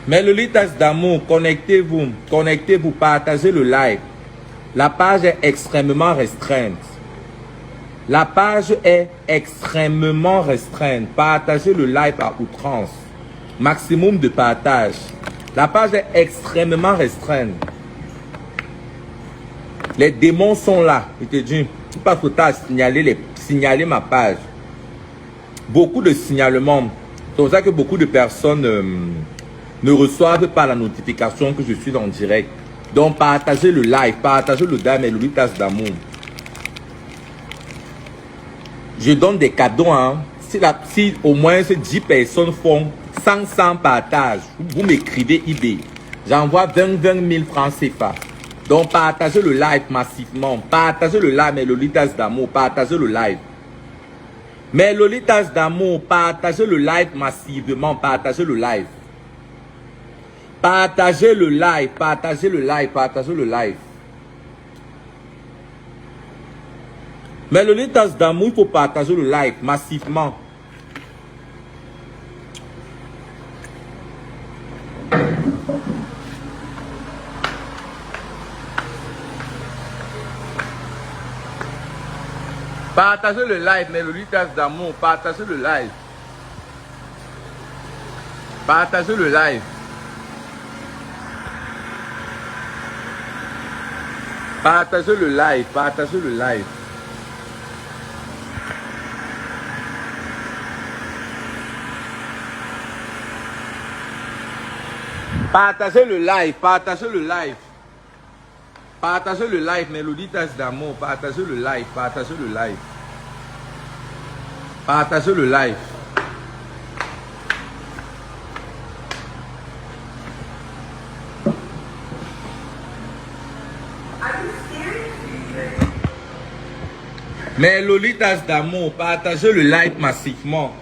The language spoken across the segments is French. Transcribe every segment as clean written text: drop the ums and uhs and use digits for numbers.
Mais Lolitas d'amour, connectez-vous, partagez le live. La page est extrêmement restreinte. La page est extrêmement restreinte. Partagez le live à outrance. Maximum de partage. La page est extrêmement restreinte. Les démons sont là. Il te dit, il passe au temps à signaler ma page. Beaucoup de signalements. C'est pour ça que beaucoup de personnes ne reçoivent pas la notification que je suis en direct. Donc partagez le live, partagez le Dame et Lolitas d'amour. Je donne des cadeaux. Hein. Si au moins ces 10 personnes font 500 partages, vous m'écrivez eBay. J'envoie 20 000 francs CFA. Donc partagez le live massivement. Partagez le live et Lolitas d'amour. Partagez le live. Mais Lolitas d'amour, partagez le live massivement. Partagez le live. Partagez le live. Partagez le live. Partagez le live. Mais Lolitas d'amour, il faut partager le live massivement. Partagez le live, mais Lolitas d'amour, partagez le live. Partagez le live. Partagez le live, partagez le live. Partagez le live, partagez le live. Partagez le live, mais Lolitas d'amour, partagez le live, partagez le live. Partagez le live. Mais Lolitas d'amour, partagez le live massivement.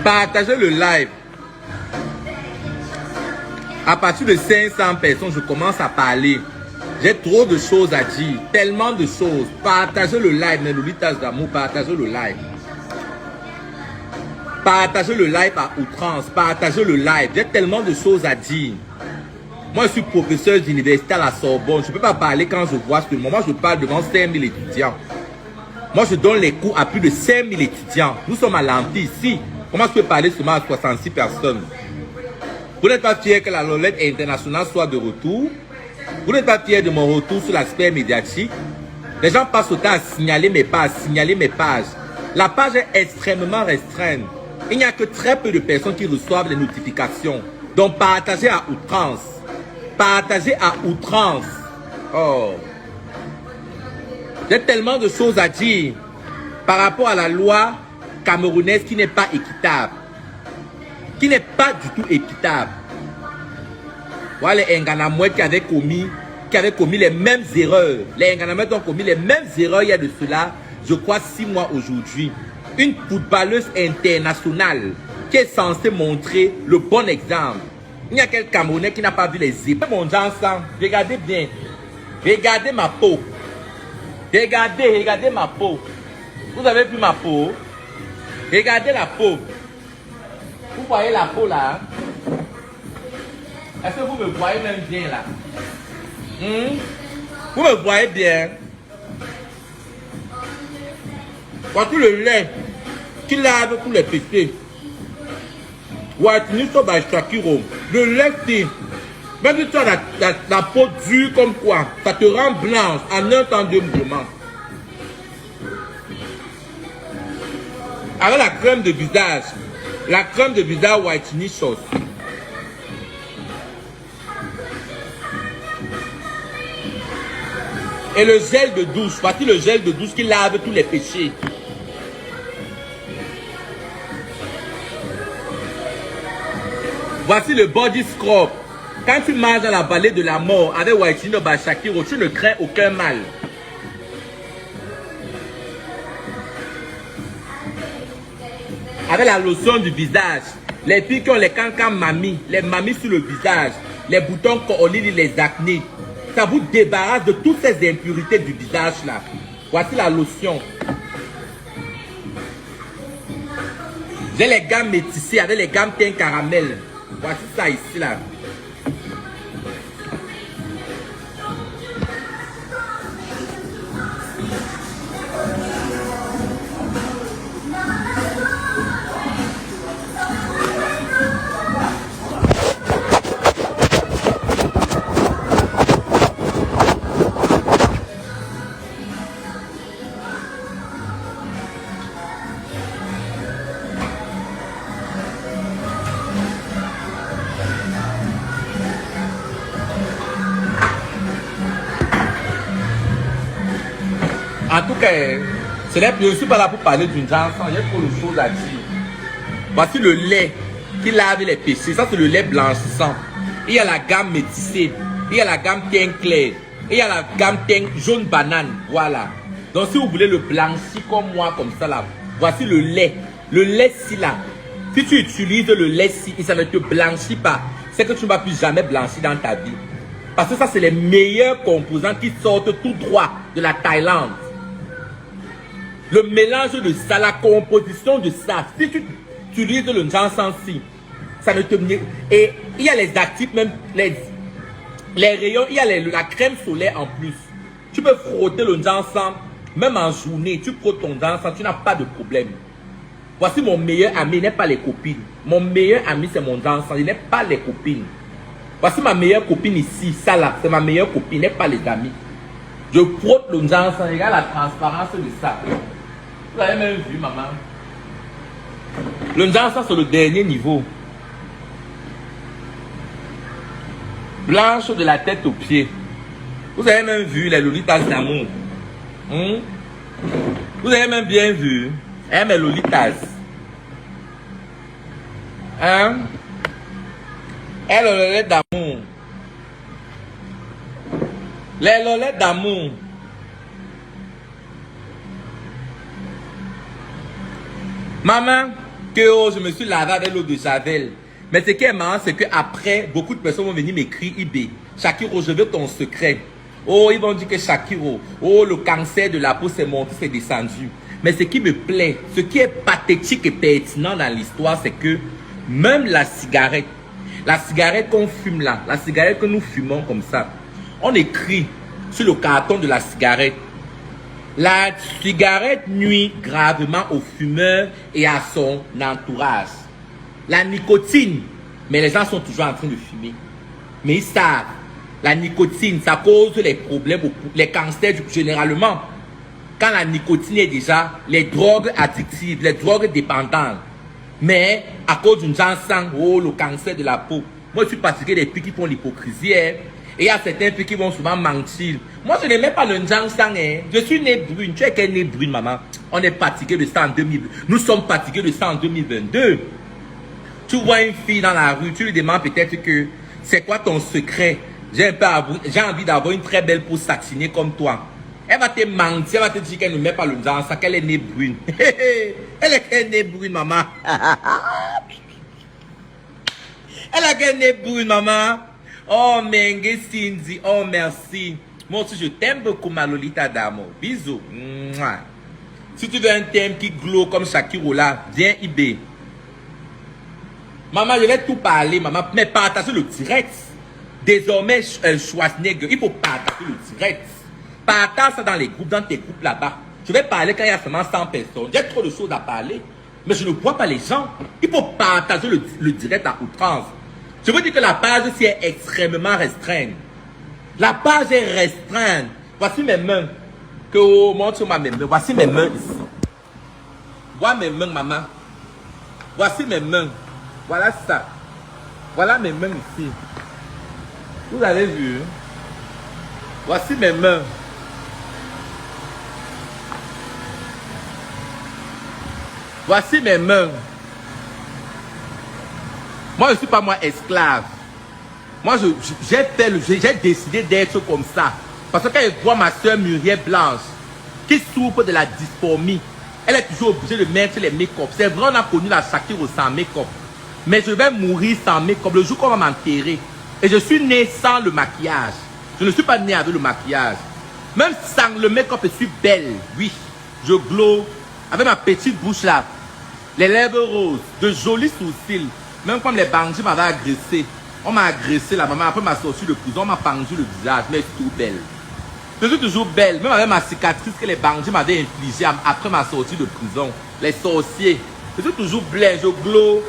Partagez le live. À partir de 500 personnes, je commence à parler. J'ai trop de choses à dire. Tellement de choses. Partagez le live, mais Lolitas d'amour, partagez le live. Partagez le live à outrance. Partagez le live. J'ai tellement de choses à dire. Moi, je suis professeur d'université à la Sorbonne. Je ne peux pas parler quand je vois ce moment. Moi, je parle devant 5000 étudiants. Moi, je donne les cours à plus de 5000 étudiants. Nous sommes à l'Anti ici. Comment je peux parler seulement à 66 personnes? Vous n'êtes pas fier que la Lolette internationale soit de retour? Vous n'êtes pas fier de mon retour sur l'aspect médiatique? Les gens passent au temps à signaler mes pages, La page est extrêmement restreinte. Il n'y a que très peu de personnes qui reçoivent les notifications. Donc, partagez à outrance. Partagez à outrance. Oh. J'ai tellement de choses à dire par rapport à la loi camerounaise qui n'est pas équitable. Qui n'est pas du tout équitable. Voilà les Nganamouettes qui avaient commis les mêmes erreurs. Les Nganamouettes ont commis les mêmes erreurs il y a de cela, je crois, 6 mois aujourd'hui. Une footballeuse internationale qui est censée montrer le bon exemple. Il n'y a quel Camerounais qui n'a pas vu les épreuves. Mon gens ensemble, regardez bien. Regardez ma peau. Regardez ma peau. Vous avez vu ma peau? Regardez la peau. Vous voyez la peau là? Est-ce que vous me voyez même bien là? Vous me voyez bien? Voici le lait qui lave pour les pétés. Le lait, c'est... Même si tu as la peau dure comme quoi, ça te rend blanche en un temps de mouvement. Avec la crème de visage. La crème de visage Whitening Sauce. Et le gel de douche. Voici le gel de douche qui lave tous les péchés. Voici le body scrub. Quand tu marches dans la vallée de la mort avec Whitening by Shakiro, tu ne crains aucun mal. Avec la lotion du visage. Les filles qui ont les cancans mamies, les mamies sur le visage, les boutons corolines, les acnés. Ça vous débarrasse de toutes ces impurités du visage là. Voici la lotion. J'ai les gammes métissées avec les gammes teint caramel. Voici ça ici là. En tout cas, je ne suis pas là pour parler d'une chanson, il y a trop de choses à dire. Voici le lait qui lave les péchés. Ça, c'est le lait blanchissant. Il y a la gamme métissée. Il y a la gamme teint clair. Il y a la gamme teint jaune banane. Voilà. Donc, si vous voulez le blanchir comme moi, comme ça là, voici le lait. Le lait-ci là. Si tu utilises le lait-ci et ça ne te blanchit pas, c'est que tu ne vas plus jamais blanchir dans ta vie. Parce que ça, c'est les meilleurs composants qui sortent tout droit de la Thaïlande. Le mélange de ça, la composition de ça, si tu utilises le Jansan-ci, ça ne te... Et il y a les actifs, même les rayons, il y a la crème solaire en plus. Tu peux frotter le Jansan, même en journée, tu frottes ton Jansan, tu n'as pas de problème. Voici mon meilleur ami, il n'est pas les copines. Mon meilleur ami, c'est mon Jansan, il n'est pas les copines. Voici ma meilleure copine ici, ça là, c'est ma meilleure copine, il n'est pas les amis. Je frotte le Jansan, regarde la transparence de ça. Vous avez même vu, maman. Le Jansan, c'est le dernier niveau. Blanche de la tête aux pieds. Vous avez même vu les lolitas d'amour. Vous avez même bien vu. Hein, mes lolitas. Hein? Elle a le lait d'amour. Les lolettes d'amour. Maman, je me suis lavé avec l'eau de Javel. Mais ce qui est marrant, c'est qu'après, beaucoup de personnes vont venir m'écrire eBay. Shakiro, je veux ton secret. Oh, ils vont dire que Shakiro, oh, le cancer de la peau s'est monté, c'est descendu. Mais ce qui me plaît, ce qui est pathétique et pertinent dans l'histoire, c'est que même la cigarette qu'on fume là, la cigarette que nous fumons comme ça, on écrit sur le carton de la cigarette: la cigarette nuit gravement aux fumeurs et à son entourage. La nicotine, mais les gens sont toujours en train de fumer. Mais ils savent, la nicotine, ça cause les problèmes, les cancers généralement. Quand la nicotine est déjà les drogues addictives, les drogues dépendantes. Mais à cause d'une jansan, oh, le cancer de la peau. Moi, je suis fatigué des filles qui font l'hypocrisie. Hein. Et il y a certains filles qui vont souvent mentir. Moi, je n'aime pas le jansan. Hein. Je suis née brune. Tu es qu'elle née brune, maman. On est fatigué de ça en 2000. Nous sommes fatigués de ça en 2022. Tu vois une fille dans la rue, tu lui demandes peut-être que c'est quoi ton secret? J'ai envie d'avoir une très belle peau satinée comme toi. Elle va te mentir, elle va te dire qu'elle ne met pas le jansan, qu'elle est née brune. Elle est née brune, maman. Elle est née brune, maman. Oh, Mengue Cindy, oh, merci. Moi aussi, je t'aime beaucoup, ma Lolita d'amour. Bisous. Mouah. Si tu veux un thème qui glow comme Shakiro là, viens eBay. Maman, je vais tout parler, maman, mais partager le direct. Désormais, Schwarzenegger, il faut partager le direct. Partage ça dans les groupes, dans tes groupes là-bas. Je vais parler quand il y a seulement 100 personnes. J'ai trop de choses à parler, mais je ne vois pas les gens. Il faut partager le direct à outrance. Je veux dire que la page ici est extrêmement restreinte. La page est restreinte. Voici mes mains. Montre-moi mes mains. Voici mes mains ici. Voilà mes mains, maman. Voici mes mains. Voilà ça. Voilà mes mains ici. Vous avez vu? Voici mes mains. Voici mes mains. Moi, je ne suis pas moi esclave. Moi, j'ai décidé d'être comme ça. Parce que quand je vois ma soeur Muriel Blanche, qui souffre de la dysphonie, elle est toujours obligée de mettre les make-up. C'est vrai, on a connu la Shakira sans make-up. Mais je vais mourir sans make-up le jour qu'on va m'enterrer. Et je suis née sans le maquillage. Je ne suis pas née avec le maquillage. Même sans le make-up, je suis belle. Oui, je glow. Avec ma petite bouche là. Les lèvres roses, de jolis sourcils. Même quand les bandits m'avaient agressé. On m'a agressé la maman. Après ma sortie de prison, on m'a pendu le visage. Mais je suis toujours belle. Je suis toujours belle. Même avec ma cicatrice que les bandits m'avaient infligée après ma sortie de prison. Les sorciers. Je suis toujours belle. Je glow.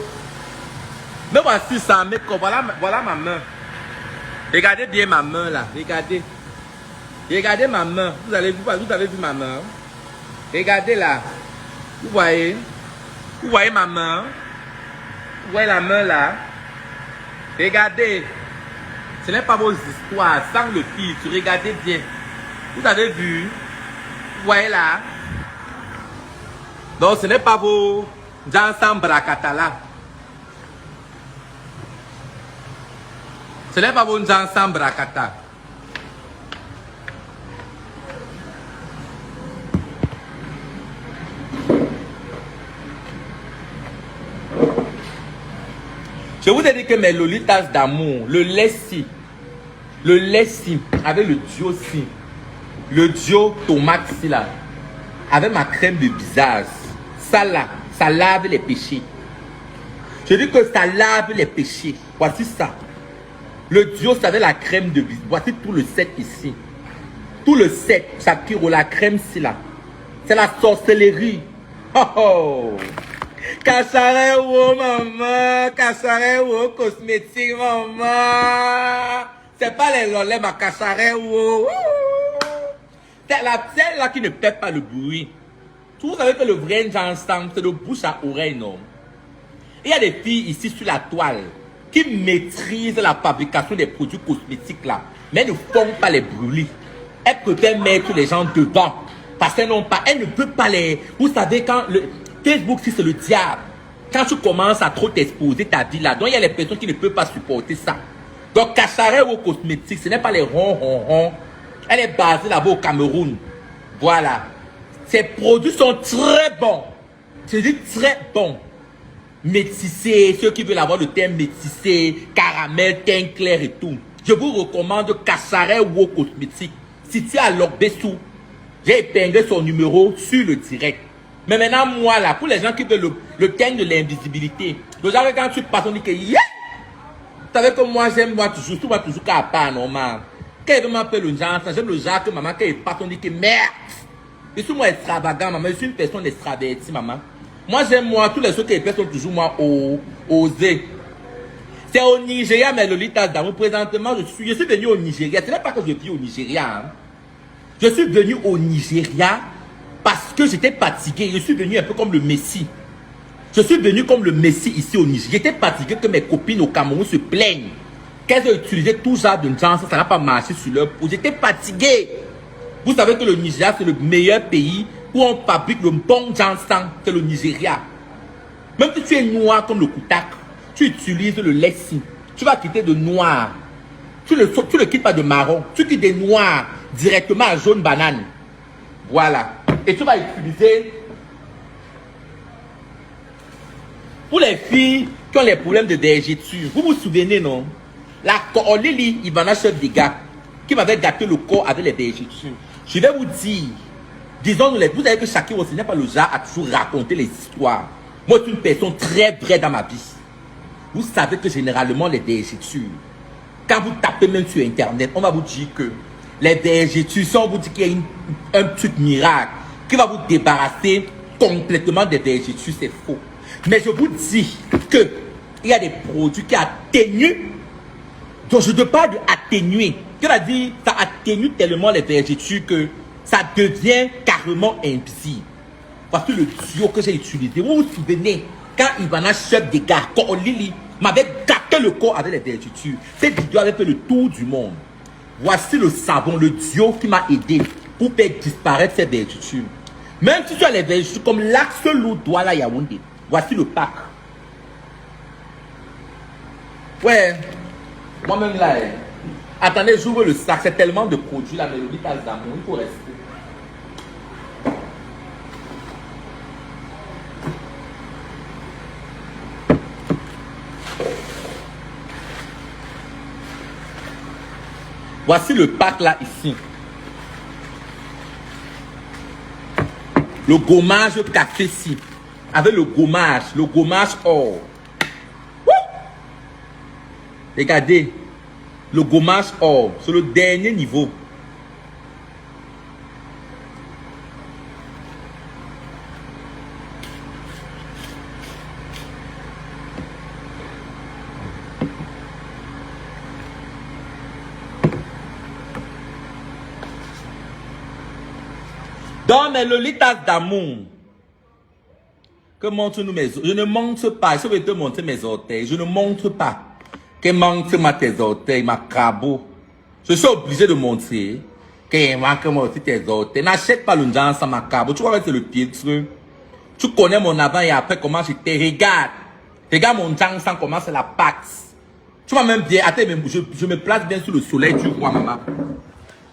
Mais voici ça, make-up. Voilà ma main. Regardez bien ma main là. Regardez. Regardez ma main. Vous avez vu ma main? Regardez là. Vous voyez? Vous voyez ma main? Vous voyez la main là? Regardez. Ce n'est pas vos histoires. Sans le filtre. Regardez bien. Vous avez vu? Vous voyez là? Donc ce n'est pas vos Jansan Brakatala. Ce n'est pas vos Jansan Brakata. Je vous ai dit que mes lolitas d'amour, le Lessi avec le Duo-Si, le Duo tomate là, avec ma crème de visage, ça là, ça lave les péchés. Je dis que ça lave les péchés. Voici ça. Le Duo, c'est avec la crème de visage. Voici tout le set ici. Tout le set, Shakira, la crème là. C'est la sorcellerie. Oh oh. Kachare ou maman, kachare ou cosmétique maman. C'est pas les lolés ma kachare ou. C'est celle-là qui ne fait pas le bruit. Vous savez que le vrai Jansan, c'est de bouche à oreille, non? Il y a des filles ici sur la toile qui maîtrisent la fabrication des produits cosmétiques là, mais elles ne font pas les brûler. Elles préfèrent mettre les gens dedans parce qu'elles n'ont pas, elles ne peuvent pas les. Vous savez quand le Facebook, si c'est le diable, quand tu commences à trop t'exposer ta vie là, donc il y a les personnes qui ne peuvent pas supporter ça. Donc Kachare ou cosmétique, ce n'est pas les ronds. Elle est basée là-bas au Cameroun. Voilà. Ces produits sont très bons. Je dis très bons. Métissé, ceux qui veulent avoir le teint métissé, caramel, teint clair et tout. Je vous recommande Kachare ou cosmétique. Situé à Lokbessou. J'ai épinglé son numéro sur le direct. Mais maintenant, moi là, pour les gens qui veulent le teint de l'invisibilité, le genre quand tu passes, on dit que yeah! Vous savez que moi j'aime toujours qu'à part normal. Quand elle m'appelle le genre, j'aime le genre que maman, quand il passe, on dit que merde! Je suis moi extravagant, maman, je suis une personne extravertie, maman. Moi j'aime moi, tous les autres qui sont toujours moi osés. C'est au Nigeria, mais Lolita d'amour, présentement, je suis venu au Nigeria. Ce n'est pas que je vis au Nigeria. Hein. Je suis venu au Nigeria parce que j'étais fatigué. Je suis venu un peu comme le Messie. Je suis venu comme le Messie ici au Nigeria. J'étais fatigué que mes copines au Cameroun se plaignent. Qu'elles ont utilisé tout genre de gens, ça n'a pas marché sur leur peau. J'étais fatigué. Vous savez que le Nigeria, c'est le meilleur pays où on fabrique le bon ginseng, c'est le Nigeria. Même si tu es noir comme le Koutak, tu utilises le Lessi. Tu vas quitter de noir. Tu le quittes pas de marron. Tu quittes des noirs directement à jaune banane. Voilà. Et tu vas utiliser pour les filles qui ont les problèmes de vergeture. Vous vous souvenez, non? La Olili Ivana Chef des gars qui m'avait gâté le corps avec les vergetures. Je vais vous dire, disons-nous, vous savez que chacun aussi n'est pas le genre à toujours raconter les histoires. Moi, je suis une personne très vraie dans ma vie. Vous savez que généralement, les vergetures, quand vous tapez même sur Internet, on va vous dire que les vergetures, si on vous dit qu'il y a un truc miracle qui va vous débarrasser complètement des vergetures, c'est faux. Mais je vous dis que il y a des produits qui atténuent. Donc je ne parle d'atténuer. C'est-à-dire, ça atténue tellement les vergetures que ça devient carrément invisible. Voici le duo que j'ai utilisé. Vous vous souvenez, quand Ivana, chef des gars, quand Lily m'avait gâté le corps avec les vergetures, cette vidéo avait fait le tour du monde. Voici le savon, le duo qui m'a aidé pour faire disparaître ces vergetures. Même si tu as les vergetures comme l'axe lourd Douala Yaoundé, voici le pack. Ouais, moi-même là, attendez, j'ouvre le sac, c'est tellement de produits, la mélodie tasse d'amour, il faut rester. Voici le pack là, ici. Le gommage café-ci. Avec le gommage or. Wouh! Regardez. Le gommage or. C'est le dernier niveau. Dans mes lolitas d'amour, que montre-nous mes orteils. Je ne montre pas. Je vais te montrer mes orteils. Je ne montre pas. Que montre-moi tes orteils, ma crabo. Je suis obligé de montrer. Que montre-moi aussi tes orteils. N'achète pas le genre sans ma crabo. Tu vois, c'est le pire truc. Tu connais mon avant et après comment je te regarde. Regarde mon genre sans comment c'est la pax. Tu vois même bien. Attends, je me place bien sur le soleil. Tu vois, maman.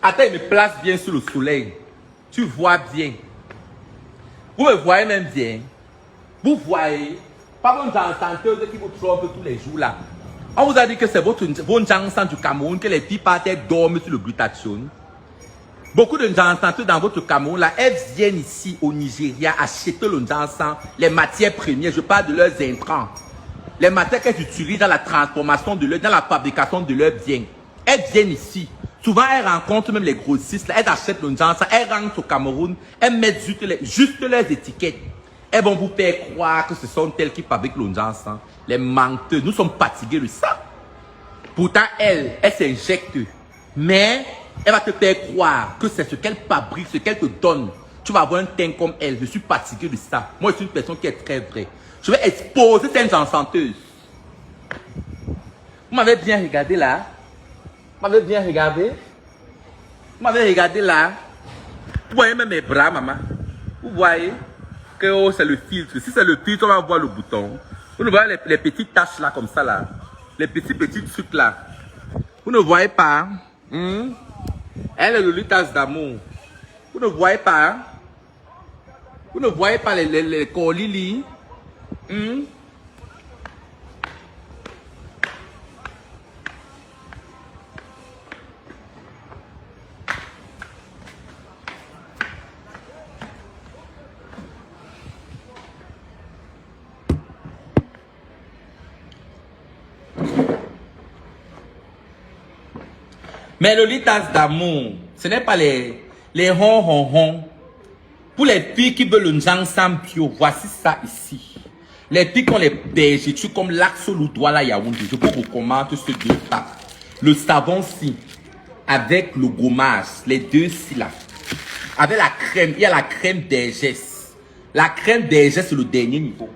Attends, je me place bien sur le soleil. Tu vois bien. Vous me voyez même bien. Vous voyez. Pas votre chanteuse qui vous trompe tous les jours là. On vous a dit que c'est votre chanson du Cameroun, que les filles partent dorment sur le glutathione. Beaucoup de gens dans votre Cameroun là, elles viennent ici au Nigeria acheter le chanson, les matières premières. Je parle de leurs intrants. Les matières qu'elles utilisent dans la transformation de leur, dans la fabrication de leurs biens. Elles viennent ici. Souvent, elles rencontrent même les grossistes, là, elles achètent le genre, elles rentrent au Cameroun, elles mettent juste leurs étiquettes. Elles vont vous faire croire que ce sont elles qui fabriquent le genre, les menteuses. Nous sommes fatigués de ça. Pourtant, elles s'injectent. Mais, elle va te faire croire que c'est ce qu'elle fabrique, ce qu'elle te donne. Tu vas avoir un teint comme elle. Je suis fatigué de ça. Moi, je suis une personne qui est très vraie. Je vais exposer cette chanteuse. Vous m'avez bien regardé là. Vous m'avez bien regardé. Vous m'avez regardé là. Vous voyez même mes bras, maman. Vous voyez que oh, c'est le filtre. Si c'est le filtre, on va voir le bouton. Vous ne voyez les petites taches là, comme ça là. Les petits trucs là. Vous ne voyez pas. Elle est le litas d'amour. Vous ne voyez pas. Vous ne voyez pas les colili. Mais le litas d'amour, ce n'est pas les hon. Pour les filles qui veulent le ensemble bio, voici ça ici. Les filles qui ont les vergetures comme l'axe Douala Yaoundé, je vous recommande ce deux packs. Le savon-ci, avec le gommage, les deux-ci là. Avec la crème, il y a la crème d'Hergès. La crème d'Hergès, c'est le dernier niveau.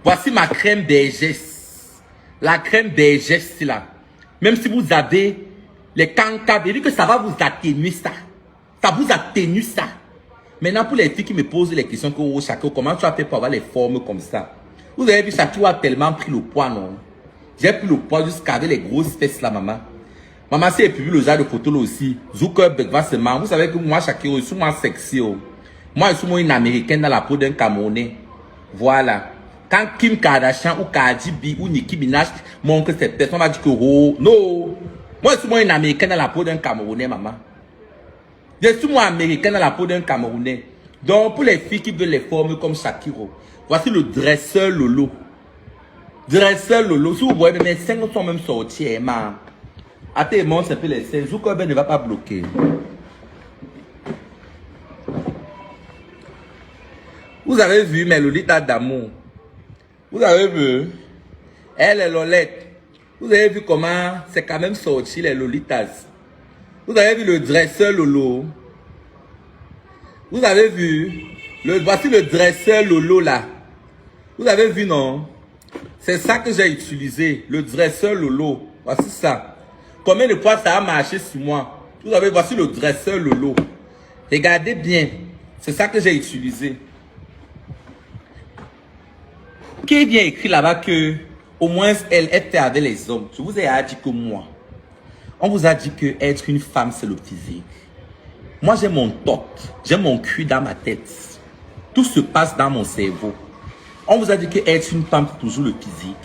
Voici ma crème d'Hergès. La crème d'Hergès, c'est là. Même si vous avez les cancas, vous dit que ça va vous atténuer ça. Ça vous atténue ça. Maintenant, pour les filles qui me posent les questions, que oh, Shakiro, comment tu as fait pour avoir les formes comme ça? Vous avez vu, Shakiro a tellement pris le poids, non? J'ai pris le poids jusqu'à avec les grosses fesses là, maman. Maman, si elle publie le genre de photo là aussi, Zuckerberg va se marrer. Vous savez que moi, Shakiro, je suis moins sexy. Oh. Moi, je suis moins une américaine dans la peau d'un Camerounais. Voilà. Quand Kim Kardashian ou Cardi B ou Nicki Minaj montrent que cette personne va dire que oh, non. Moi, je suis moi une américaine dans la peau d'un Camerounais, maman. Je suis moi américaine dans la peau d'un Camerounais. Donc, pour les filles qui veulent les formes comme Shakiro, voici le dresseur Lolo. Dresseur Lolo. Si vous voyez, mes seins sont même sortis, maman. Attends, moi, c'est peu les seins. Zuckerberg ne va pas bloquer. Vous avez vu mes lolitas d'amour. Vous avez vu? Elle est Lolette. Vous avez vu comment c'est quand même sorti les lolitas. Vous avez vu le dresseur Lolo. Vous avez vu. Voici le dresseur Lolo là. Vous avez vu, non? C'est ça que j'ai utilisé. Le dresseur Lolo. Voici ça. Combien de fois ça a marché sur moi? Vous avez, voici le dresseur Lolo. Regardez bien. C'est ça que j'ai utilisé. Qui vient écrire là-bas que au moins elle fait avec les hommes? Je vous ai dit que moi. On vous a dit que être une femme, c'est le physique. Moi, j'ai mon top. J'ai mon cul dans ma tête. Tout se passe dans mon cerveau. On vous a dit que être une femme, c'est toujours le physique.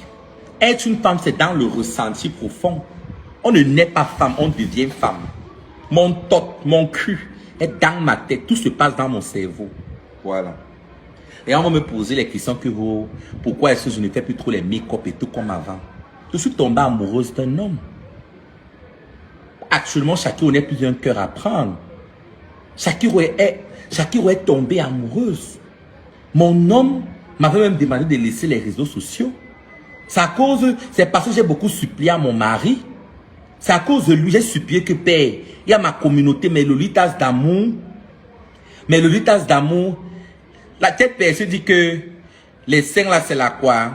Être une femme, c'est dans le ressenti profond. On ne naît pas femme, on devient femme. Mon top, mon cul est dans ma tête. Tout se passe dans mon cerveau. Voilà. Et on va me poser les questions que pourquoi est-ce que je ne fais plus trop les make-up et tout comme avant. Je suis tombée amoureuse d'un homme. Actuellement, Shakiro n'est plus un cœur à prendre. Shakiro est tombée amoureuse. Mon homme m'avait même demandé de laisser les réseaux sociaux. C'est parce que j'ai beaucoup supplié à mon mari. C'est à cause de lui, j'ai supplié que Père, il y a ma communauté, mes lolitas d'amour. Mes lolitas d'amour. La tête percée dit que les seins là, c'est la quoi?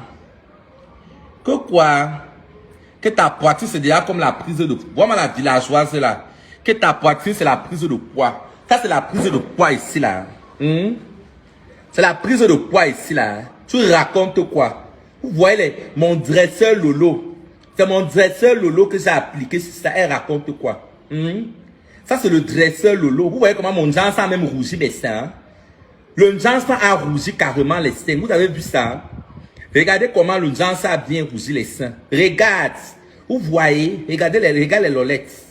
Que quoi? Que ta poitrine, c'est déjà comme la prise de poids. Moi, la villageoise là. Que ta poitrine, c'est la prise de poids. Ça, c'est la prise de poids ici là. C'est la prise de poids ici là. Tu racontes quoi? Vous voyez mon dresseur Lolo. C'est mon dresseur Lolo que j'ai appliqué sur ça. Elle raconte quoi? Ça, c'est le dresseur Lolo. Vous voyez comment mon Jean a même rougi les seins. Le Jean a rougi carrément les seins. Vous avez vu ça? Regardez comment le Jean a bien rougi les seins. Regarde. Vous voyez? Regardez les lolettes.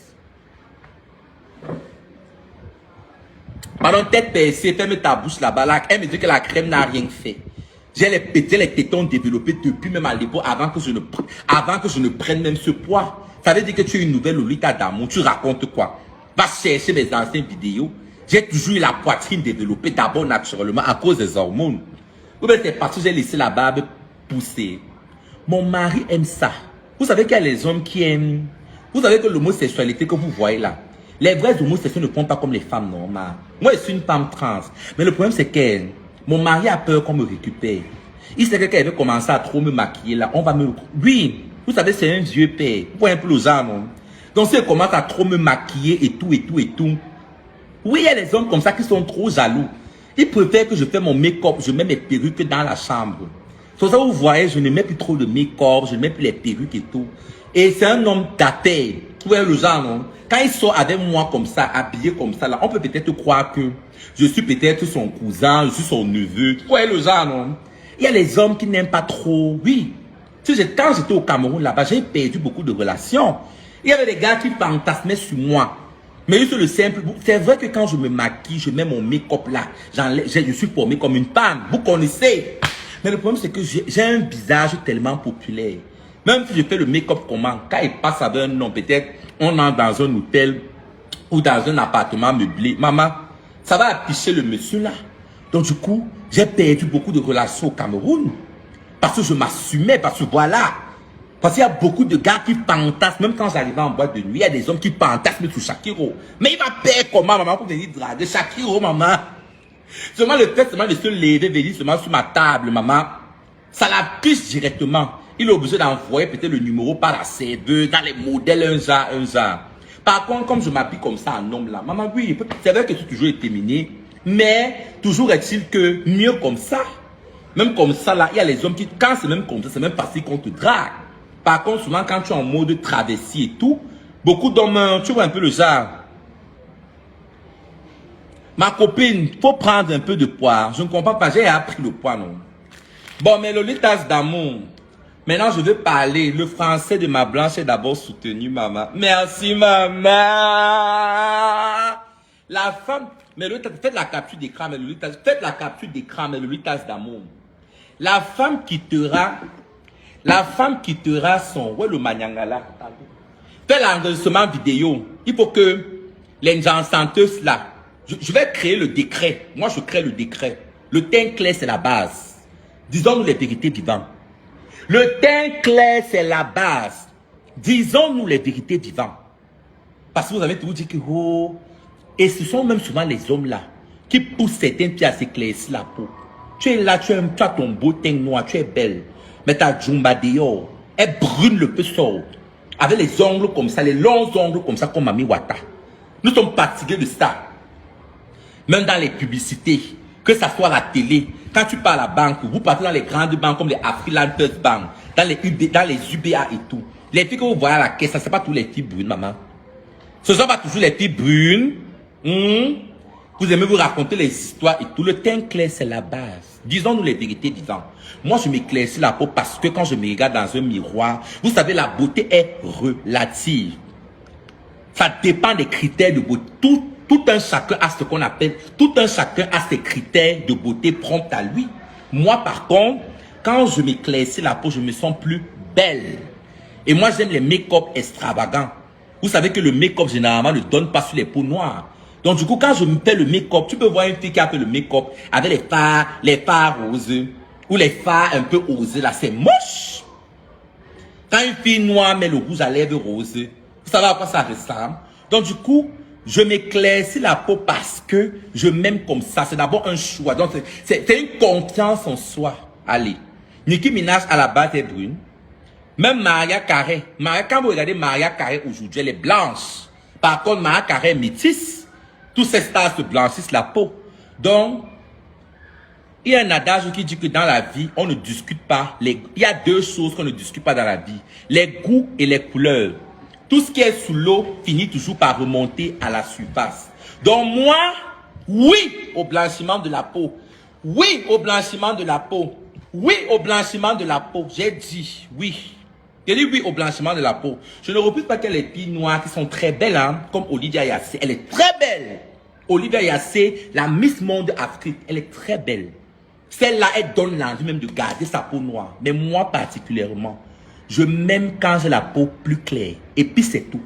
Pardon, tête percée, ferme ta bouche là-bas. Là, elle me dit que la crème n'a rien fait. J'ai les tétons développés depuis même à l'époque, avant que je ne prenne même ce poids. Ça veut dire que tu es une nouvelle Lolita d'amour. Tu racontes quoi? Va chercher mes anciennes vidéos. J'ai toujours eu la poitrine développée d'abord naturellement à cause des hormones. Ou bien c'est parce que j'ai laissé la barbe pousser. Mon mari aime ça. Vous savez qu'il y a les hommes qui aiment. Vous savez que l'homosexualité que vous voyez là, les vrais homosexuels ne font pas comme les femmes normales. Moi, je suis une femme trans. Mais le problème, c'est que mon mari a peur qu'on me récupère. Il sait que quand il veut commencer à trop me maquiller là, on va me... Oui, vous savez, c'est un vieux père. Vous voyez un peu le genre, non? Donc, s'il commence à trop me maquiller et tout. Oui, il y a des hommes comme ça qui sont trop jaloux. Ils préfèrent que je fasse mon make-up, je mets mes perruques dans la chambre. C'est ça, vous voyez, je ne mets plus trop de make-up, je ne mets plus les perruques et tout. Et c'est un homme d'affaires. Vous voyez le genre, non? Quand il sort avec moi comme ça, habillé comme ça, là, on peut peut-être croire que je suis peut-être son cousin, je suis son neveu. Vous voyez le genre, non? Il y a les hommes qui n'aiment pas trop. Oui. Quand j'étais au Cameroun, là-bas, j'ai perdu beaucoup de relations. Il y avait des gars qui fantasmaient sur moi. Mais juste le simple, c'est vrai que quand je me maquille, je mets mon make-up là, je suis formé comme une femme. Vous connaissez. Mais le problème, c'est que j'ai un visage tellement populaire. Même si je fais le make-up comment, quand il passe avec un homme, peut-être on entre dans un hôtel ou dans un appartement meublé. Maman, ça va afficher le monsieur là. Donc du coup, j'ai perdu beaucoup de relations au Cameroun. Parce que je m'assumais, parce que voilà. Parce qu'il y a beaucoup de gars qui fantasment, même quand j'arrivais en boîte de nuit, il y a des hommes qui fantasment sur Shakiro. Mais il va payer comment, maman, pour venir draguer Shakiro, maman? Seulement le fait seulement de se lever, venir seulement sur ma table, maman, ça la piche directement. Il est obligé d'envoyer peut-être le numéro par la serveuse, dans les modèles, un genre. Par contre, comme je m'habille comme ça en homme là, maman, oui, c'est vrai que je suis toujours efféminé, mais toujours est-il que mieux comme ça. Même comme ça là, il y a les hommes qui, quand c'est même comme ça, c'est même facile qu'on te drague. Par contre, souvent quand tu es en mode travesti et tout, beaucoup d'hommes, tu vois un peu le genre. Ma copine, faut prendre un peu de poids. Je ne comprends pas, j'ai appris le poids, non. Bon, mais Lolitas d'amour. Maintenant, je veux parler. Le français de ma blanche est d'abord soutenu, maman. Merci, maman. La femme, mais Lolitas, faites la capture d'écran, mais Lolitas, faites la capture d'écran, mais Lolitas d'amour. La femme quittera son, ouais, le maniangala. Faites l'enregistrement vidéo. Il faut que les encenteuses là, je vais créer le décret. Moi, je crée le décret. Le teint clair, c'est la base. Disons-nous les vérités vivantes. Le teint clair, c'est la base. Disons-nous les vérités vivantes. Parce que vous avez toujours dit que, oh, et ce sont même souvent les hommes-là qui poussent certains pieds à s'éclaircir la peau. Tu es là, tu as ton beau teint noir, tu es belle. Mais ta Jumba dehors, elle brûle le peu sort. Avec les ongles comme ça, les longs ongles comme ça, comme Mami Wata. Nous sommes fatigués de ça. Même dans les publicités, que ça soit à la télé, quand tu pars à la banque, vous partez dans les grandes banques comme les Afrilanders Bank, dans les UBA et tout. Les filles que vous voyez à la caisse, ça ne sont pas tous les filles brunes, maman. Ce ne sont pas toujours les filles brunes. Vous aimez vous raconter les histoires et tout. Le teint clair, c'est la base. Disons-nous les vérités vivantes. Moi, je m'éclaircis la peau parce que quand je me regarde dans un miroir, vous savez, la beauté est relative. Ça dépend des critères de beauté. Tout un chacun a ce qu'on appelle, tout un chacun a ses critères de beauté propres à lui. Moi, par contre, quand je m'éclaircis la peau, je me sens plus belle. Et moi, j'aime les make-up extravagants. Vous savez que le make-up, généralement, ne donne pas sur les peaux noires. Donc, du coup, quand je me fais le make-up, tu peux voir une fille qui a fait le make-up avec les fards roses ou les fards un peu osés, là, c'est moche. Quand une fille noire met le rouge à lèvres rose, vous savez à quoi ça ressemble? Donc, du coup, je m'éclaircis la peau parce que je m'aime comme ça. C'est d'abord un choix. Donc, c'est une confiance en soi. Allez. Nicki Minaj, à la base, est brune. Même Mariah Carey. Quand vous regardez Mariah Carey aujourd'hui, elle est blanche. Par contre, Mariah Carey est métisse. Tous ces stars se blanchissent la peau. Donc, il y a un adage qui dit que dans la vie, on ne discute pas. Il y a deux choses qu'on ne discute pas dans la vie. Les goûts et les couleurs. Tout ce qui est sous l'eau finit toujours par remonter à la surface. Donc moi, oui au blanchiment de la peau. Oui au blanchiment de la peau. Oui au blanchiment de la peau. J'ai dit oui. J'ai dit oui au blanchiment de la peau. Je ne refuse pas que les filles noires qui sont très belles, hein, comme Olivia Yassé. Elle est très belle. Olivia Yassé, la Miss Monde Afrique, elle est très belle. Celle-là, elle donne l'envie même de garder sa peau noire. Mais moi particulièrement, je m'aime quand j'ai la peau plus claire. Et puis c'est tout.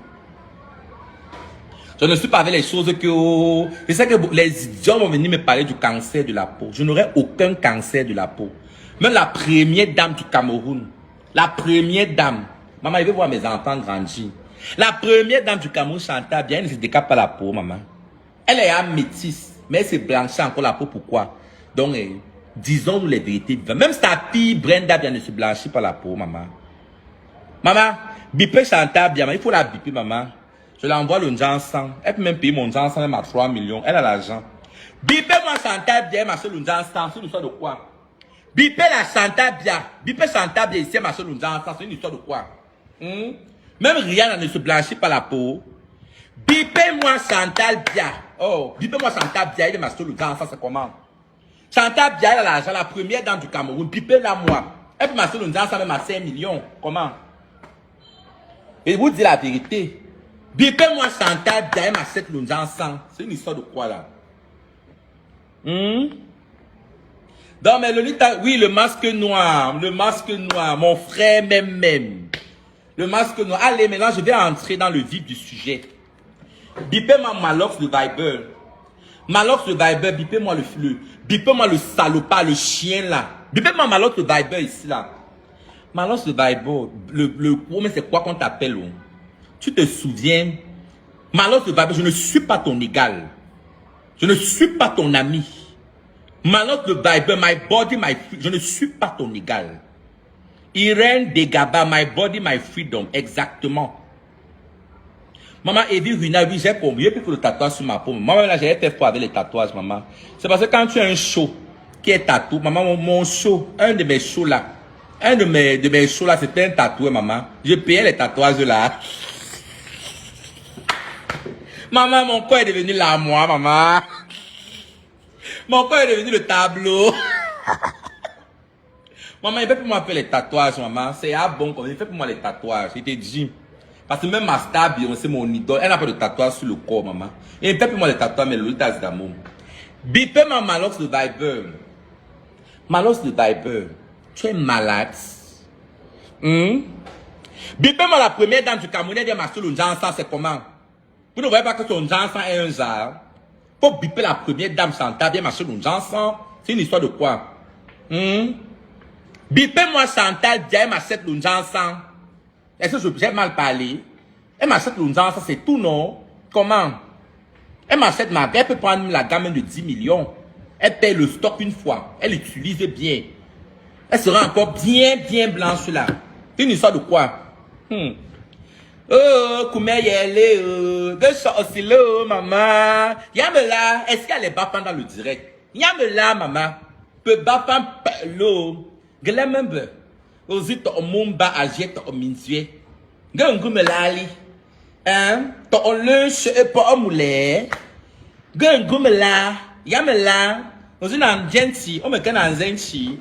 Je ne suis pas avec les choses que... Oh, je sais que les idiots vont venir me parler du cancer de la peau. Je n'aurai aucun cancer de la peau. Même la première dame du Cameroun. La première dame. Maman, il veut voir mes enfants grandir. La première dame du Cameroun chantait bien. Elle ne se décape pas la peau, maman. Elle est métisse. Mais elle se blanchit encore la peau. Pourquoi? Donc, disons-nous les vérités. Même sa fille, Brenda, bien ne se blanchit pas la peau, maman. Maman, Bipé Chantal bien, il faut la biper, maman. Je l'envoie le Jansan. Elle peut même payer mon Jansan, même à 3 millions. Elle a l'argent. Bipez-moi Chantal bien, ma soeur le Jansan. C'est une histoire de quoi? Bipez la Chantal bien. Bipez Chantal bien ici, ma soeur le Jansan. C'est une histoire de quoi? Même Rihanna ne se blanchit pas la peau. Bipez-moi Chantal bien. Oh, bipez-moi Chantal bien, il est ma soeur le Jansan, c'est comment? Chantal bien, elle a l'argent, la première dame du Cameroun. Bipez-la moi. Elle peut ma soeur le Jansan, même à 5 millions. Comment? Et vous dites la vérité. Bipez-moi Chantal, bien ma 7 l'ensemble. C'est une histoire de quoi là? Donc, mais Lolita, oui, le masque noir, mon frère même. Le masque noir. Allez, maintenant, je vais entrer dans le vif du sujet. Bipez-moi Malox le Viber. Malox le Viber, bipez-moi bipez-moi le salopard, le chien là. Bipez-moi Malox le Viber ici là. Malox le Viber, mais c'est quoi qu'on t'appelle? Tu te souviens? Malox le Viber, je ne suis pas ton égal. Je ne suis pas ton ami. Malox le Viber, my body, my freedom. Je ne suis pas ton égal. Irène Degaba, my body, my freedom. Exactement. Maman, Evie Runa, oui, j'ai combien pour le tatouage sur ma peau. Maman, là, j'ai fait fort avec les tatouages, maman. C'est parce que quand tu as un show qui est tatoué, maman, mon show, un de mes shows là, c'était un tatouage, maman. Je payais les tatouages là. Maman, mon corps est devenu l'armoire, maman. Mon corps est devenu le tableau. Maman, il fait pour moi faire les tatouages, maman. C'est bon, il fait pour moi les tatouages. Il te dit. Parce que même ma star, c'est mon idole. Elle n'a pas de tatouage sur le corps, maman. Et il fait pour moi les tatouages, mais Lolita d'amour. Bipez ma Malox le Viber. Malox le Viber. Tu es malade. Bipez-moi la première dame du Cameroun, elle dit ma soeur le Jansan, c'est comment? Vous ne voyez pas que ton Jansan est un jar? Faut biper la première dame Chantal, bien ma soeur le Jansan. C'est une histoire de quoi? Bipez-moi Chantal, bien ma soeur le Jansan. Est-ce que j'ai mal parlé? Elle m'achète l'onzan, ça c'est tout, non? Comment? Elle m'achète ma gamme, elle peut prendre la gamme de 10 millions. Elle paye le stock une fois. Elle l'utilise bien. Elle sera encore bien blanche là. C'est une histoire de quoi? Oh, comment elle est? De aussi là, maman. Yame là. Est-ce qu'il y a les baffans dans le direct? Yame là, maman. Peu baffan l'eau. Glemembe. Ozi to omumba ajet to ominzue. Gengume lali. Hein? To onlunch et po omule. Gengume la. Yame la. Ozi nan genti. Ome kana zenchi.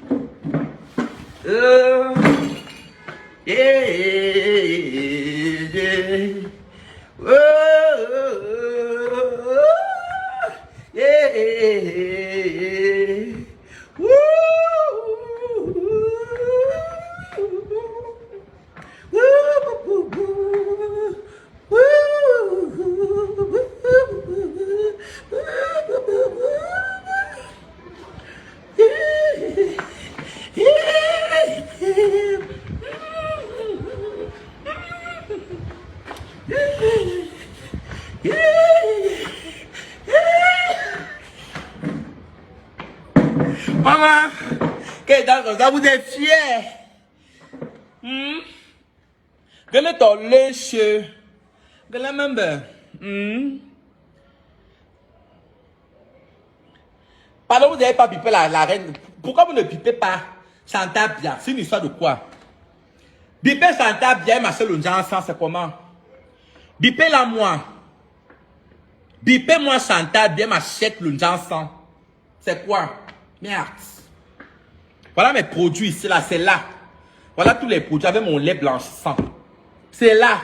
Maman, que vous êtes fiers. Que ton lèche. Que la même. Pardon, vous n'avez pas pipé la reine. Pourquoi vous ne pipez pas Santa Bia? C'est une histoire de quoi? Bipé Santa Bia, ma seule ensemble, c'est comment? Bipé la moi. Bipé moi Santa Bia, ma chèque le ensemble. C'est quoi? Merde. Voilà mes produits ici, là, c'est là. Voilà tous les produits avec mon lait blanchissant. C'est là.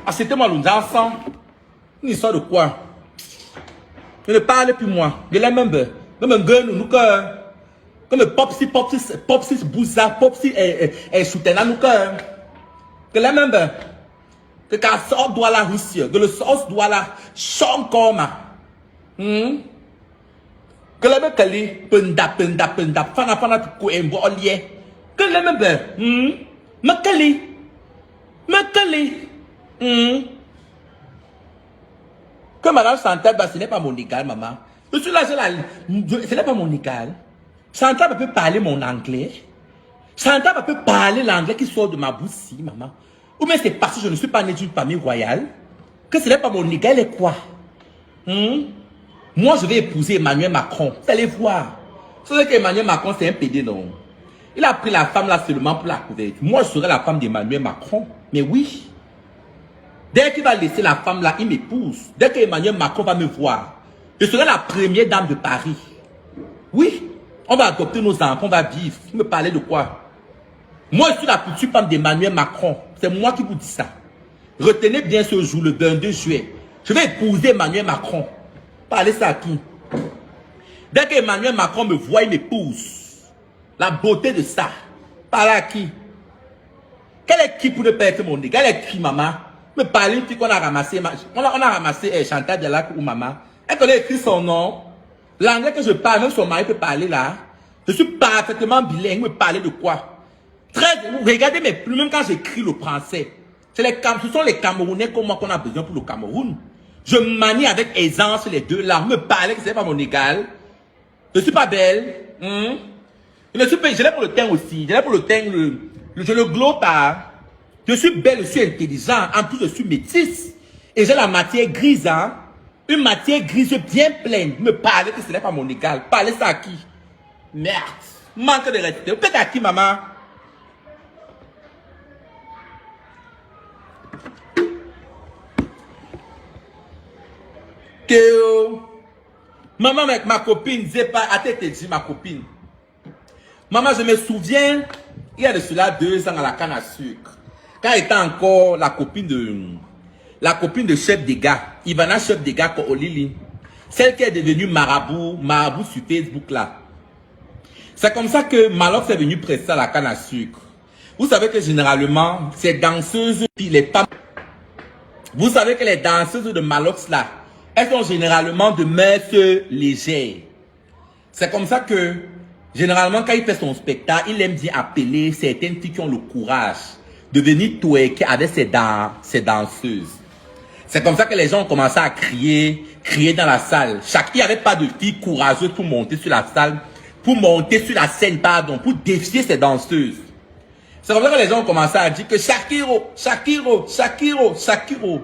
Achetez-moi l'ensemble. Une histoire de quoi? Je ne parle plus moi. Je l'ai même. Même nous comme popsi bouza, popsi soutena nous que la même. Que quand sort doit la Russie, que le sauce doit la chancoma. Que la même kali penda fana ko embo olie. Que la même makali. Que madame Santa, ce n'est pas mon égal, maman. Je suis là, ce n'est pas mon égal. Santa peut parler mon anglais. Santa peut parler l'anglais qui sort de ma bouche, si, maman. Ou bien c'est parce que je ne suis pas né d'une famille royale. Que ce n'est pas mon égal et quoi? Moi, je vais épouser Emmanuel Macron. Vous allez voir. C'est vrai qu'Emmanuel Macron, c'est un PD, non? Il a pris la femme là seulement pour la couverture. Moi, je serai la femme d'Emmanuel Macron. Mais oui. Dès qu'il va laisser la femme là, il m'épouse. Dès qu'Emmanuel Macron va me voir, je serai la première dame de Paris. Oui. On va adopter nos enfants, on va vivre. Vous me parlez de quoi? Moi, je suis la future femme d'Emmanuel Macron. C'est moi qui vous dis ça. Retenez bien ce jour, le 22 juillet. Je vais épouser Emmanuel Macron. Parlez ça à qui? Dès qu'Emmanuel Macron me voit, il m'épouse. La beauté de ça. Parlez à qui? Quelle est qui pour ne pas être mon nez? Quelle est qui, maman? Me parler une fille qu'on a ramassé. On a ramassé Chantal Dialak ou maman. Elle connaît écrit son nom. L'anglais que je parle, même son mari peut parler là. Je suis parfaitement bilingue. Me parler de quoi? Regardez mes plumes, même quand j'écris le français. Ce sont les Camerounais comme moi qu'on a besoin pour le Cameroun. Je manie avec aisance les deux langues. Me parler que ce n'est pas mon égal. Je ne suis pas belle. Je l'ai pour le teint aussi. Je l'ai pour le teint, je le globe pas. Je suis belle, je suis intelligent. En plus, je suis métisse. Et j'ai la matière grise, hein. Une matière grise bien pleine. Me parler que ce n'est pas mon égal. Parler ça à qui? Merde. Manque de respect. Peut-être à qui, maman? Maman avec ma copine, c'est pas à tête dit ma copine. Maman, je me souviens, il y a de cela 2 ans à la canne à sucre. Quand elle était encore la copine de chef des gars, Ivana chef des gars Olili. Celle qui est devenue marabout sur Facebook là. C'est comme ça que Malox est venu presser à la canne à sucre. Vous savez que généralement, ces danseuses, les femmes, vous savez que les danseuses de Malox là, elles sont généralement de mœurs légères. C'est comme ça que, généralement, quand il fait son spectacle, il aime bien appeler certaines filles qui ont le courage de venir twerker avec ses danseuses. C'est comme ça que les gens ont commencé à crier dans la salle. Il n'y avait pas de filles courageuses pour monter sur la salle, pour monter sur la scène, pardon, pour défier ces danseuses. C'est comme ça que les gens ont commencé à dire que Shakiro.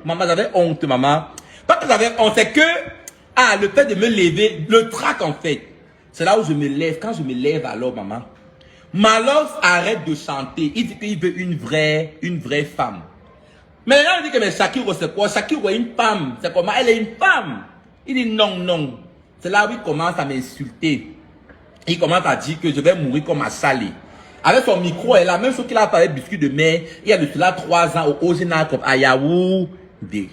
Maman, j'avais honte, maman. Pas que j'avais honte, c'est que, le fait de me lever, le trac en fait. C'est là où je me lève. Quand je me lève alors, maman, Malos arrête de chanter. Il dit qu'il veut une vraie femme. Mais là, on dit que mais Shakiro, c'est quoi? Shakiro est une femme. C'est comment? Elle est une femme. Il dit non. C'est là où il commence à m'insulter. Il commence à dire que je vais mourir comme un salé. Avec son micro, elle a même chose qu'il a parlé de biscuit de mer. Il y a de cela 3 ans au Ojina comme Ayaoundé.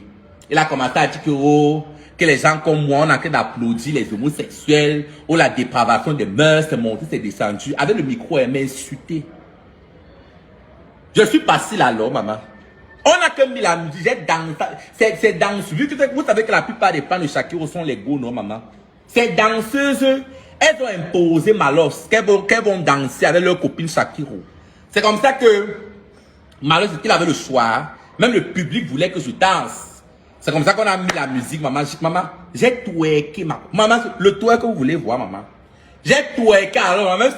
Il a commencé à dire que les gens comme moi, on est en train d'applaudir les homosexuels, ou la dépravation des mœurs, c'est monté, c'est descendu. Avec le micro, elle m'a insulté. Je suis passé là, maman. On a que mis la musique, j'ai dansé. C'est danse. Vu que vous savez que la plupart des fans de Shakiro sont les go, non, maman? Ces danseuses, elles ont imposé Malos, qu'elles vont danser avec leur copine Shakiro. C'est comme ça que Malos, qu'il avait le choix. Même le public voulait que je danse. C'est comme ça qu'on a mis la musique, maman. Maman, j'ai twerké, maman, le twerk que vous voulez voir, maman. J'ai twerké, alors, maman,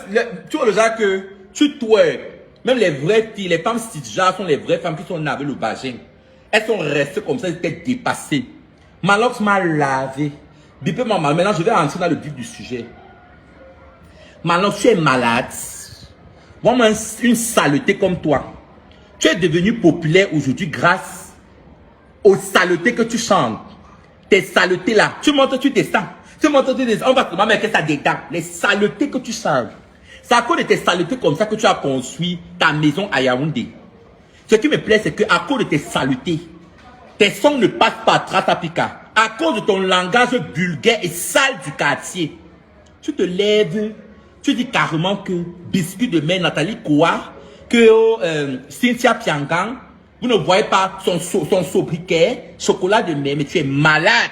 tu vois déjà que tu twerk. Même les vraies filles, les femmes cisgenres sont les vraies femmes qui sont nées avec le vagin. Elles sont restées comme ça, elles étaient dépassées. Malox m'a lavé. Bipé, maman, maintenant je vais entrer dans le vif du sujet. Malox, tu es malade. Vraiment une saleté comme toi. Tu es devenu populaire aujourd'hui grâce aux saletés que tu chantes. Tes saletés là. Tu montes, tu descends. Tu montes, tu descends. On va te mettre ça dedans. Les saletés que tu chantes. C'est à cause de tes saletés comme ça que tu as construit ta maison à Yaoundé. Ce qui me plaît, c'est qu'à cause de tes saletés, tes sons ne passent pas à Trasapika. À cause de ton langage vulgaire et sale du quartier. Tu te lèves, tu dis carrément que biscuit de mer Nathalie Koua, que Cynthia Piangang, vous ne voyez pas son sobriquet, chocolat de mer, mais tu es malade.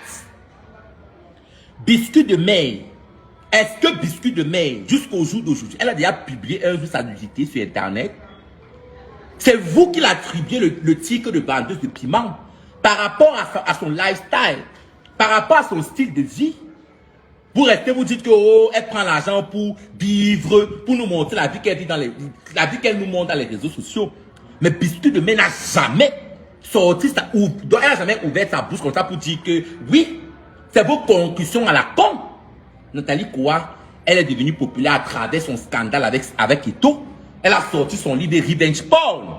Biscuit de mer. Est-ce que biscuit de mer, jusqu'au jour d'aujourd'hui, elle a déjà publié un jour sa nudité sur Internet? C'est vous qui l'attribuez le titre de vendeuse de piment par rapport à son lifestyle, par rapport à son style de vie. Vous restez, vous dites que elle prend l'argent pour vivre, pour nous montrer la vie qu'elle vit la vie qu'elle nous montre dans les réseaux sociaux. Mais biscuit de mer n'a jamais sorti ça, elle n'a jamais ouvert sa bouche comme ça pour dire que oui, c'est vos conclusions à la con. Nathalie Koua, elle est devenue populaire à travers son scandale avec Ito. Elle a sorti son livre de Revenge Porn.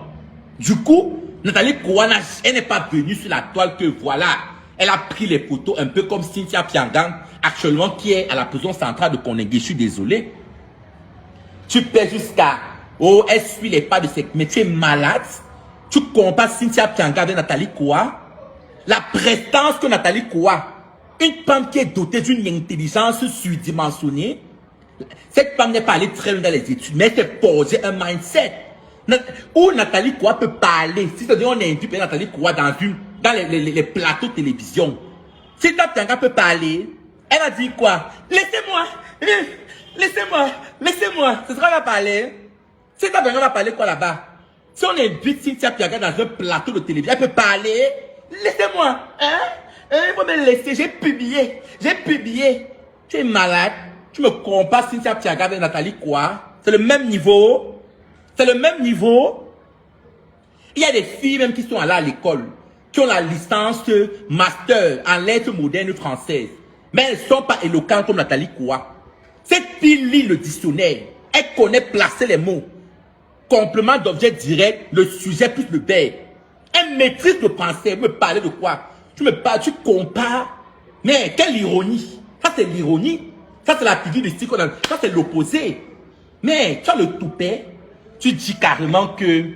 Du coup, Nathalie Koua, elle n'est pas venue sur la toile que voilà. Elle a pris les photos un peu comme Cynthia Piangang, actuellement qui est à la prison centrale de Konengue. Je suis désolé. Tu paies jusqu'à, elle suit les pas de ses... Mais tu es malade. Tu compares Cynthia Piangang avec Nathalie Koua. La prestance que Nathalie Koua, une femme qui est dotée d'une intelligence surdimensionnée, cette femme n'est pas allée très loin dans les études, mais elle s'est posé un mindset. Où Nathalie Koua peut parler. Si c'est-à-dire on invite Nathalie Koua dans les plateaux de télévision. Si Piangang peut parler, elle a dit quoi? Laissez-moi. C'est ce qu'on va parler. Si Piangang va parler quoi là-bas? Si on invite Cynthia Piangang dans un plateau de télévision, elle peut parler. Laissez-moi. Il faut me laisser. J'ai publié. Tu es malade. Tu me compares Cynthia Piangang avec Nathalie Koua. C'est le même niveau. Il y a des filles même qui sont allées à l'école, qui ont la licence master en lettres modernes françaises. Mais elles ne sont pas éloquentes comme Nathalie Koua. Cette fille lit le dictionnaire. Elle connaît placer les mots. Complément d'objet direct, le sujet plus le verbe. Elle maîtrise le français. Elle me parlait de quoi? Tu compares. Mais quelle ironie. Ça c'est l'ironie. Ça c'est la figure de style. Ça c'est l'opposé. Mais tu as le toupet. Tu dis carrément que,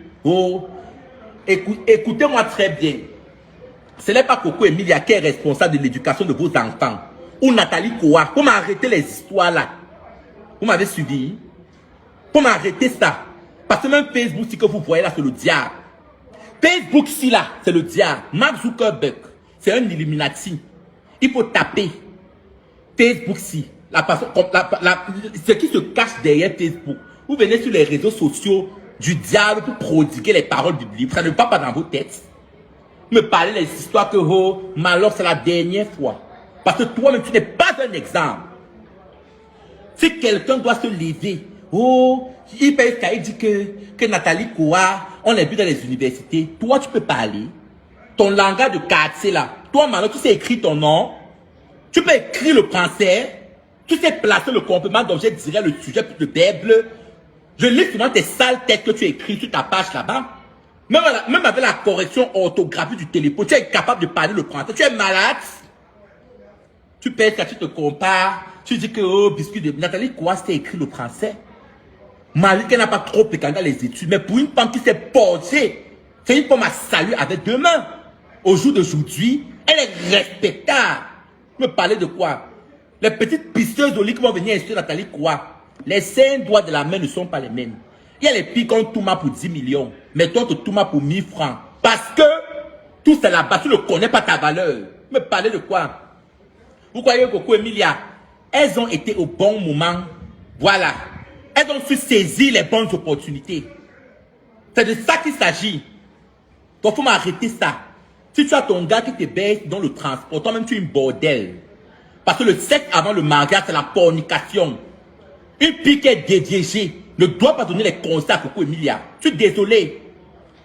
écoutez-moi très bien. Ce n'est pas Coco Emilia qui est responsable de l'éducation de vos enfants. Ou Nathalie Koua. Pour m'arrêter les histoires là. Vous m'avez suivi? Pour m'arrêter ça. Parce que même Facebook, si que vous voyez là, c'est le diable. Facebook, si là, c'est le diable. Mark Zuckerberg, c'est un Illuminati. Il faut taper. Facebook, si. Ce qui se cache derrière Facebook. Vous venez sur les réseaux sociaux du diable pour prodiguer les paroles bibliques. Ça ne va pas dans vos têtes. Me parler des histoires que, oh, malheur, c'est la dernière fois. Parce que toi-même, tu n'es pas un exemple. Si quelqu'un doit se lever, oh, il dit que Nathalie Koua, on l'a vu dans les universités, toi, tu peux parler. Ton langage de quartier là, toi, maintenant, tu sais écrire ton nom, tu peux écrire le français, tu sais placer le complément d'objet direct, le sujet, le verbe. Je lis souvent tes sales têtes que tu écris sur ta page là-bas. Même avec la correction orthographique du téléphone, tu es capable de parler le français. Tu es malade. Tu pèses quand tu te compares. Tu dis que, oh, biscuit de Nathalie, quoi, c'est écrit le français. Malgré qu'elle n'a pas trop pécan dans les études, mais pour une femme qui s'est portée, c'est une femme à saluer avec deux mains. Au jour d'aujourd'hui, elle est respectable. Me parler de quoi? Les petites pisteuses au lit qui vont venir instruire Nathalie quoi? Les 5 doigts de la main ne sont pas les mêmes. Il y a les filles qu'on touma pour 10 millions, mais toi, tu touma pour 1000 francs. Parce que tout c'est là-bas, tu ne connais pas ta valeur. Me parler de quoi? Vous croyez que Coco Emilia, elles ont été au bon moment. Voilà. Elles ont su saisir les bonnes opportunités. C'est de ça qu'il s'agit. Donc, il faut m'arrêter ça. Si tu as ton gars qui te baisse dans le transport, toi-même tu es une bordel. Parce que le sexe avant le mariage, c'est la fornication. Une fille qui est déviégée ne doit pas donner les conseils à Coco Emilia. Je suis désolé.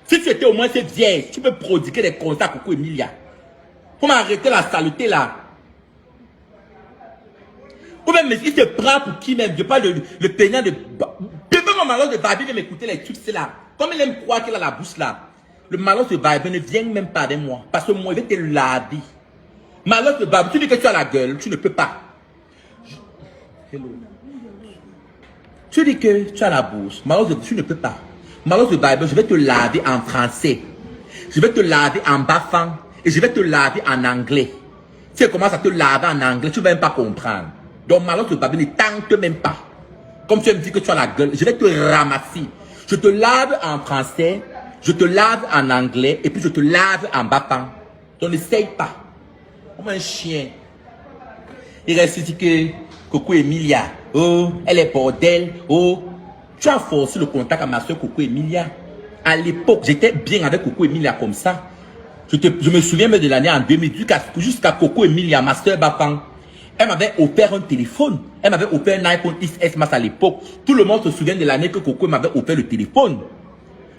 Si tu étais au moins cette vieille, tu peux prodiguer les conseils à Coco Emilia. Faut m'arrêter la saleté là. Ou même, il se prend pour qui même? Je parle le peignant de... Depuis mon malheur de Barbie vient m'écouter les trucs, c'est là. Comme il aime croire qu'il a la bouche là. Le malheur de Barbie ne vient même pas avec moi. Parce que moi, je vais te laver. Malheur de Barbie, tu dis que tu as la gueule, tu ne peux pas. Hello. Tu dis que tu as la bouche. Malheur de tu ne peux pas. Malheur de Barbie, je vais te laver en français. Je vais te laver en bafang. Et je vais te laver en anglais. Si je commence à te laver en anglais, tu ne vas même pas comprendre. Donc, malheur de Barbie ne tente même pas. Comme tu me dis que tu as la gueule, je vais te ramasser. Je te lave en français, je te lave en anglais, et puis je te lave en bafang. Donc, n'essaye pas. Comme un chien. Il reste dit que Coco Emilia, oh, elle est bordel, oh. Tu as forcé le contact à ma soeur Coco Emilia. À l'époque, j'étais bien avec Coco Emilia comme ça. Je me souviens même de l'année en 2018, jusqu'à Coco Emilia, ma soeur Bafang. Elle m'avait offert un téléphone. Elle m'avait offert un iPhone XS Max à l'époque. Tout le monde se souvient de l'année que Coco m'avait offert le téléphone.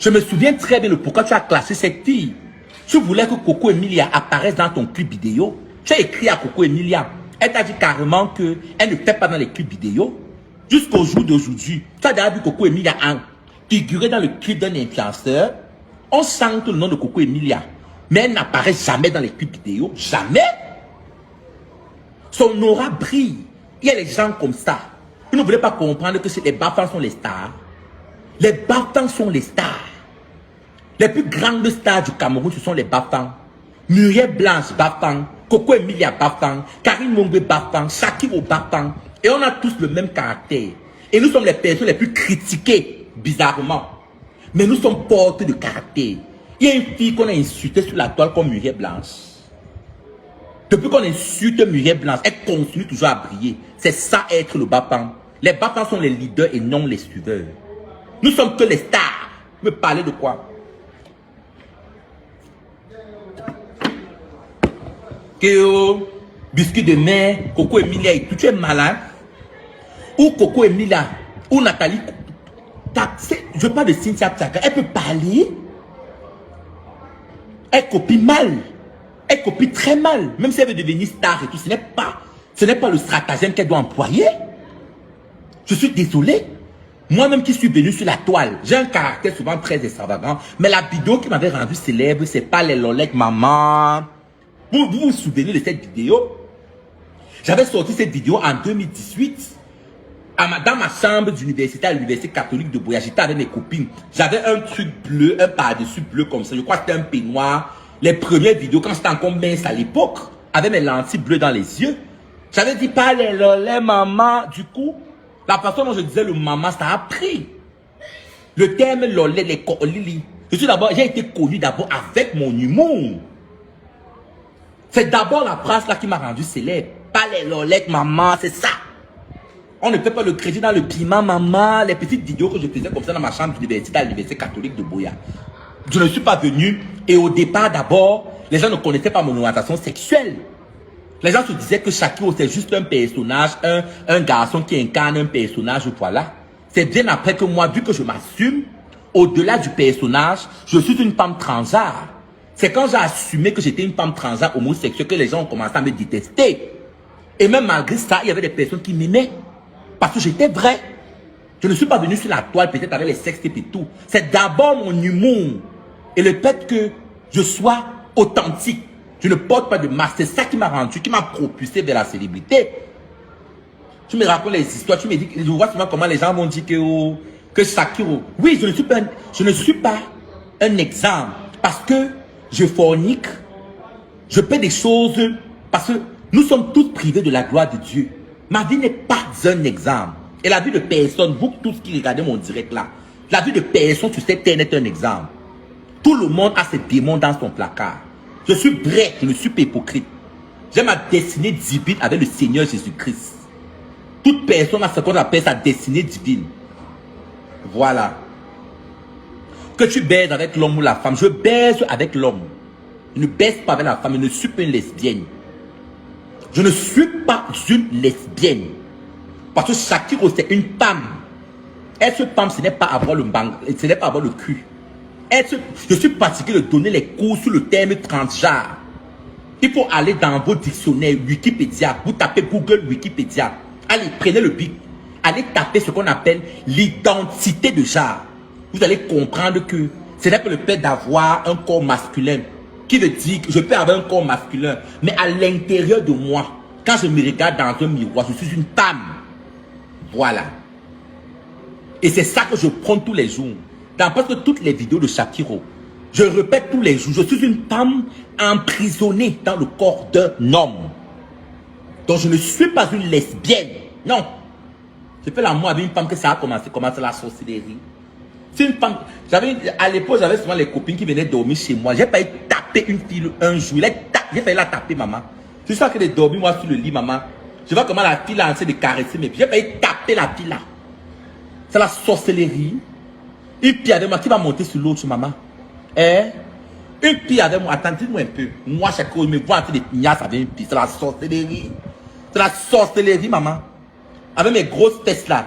Je me souviens très bien de pourquoi tu as classé cette fille. Tu voulais que Coco Emilia apparaisse dans ton clip vidéo. Tu as écrit à Coco Emilia. Elle t'a dit carrément qu'elle ne fait pas dans les clips vidéo. Jusqu'au jour d'aujourd'hui, tu as déjà vu Coco Emilia figurer dans le clip d'un influenceur. On chante le nom de Coco Emilia. Mais elle n'apparaît jamais dans les clips vidéo. Jamais. Son aura brille. Il y a les gens comme ça. Vous ne voulez pas comprendre que les Bafang sont les stars. Les Bafang sont les stars. Les plus grandes stars du Cameroun, ce sont les Bafang. Muriel Blanche Bafang, Coco Emilia Bafang, Karine Mongbe Bafang, Shakiro Bafang. Et on a tous le même caractère. Et nous sommes les personnes les plus critiquées, bizarrement. Mais nous sommes portés de caractère. Il y a une fille qu'on a insultée sur la toile comme Muriel Blanche. Depuis qu'on insulte Muriel Blanche, elle continue toujours à briller. C'est ça être le Bafang. Les Bafang sont les leaders et non les suiveurs. Nous sommes que les stars. Me parler de quoi? Que biscuit de mer, Coco Emilia et tout, tu es malade. Ou Coco Emilia, ou Nathalie. Je parle de Cynthia Tchaka. Elle peut parler. Elle copie mal. Elle copie très mal. Même si elle veut devenir star et tout, ce n'est pas le stratagème qu'elle doit employer. Je suis désolé. Moi-même qui suis venu sur la toile, j'ai un caractère souvent très extravagant. Mais la vidéo qui m'avait rendu célèbre, c'est pas les lolettes maman. Vous vous souvenez de cette vidéo? J'avais sorti cette vidéo en 2018. Dans ma chambre d'université à l'université catholique de Boya, j'étais avec mes copines. J'avais un truc bleu, un par-dessus bleu comme ça. Je crois que c'était un peignoir. Les premières vidéos, quand j'étais encore mince à l'époque, avec mes lentilles bleues dans les yeux. J'avais dit pas les lolés maman. Du coup, la façon dont je disais le maman, ça a pris. Le terme lolé, les colili. J'ai été connu d'abord avec mon humour. C'est d'abord la phrase là qui m'a rendu célèbre. Pas les lolettes maman, c'est ça. On ne fait pas le crédit dans le piment, maman. Les petites vidéos que je faisais comme ça dans ma chambre d'université à l'université catholique de Boya. Je ne suis pas venu. Et au départ, d'abord, les gens ne connaissaient pas mon orientation sexuelle. Les gens se disaient que Shakiro, c'est juste un personnage, un garçon qui incarne un personnage, voilà. C'est bien après que moi, vu que je m'assume, au-delà du personnage, je suis une femme transgenre. C'est quand j'ai assumé que j'étais une femme transgenre homosexuelle que les gens ont commencé à me détester. Et même malgré ça, il y avait des personnes qui m'aimaient. Parce que j'étais vrai. Je ne suis pas venu sur la toile peut-être avec les sextapes et tout. C'est d'abord mon humour. Et le fait que je sois authentique. Je ne porte pas de masque. C'est ça qui m'a rendu, qui m'a propulsé vers la célébrité. Tu me racontes les histoires. Tu me dis, je vois souvent comment les gens vont dire que Shakiro. Oui, je ne suis pas un exemple. Parce que je fornique. Je fais des choses. Parce que nous sommes tous privés de la gloire de Dieu. Ma vie n'est pas un exemple. Et la vie de personne, vous tous qui regardez mon direct là, la vie de personne sur cette terre est un exemple. Tout le monde a ses démons dans son placard. Je suis vrai, je ne suis pas hypocrite. J'ai ma destinée divine avec le Seigneur Jésus-Christ. Toute personne a ce qu'on appelle sa destinée divine. Voilà. Que tu baises avec l'homme ou la femme, je baise avec l'homme. Je ne baise pas avec la femme, je ne suis pas une lesbienne. Je ne suis pas une lesbienne. Parce que Shakiro, c'est une femme. Être femme, ce n'est pas avoir le bang, ce n'est pas avoir le cul. Je suis fatigué de donner les cours sur le terme transgenre. Il faut aller dans vos dictionnaires Wikipédia. Vous tapez Google Wikipédia. Allez, prenez le bic. Allez taper ce qu'on appelle l'identité de genre. Vous allez comprendre que ce n'est pas le fait d'avoir un corps masculin. Qui veut dire que je peux avoir un corps masculin. Mais à l'intérieur de moi, quand je me regarde dans un miroir, je suis une femme. Voilà. Et c'est ça que je prends tous les jours. Dans presque toutes les vidéos de Shakiro, je répète tous les jours, je suis une femme emprisonnée dans le corps d'un homme. Donc je ne suis pas une lesbienne. Non. Je fais l'amour avec une femme que ça a commencé la sorcellerie. C'est une femme. À l'époque, j'avais souvent les copines qui venaient dormir chez moi. J'ai failli taper une fille un jour. J'ai failli la taper, maman. Je suis en train de dormir, moi, sur le lit, maman. Je vois comment la fille a essayé de caresser mes pieds. J'ai failli taper la fille là. C'est la sorcellerie. Une fille avec moi qui va monter sur l'autre, maman. Une fille avec moi. Attendez-moi un peu. Moi, chaque fois, je me vois en train de pignasse avec une fille. C'est la sorcellerie. C'est la sorcellerie, maman. Avec mes grosses fesses là.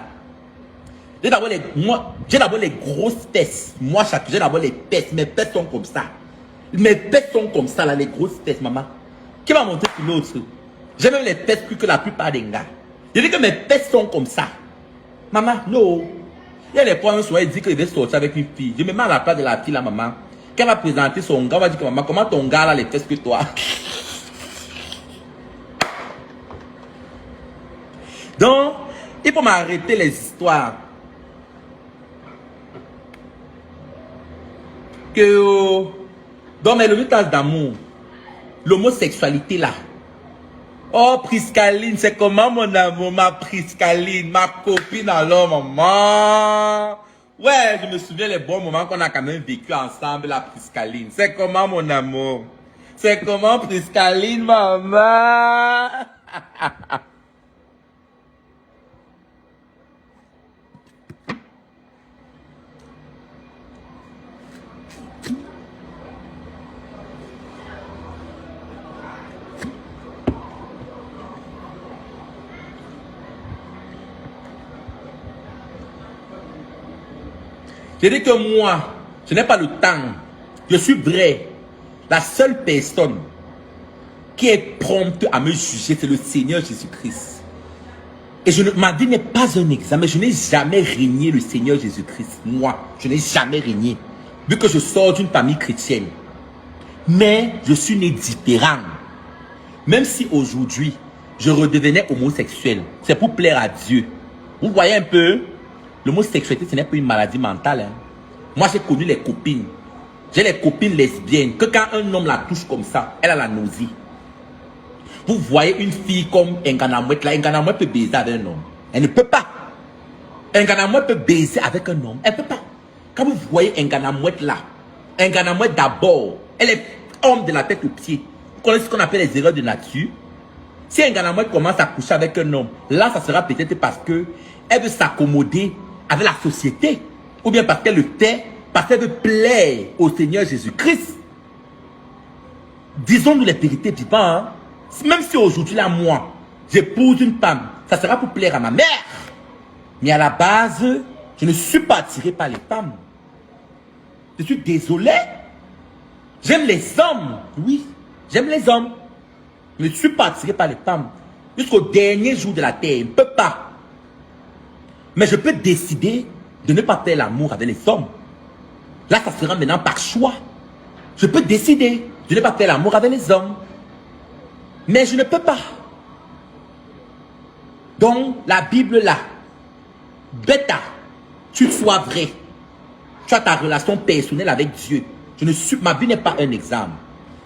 J'ai d'abord les grosses fesses. Moi, j'ai d'abord les fesses. Mes fesses sont comme ça. Mes fesses sont comme ça, là, les grosses fesses, maman. Qui va monter sur l'autre? J'ai même les fesses plus que la plupart des gars. Je dis que mes fesses sont comme ça. Maman, non. Il y a les points, un soir, il dit qu'il veut sortir avec une fille. Je me mets à la place de la fille, là, maman. Quand elle va présenter son gars, on va dire que maman, comment ton gars a les fesses que toi? Donc, il faut m'arrêter les histoires. Dans mes limites d'amour, l'homosexualité là. Oh, Priscaline, c'est comment mon amour, ma Priscaline, ma copine alors, maman. Ouais, je me souviens les bons moments qu'on a quand même vécu ensemble, la Priscaline. C'est comment mon amour? C'est comment Priscaline, maman? Je dis que moi, je n'ai pas le temps. Je suis vrai. La seule personne qui est prompte à me juger, c'est le Seigneur Jésus-Christ. Et ma vie n'est pas un examen. Je n'ai jamais régné le Seigneur Jésus-Christ. Moi, je n'ai jamais régné. Vu que je sors d'une famille chrétienne. Mais je suis né différent. Même si aujourd'hui, je redevenais homosexuel. C'est pour plaire à Dieu. Vous voyez un peu? L'homosexualité, ce n'est pas une maladie mentale. Hein. Moi, j'ai connu les copines. J'ai les copines lesbiennes. Que quand un homme la touche comme ça, elle a la nausée. Vous voyez une fille comme Nganamouette là. Nganamouette peut baiser avec un homme. Elle ne peut pas. Nganamouette peut baiser avec un homme. Elle ne peut pas. Quand vous voyez Nganamouette là, Nganamouette d'abord, elle est homme de la tête aux pieds. Vous connaissez ce qu'on appelle les erreurs de nature. Si un Ghana commence à coucher avec un homme, là, ça sera peut-être parce que elle veut s'accommoder avec la société. Ou bien parce qu'elle le tait, parce qu'elle veut plaire au Seigneur Jésus-Christ. Disons-nous les vérités vivantes. Hein? Même si aujourd'hui, là, moi, j'épouse une femme, ça sera pour plaire à ma mère. Mais à la base, je ne suis pas attiré par les femmes. Je suis désolé. J'aime les hommes. Oui, j'aime les hommes. Je ne suis pas attiré par les femmes. Jusqu'au dernier jour de la terre, je ne peux pas. Mais je peux décider de ne pas faire l'amour avec les hommes. Là, ça sera maintenant par choix. Je peux décider de ne pas faire l'amour avec les hommes. Mais je ne peux pas. Donc, la Bible là, bêta, tu sois vrai. Tu as ta relation personnelle avec Dieu. Ma vie n'est pas un exemple.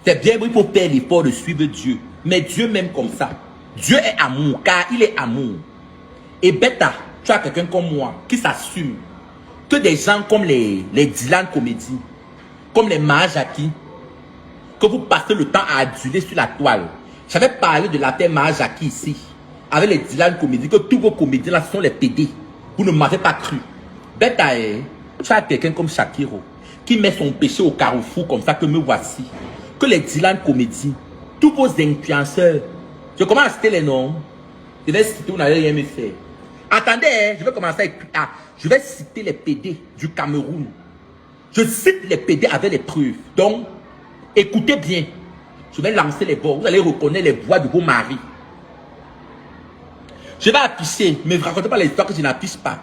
C'est bien, il faut faire l'effort de suivre Dieu. Mais Dieu m'aime comme ça. Dieu est amour, car il est amour. Et bêta, tu as quelqu'un comme moi qui s'assume que des gens comme les Dylan Comédie, comme les Mahajaki, que vous passez le temps à aduler sur la toile. J'avais parlé de l'affaire Mahajaki ici, avec les Dylan Comédie, que tous vos comédiens là sont les PD. Vous ne m'avez pas cru. Bêta, tu as quelqu'un comme Shakiro, qui met son péché au carrefour comme ça que me voici. Que les Dylan Comédie, tous vos influenceurs, je commence à citer les noms, je vais citer, vous n'allez rien me faire. Attendez, je vais commencer à... je vais citer les PD du Cameroun. Je cite les PD avec les preuves. Donc, écoutez bien. Je vais lancer les voix. Vous allez reconnaître les voix de vos maris. Je vais afficher, mais ne racontez pas les histoires que je n'affiche pas.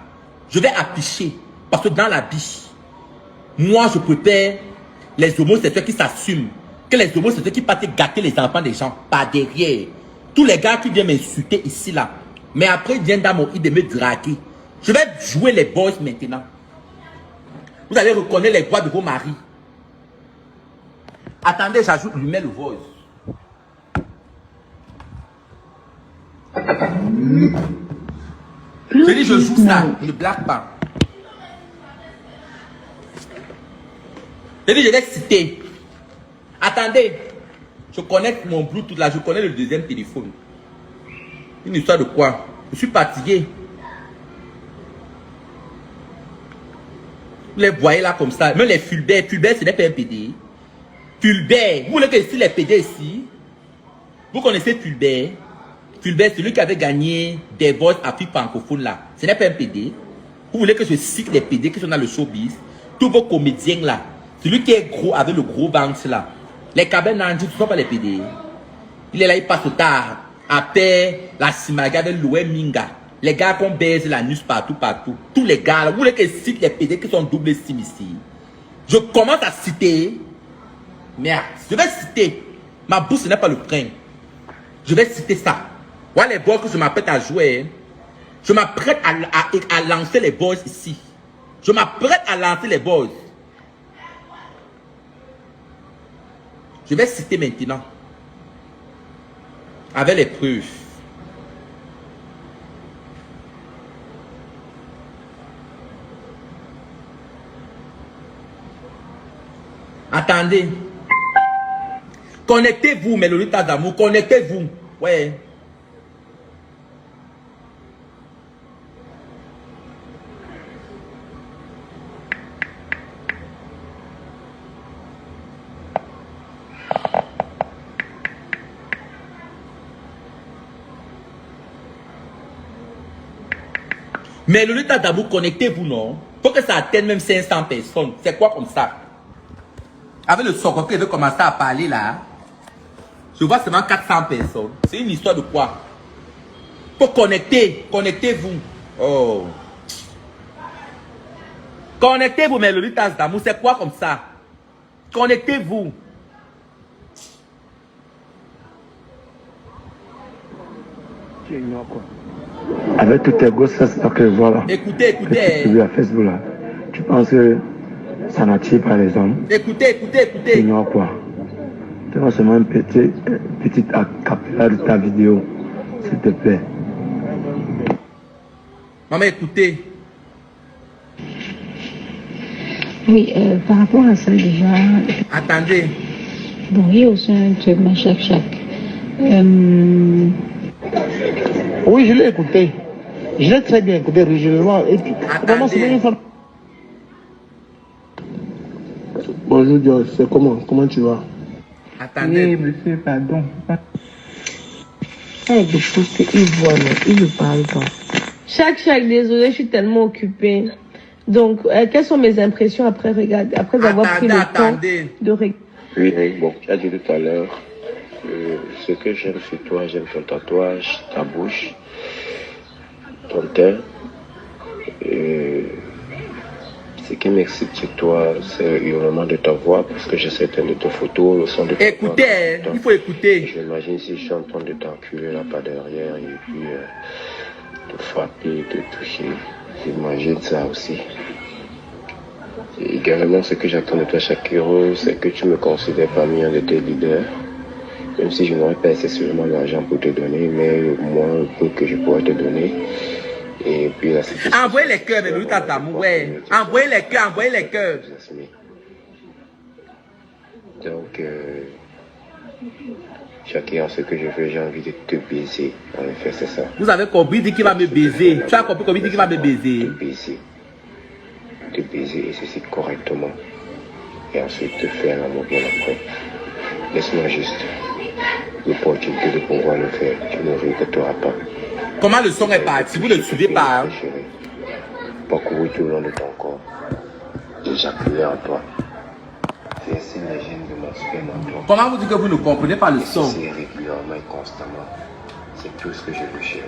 Je vais afficher, parce que dans la vie, moi je préfère les homosexuels qui s'assument que les homosexuels qui partent gâter les enfants des gens par derrière. Tous les gars qui viennent m'insulter ici là, mais après ils viennent dans mon idée de me draguer. Je vais jouer les boys maintenant. Vous allez reconnaître les voix de vos maris. Attendez, j'ajoute lui-même le voice. Je dis, je joue ça, je ne blague pas. Je dis, je vais citer. Attendez, je connecte mon Bluetooth là, je connais le deuxième téléphone. Une histoire de quoi? Je suis fatigué. Vous les voyez là comme ça, même les Fulbert, Fulbert ce n'est pas un PD. Fulbert, vous voulez que ici les PD ici? Vous connaissez Fulbert? Fulbert, celui qui avait gagné des votes Afrique francophone là. Ce n'est pas un PD. Vous voulez que je cite les PD qui sont dans le showbiz? Tous vos comédiens là. Celui qui est gros avec le gros ventre là. Les Kabel Nandi, ce ne sont pas les PD. Il est là, il passe au tard. Après la Simaga avec Loué Minga. Les gars qu'on baise la nuit partout, partout. Tous les gars là. Vous voulez que je cite les PD qui sont double sim ici? Je commence à citer. Merde. Je vais citer. Ma bouche n'est pas le frein. Je vais citer ça. Voilà les boys que je m'apprête à jouer. Je m'apprête à lancer les boys ici. Je m'apprête à lancer les boys. Je vais citer maintenant. Avec les preuves. Attendez. Connectez-vous, mes lolitas d'amour. Connectez-vous. Ouais. Mais le Lolita d'amour, connectez-vous, non? Faut que ça atteigne même 500 personnes. C'est quoi comme ça? Avec le Soko qui veut commencer à parler là, je vois seulement 400 personnes. C'est une histoire de quoi? Faut connecter. Connectez-vous. Oh. Connectez-vous, mes Lolitas d'amour. C'est quoi comme ça? Connectez-vous. Tu ignores quoi? Avec toutes tes grossesses que voilà. Écoutez, écoutez. Tu à Facebook là. Tu penses que ça n'attire pas les hommes? Écoutez, écoutez, écoutez. Tu ignores quoi? Tu vois seulement une petite capella de ta vidéo, s'il te plaît. Maman, écoutez. Oui, par rapport à ça déjà. Attendez. Bon, il y a aussi un truc, mais chaque. Oui, je l'ai écouté. Je l'ai très bien écouté régulièrement. Et puis, vraiment, c'est bien une femme. Bonjour, Dieu, c'est comment? Comment tu vas? Attendez. Oui, monsieur, pardon. Arrête de poster, il voit, mais il ne parle pas. Chaque, désolé, je suis tellement occupée. Donc, quelles sont mes impressions après avoir pris le temps de regarder? Oui, bon, tu as dit tout à l'heure, ce que j'aime sur toi, j'aime ton tatouage, ta bouche, ton teint. Ce qui m'excite chez toi, c'est le hurlement de ta voix, parce que j'ai certaines de tes photos, le son de ta voix. Écoutez, il faut écouter. J'imagine si je suis en train de t'enculer là par derrière et puis te frapper, te toucher. J'imagine ça aussi. Et également, ce que j'attends de toi, Shakiro, c'est que tu me considères parmi un de tes leaders. Même si je n'aurais pas nécessairement l'argent pour te donner, mais au moins le peu que je pourrais te donner. Et puis là, c'est envoyez les cœurs, mais nous t'attendons, ouais. Envoyez les cœurs, envoyez les cœurs. Donc, Shakira, ce que je veux, j'ai envie de te baiser. En effet, c'est ça. Vous avez compris, dit qu'il va me baiser. Tu as compris comment il dit qu'il va me baiser. Te baiser, et ceci correctement. Et ensuite te faire l'amour bien après. Laisse-moi juste l'opportunité de pouvoir le faire. Tu ne regretteras pas. Comment le son est parti? Vous ne suivez pas. Hein? Parcouru tout le long de ton corps. Éjaculer en toi. C'est ainsi la gêne de mon sperme en toi. Comment vous dites que vous ne comprenez pas le son? C'est régulièrement et constamment. C'est tout ce que je veux, chérie.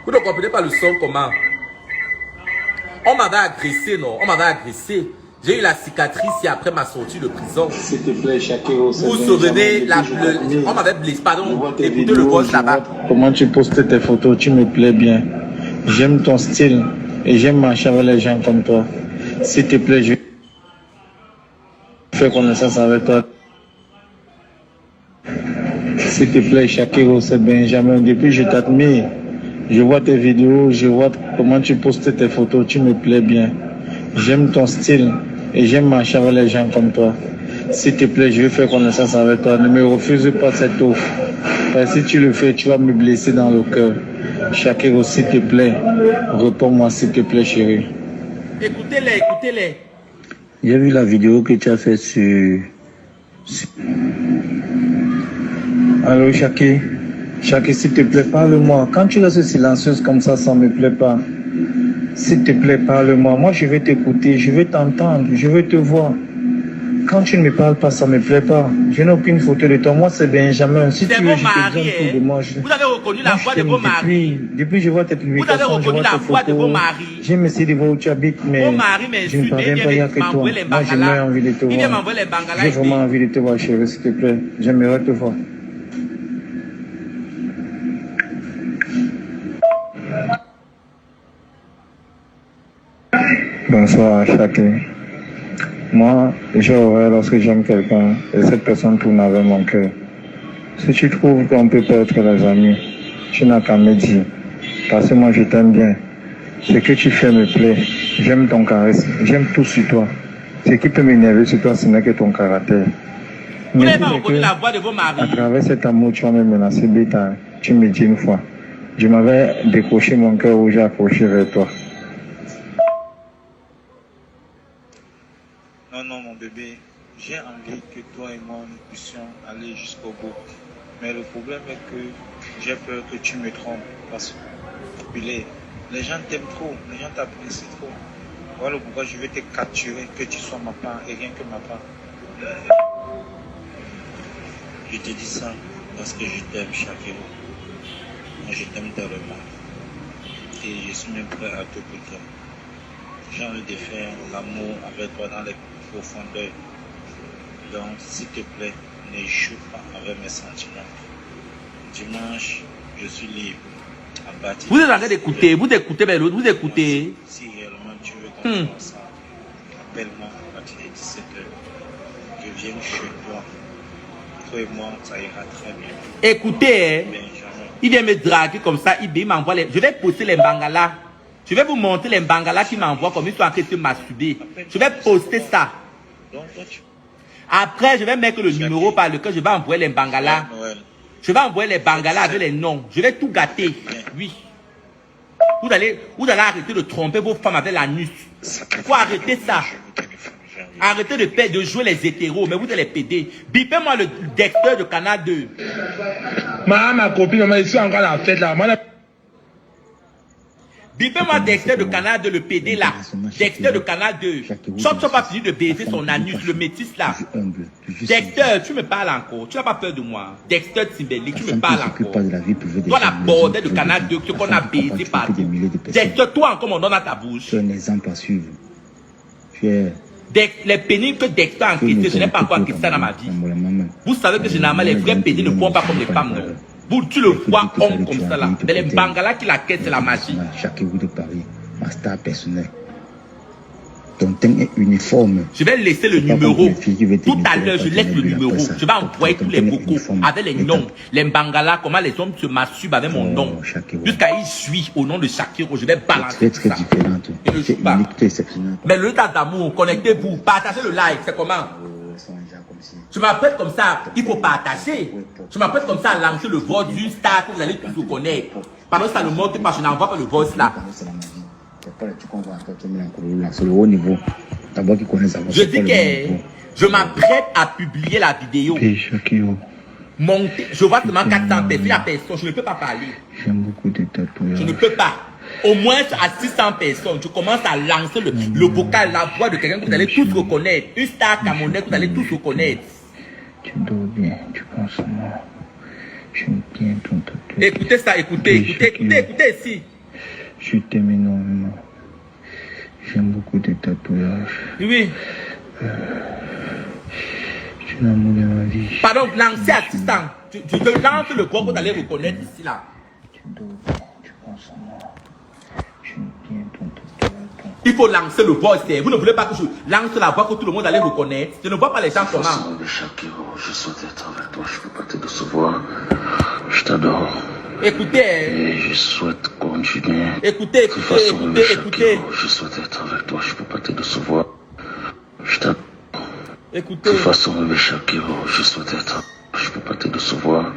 Vous ne comprenez pas le son comment? On m'avait agressé, non? On m'avait agressé. J'ai eu la cicatrice et après ma sortie de prison. S'il te plaît, Shakiro. Vous vous souvenez, on m'avait blessé. Pardon, écoutez le boss là-bas. Comment tu postes tes photos, tu me plais bien. J'aime ton style et j'aime marcher avec les gens comme toi. S'il te plaît, je fais connaissance avec toi. S'il te plaît, Shakiro, c'est Benjamin. Depuis, je t'admire. Je vois tes vidéos, je vois comment tu postes tes photos, tu me plais bien. J'aime ton style et j'aime marcher avec les gens comme toi. S'il te plaît, je vais faire connaissance avec toi. Ne me refuse pas cette offre. Parce que si tu le fais, tu vas me blesser dans le cœur. Shakiro, s'il te plaît, réponds-moi s'il te plaît, chérie. Écoutez-les, écoutez-les. J'ai vu la vidéo que tu as faite sur... Allô, Shaki. Shaki, s'il te plaît, parle-moi. Quand tu restes silencieuse comme ça ne me plaît pas. S'il te plaît, parle-moi. Moi, je vais t'écouter, je vais t'entendre, je vais te voir. Quand tu ne me parles pas, ça ne me plaît pas. Je n'ai aucune photo de toi. Moi, c'est Benjamin. Si tu veux, je te donne tout de moi. Vous avez reconnu la voix de vos maris. Depuis je vois tes publications, vous avez reconnu la voix de vos maris. J'aime essayer de voir où tu habites, mais je ne parviens pas, il n'y a que toi. Moi, j'ai vraiment envie de te voir. J'ai vraiment envie de te voir, chérie, s'il te plaît. J'aimerais te voir. Bonsoir, Shaki. Moi, j'aurais lorsque j'aime quelqu'un et cette personne tourne avec mon cœur. Si tu trouves qu'on peut pas être les amis, tu n'as qu'à me dire. Parce que moi, je t'aime bien. Ce que tu fais me plaît. J'aime ton charisme. J'aime tout sur toi. Ce qui peut m'énerver sur toi, ce n'est que ton caractère. Vous n'avez pas reconnu la voix de vos maris. À travers cet amour, tu vas me menacer, Bita. Tu me dis une fois. Je m'avais décroché mon cœur où j'ai accroché vers toi. Non, mon bébé, j'ai envie que toi et moi nous puissions aller jusqu'au bout. Mais le problème est que j'ai peur que tu me trompes. Parce que les gens t'aiment trop, les gens t'apprécient trop. Voilà pourquoi je vais te capturer, que tu sois ma part et rien que ma part. Je te dis ça parce que je t'aime, Shakiro. Moi, je t'aime tellement. Et je suis même prêt à tout pour toi. J'ai envie de faire l'amour avec toi dans les profondeurs. Donc, s'il te plaît, ne joue pas avec mes sentiments. Dimanche, je suis libre. À partir vous êtes en train d'écouter, vous écoutez, mais l'autre, vous écoutez. Si réellement tu veux qu'on fasse ça, appelle-moi à partir de 17h. Je viens chez toi. Toi et moi, ça ira très bien. Écoutez, hein. Benjamin. Il vient me draguer comme ça, il m'envoie les... Je vais poster les bangalas. Je vais vous montrer les bangalas qui m'envoient comme ils sont en train de se masturber. Je vais poster ça. Après, je vais mettre le numéro par lequel je vais envoyer les bangalas. Je vais envoyer les bangalas avec les noms. Je vais tout gâter. Oui. Vous allez arrêter de tromper vos femmes avec l'anus. Il faut arrêter ça. Arrêtez de jouer les hétéros, mais vous allez les péder. Bipez-moi le Dexter de Canal 2. Ma copine, je suis encore à la fête là. Bipez-moi Dexter de Canal 2, le PD là. Dexter de Canal 2. Chop pas fini de baiser son anus, le métis là. Dexter, tu me parles encore. Tu n'as pas peur de moi. Dexter Timberlake, tu me parles encore. Toi la bordelle de Canal 2, ce qu'on a baisé partout. Dexter, toi encore mon nom dans ta bouche. Tu es un exemple à suivre. Les pénibles que Dexter a enquêté, je n'ai pas encore enquêté ça dans ma vie. Vous savez que généralement les vrais pénibles ne font pas comme les femmes, non? Vous, tu le vois homme comme ça là. Mais les bangalas qui la quittent, c'est la magie. Chaque de Paris, ma star personnelle. Ton teint est uniforme. Je vais laisser le numéro. Tout à l'heure, je laisse le numéro. Je vais envoyer tous les bocaux avec les noms. Les bangalas, comment les hommes se masturbent avec mon nom. Jusqu'à y suivre au nom de Shakiro. Je vais balancer très ça. différente. C'est unique, très exceptionnel. Mais le tas d'amour, connectez-vous, partagez le live, c'est comment? Je m'apprête comme ça, il faut partager. Je m'apprête comme ça à lancer le vote d'une star que vous allez tous vous connaître. Pendant que ça ne monte pas, je n'envoie pas le vote là. C'est le haut niveau. D'abord qui connaissent avant. Je dis que je m'apprête à publier la vidéo. Je vois seulement 400 personnes, je ne peux pas parler. J'aime beaucoup de tatouages. Je ne peux pas. Au moins à 600 personnes, je commence à lancer le vocal, la voix de quelqu'un que vous allez tous reconnaître. Une star camerounaise que vous allez tous reconnaître. Tu dors bien, tu penses à moi. J'aime bien ton tatouage. Écoutez ça, écoutez ici. Je t'aime énormément. J'aime beaucoup tes tatouages. Oui. Tu es l'amour de ma vie. Pardon, lancez à 600. Tu te lances le voix que vous allez reconnaître ici là. Tu dors bien, tu penses à moi. J'aime bien ton tatouage. Il faut lancer le voix. Vous ne voulez pas que je lance la voix que tout le monde allait reconnaître. Je ne vois pas les gens comment. Je souhaite être avec toi, je ne peux pas te décevoir. Je t'adore. Écoutez. Et je souhaite continuer. Écoutez. Je souhaite être avec toi, je ne peux pas te décevoir. Je t'adore. Écoutez. De toute façon, bébé Shakiro, je souhaite être. Je ne peux pas te décevoir.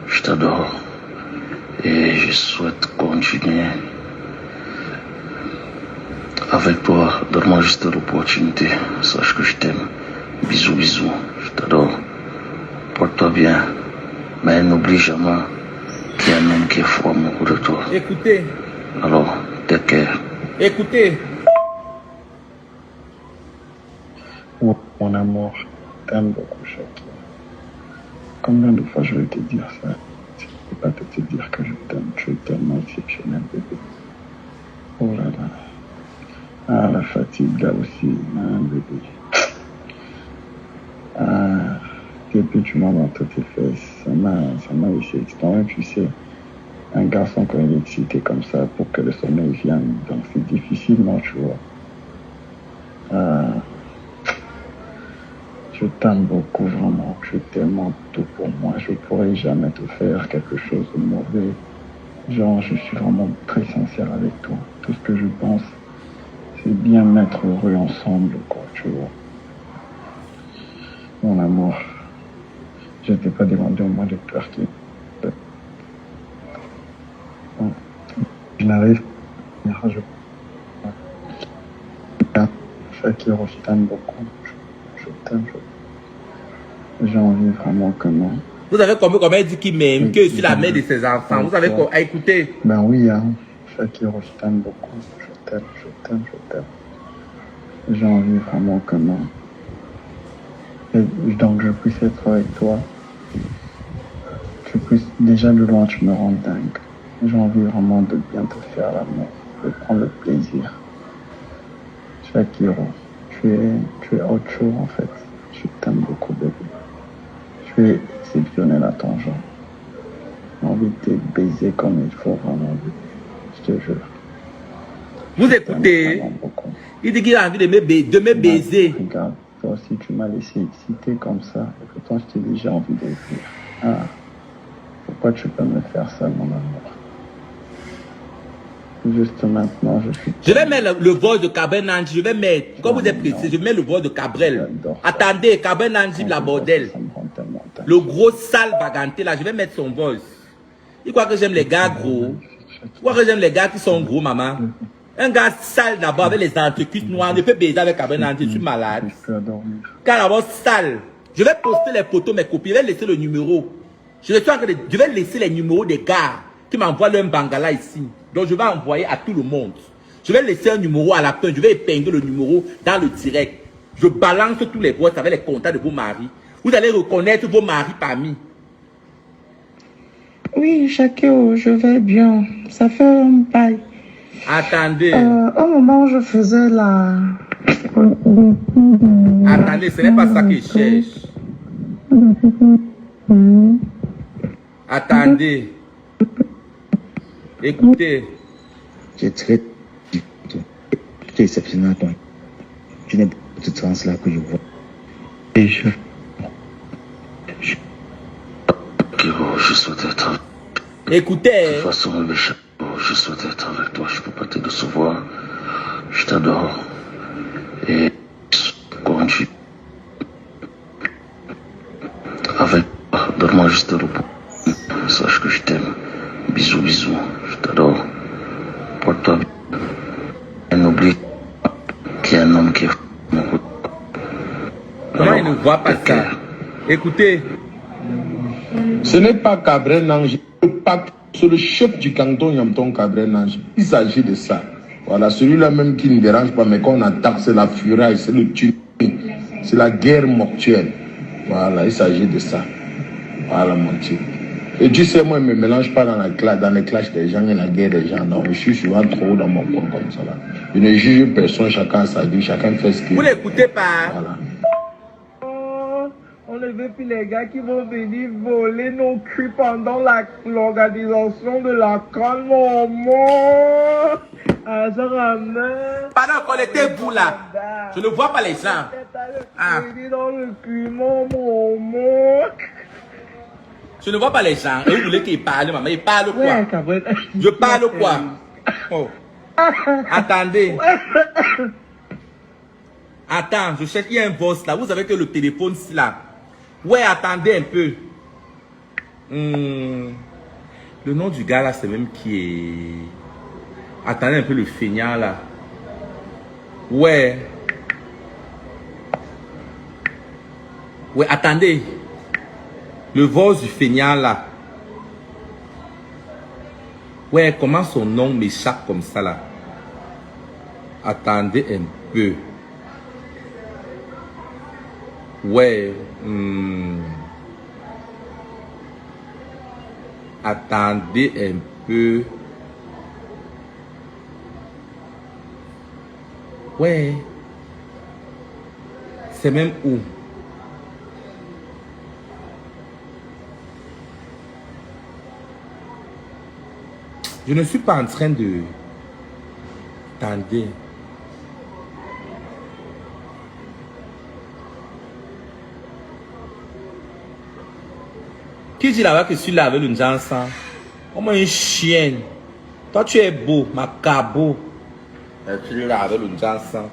Je t'adore. Et je souhaite continuer. Avec toi, donne-moi juste l'opportunité. Sache que je t'aime. Bisous, bisous. Je t'adore. Porte-toi bien. Mais n'oublie jamais qu'il y a un homme qui est fou amoureux de toi. Écoutez. Alors, take care. Écoutez. Oh, mon amour, je t'aime beaucoup, Shakiro. Combien de fois je vais te dire ça? Je ne peux pas te dire que je t'aime. Tu es tellement exceptionnel, bébé. Oh là là. Ah, la fatigue là aussi, hein, bébé. Ah, depuis que tu m'as montré tes fesses, ça m'a laissé excitant. Tu sais, un garçon quand il est excité comme ça, pour que le sommeil vienne, donc c'est difficile, non, tu vois. Ah, je t'aime beaucoup, vraiment. Tu es tellement tout pour moi. Je ne pourrais jamais te faire quelque chose de mauvais. Genre, je suis vraiment très sincère avec toi. Tout ce que je pense, c'est bien mettre heureux ensemble, quoi, tu vois. Mon amour, je ne t'ai pas demandé au moins de twerker. Je n'arrive pas. Shakiro, je t'aime beaucoup. Je t'aime. J'ai envie vraiment que non. Vous avez compris comment il dit qu'il m'aime, que je suis la mère de ses enfants. Vous avez compris. Écoutez. Ben oui, hein. Shakiro, je t'aime beaucoup. Je t'aime. J'ai envie vraiment que non. Et donc je puisse être avec toi. Déjà de loin, tu me rends dingue. J'ai envie vraiment de bien te faire l'amour, de prendre le plaisir. Shakiro, tu es autre chose en fait. Je t'aime beaucoup, bébé. Tu es exceptionnel à ton genre. J'ai envie de te baiser comme il faut vraiment, bébé. Je te jure. Vous écoutez, il dit qu'il a envie de me baiser. Regarde, toi aussi tu m'as laissé exciter comme ça. Et pourtant je t'ai déjà envie de dire. Ah, pourquoi tu peux me faire ça, mon amour? Juste maintenant, je vais mettre le vol de Cabrel Nanji. Je vais mettre, comme vous êtes précis, je mets le vol de Cabrel. Attendez, Cabrel Nanji, la bordel. Le gros sale baganté là, je vais mettre son voice. Il croit que j'aime les gars gros. Il croit que j'aime les gars qui sont gros, maman. Un gars sale d'abord avec les entrecuisses noires. Ne peut baiser avec Cabrel Nanji, je suis malade. Car d'abord sale. Je vais poster les photos, mes copies. Je vais laisser le numéro. Je vais laisser les numéros des gars qui m'envoient leur bangala ici. Donc je vais envoyer à tout le monde. Je vais laisser un numéro à la fin. Je vais épingler le numéro dans le direct. Je balance tous les boîtes avec les contacts de vos maris. Vous allez reconnaître vos maris parmi. Oui, Shakiro, je vais bien. Ça fait un bail. Attendez. Au moment où je faisais la... Attendez, ce n'est pas ça que je cherche. Attendez. Écoutez. C'est très exceptionnel, toi. Je n'ai pas de trans là que je vois. Et je souhaite être. Écoutez. De toute façon, je souhaite être avec toi. Je peux pas te décevoir. Je t'adore. Et quand tu avec toi, donne-moi juste le repos. Sache que je t'aime. Bisous, bisous. Je t'adore. Porte-toi bien. Et n'oublie qu'il y a un homme qui est mon côté. Comment il ne voit pas ça? Écoutez. Ce n'est pas Cabrel Nanji, c'est le chef du canton Yamton Cabrel Nanji. Il s'agit de ça. Voilà, celui-là même qui ne dérange pas, mais quand on attaque, c'est la furaille, c'est le tue, c'est la guerre mortuelle. Voilà, il s'agit de ça. Voilà, mon type. Et tu sais, moi, je ne me mélange pas dans les clashs des gens et la guerre des gens. Non, je suis souvent trop dans mon coin comme ça. Là. Je ne juge personne, chacun a sa vie, chacun fait ce qu'il veut. Vous n'écoutez pas. Voilà. On ne veut plus les gars qui vont venir voler nos culs pendant l'organisation de la canne. Maman. Ah, ça ramène. Pendant qu'on était vous là, je ne vois pas les gens. Ah. Dans le cul, maman. Je ne vois pas les gens. Et vous voulez qu'ils parlent, maman? Ils parlent quoi? Ouais, Cabrel. Je parle quoi? Oh. Attendez. Attends, je cherche. Il y a un boss là. Vous avez que le téléphone là. Ouais, attendez un peu. Le nom du gars là, c'est même qui est. Attendez un peu le feignant là. Ouais. Ouais, attendez. Le voice du feignant là. Ouais, comment son nom m'échappe comme ça là? Attendez un peu. Ouais. Attendez un peu. Ouais. C'est même où? Je ne suis pas en train de... Attendez. Qui dit là-bas que celui-là avec le Njansan? Comment une chienne? Toi tu es beau, macabo. Celui-là avec le Njansan.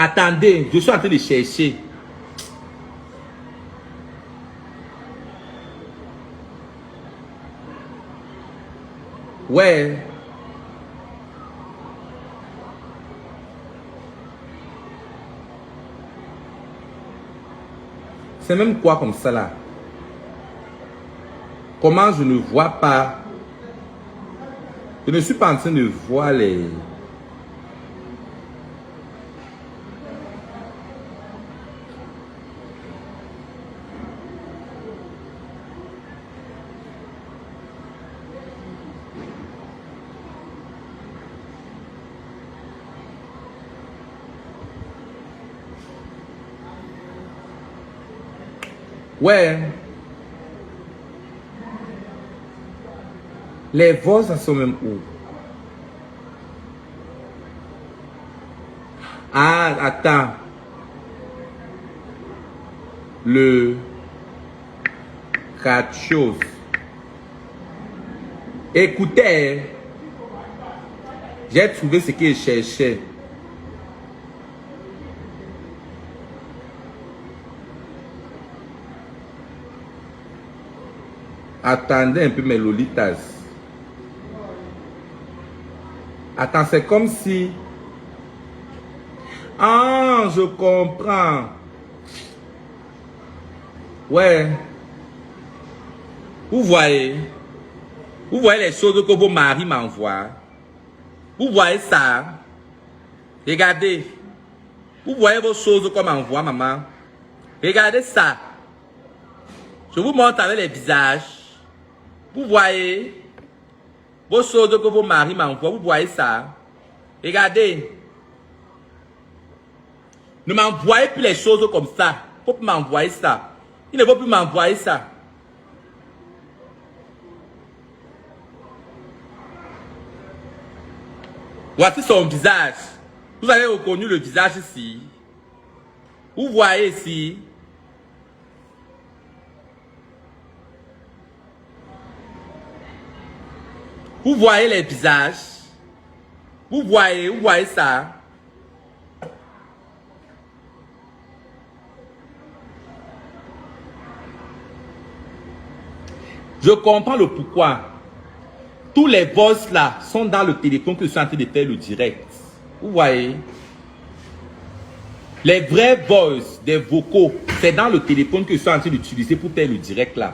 Attendez, je suis en train de chercher. Ouais. C'est même quoi comme ça là? Comment je ne vois pas? Je ne suis pas en train de voir les... Ouais. Les voix, ça sont même où? Ah, attends. le quatre choses. Écoutez, j'ai trouvé ce que je cherchais. Attendez un peu mes lolitas. Attends, c'est comme si... Ah, je comprends. Ouais. Vous voyez les choses que vos maris m'envoient. Vous voyez ça. Regardez. Vous voyez vos choses qu'on m'envoie, maman. Regardez ça. Je vous montre avec les visages. Vous voyez vos choses que vos maris m'envoient. Vous voyez ça. Regardez. Ne m'envoyez plus les choses comme ça. Il ne faut plus m'envoyer ça. Il ne faut plus m'envoyer ça. Voici son visage. Vous avez reconnu le visage ici. Vous voyez ici. Vous voyez les visages. Vous voyez ça. Je comprends le pourquoi. Tous les boss là sont dans le téléphone que je suis en train de faire le direct. Vous voyez? Les vrais boss des vocaux, c'est dans le téléphone que je suis en train d'utiliser pour faire le direct là.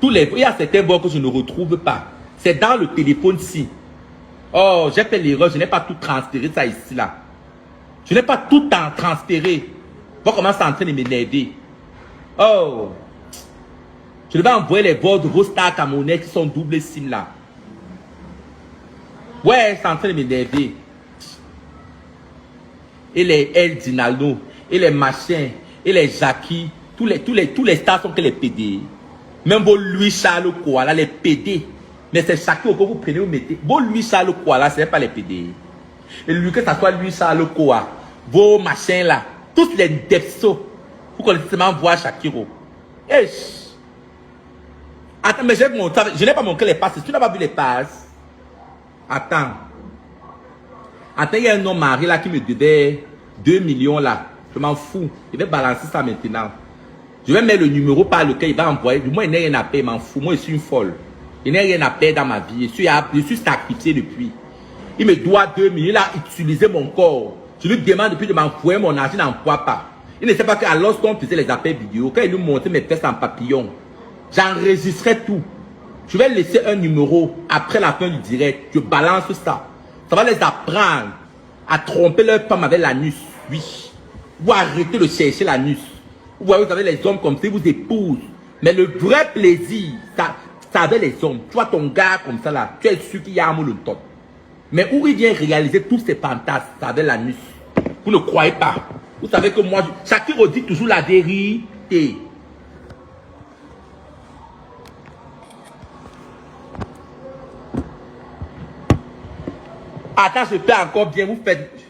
Il y a certains boss que je ne retrouve pas. C'est dans le téléphone-ci. Oh, j'ai fait l'erreur, je n'ai pas tout transféré ça ici là. Je n'ai pas tout transféré. Vous comment c'est en train de m'énerver. Oh. Je vais envoyer les bords de vos stars camerounais qui sont double SIM là. Ouais, c'est en train de m'énerver. Et les El Dinaldo, et les machins, et les Jackie, tous les stars sont que les PD. Même vos Louis Charles Koala, les PD. Mais c'est chacun que vous prenez, vous mettez. Vos Louis Charles Koala, ce n'est pas les PD. Et lui, que ça soit Louis Charles Koala, vos machins là, tous les depsos, vous connaissez seulement voir Shakiro. Attends, mais je n'ai pas montré les passes. Tu n'as pas vu les passes? Attends. Attends, il y a un homme marié là qui me devait 2 millions là. Je m'en fous. Je vais balancer ça maintenant. Je vais mettre le numéro par lequel il va envoyer. Moi, il n'y a rien à payer, je m'en fous. Moi, je suis une folle. Il n'y a rien à payer dans ma vie. Je suis sacrifié depuis. Il me doit 2 millions. Il a utilisé mon corps. Je lui demande depuis de m'envoyer mon argent, il n'envoie pas. Il ne sait pas que lorsqu'on faisait les appels vidéo, quand il nous montrait mes fesses en papillon, j'enregistrais tout. Je vais laisser un numéro après la fin du direct. Je balance ça. Ça va les apprendre à tromper leur femme avec l'anus. Oui. Ou arrêter de chercher l'anus. Vous voyez, vous avez les hommes comme ça, ils vous épousent. Mais le vrai plaisir, ça avec les hommes. Tu vois ton gars comme ça là, tu es sûr qu'il y a un mot le top. Mais où il vient réaliser tous ces fantasmes, ça avec l'anus. Vous ne croyez pas. Vous savez que moi, chacun redit toujours la vérité. Attends, je fais encore bien, vous faites.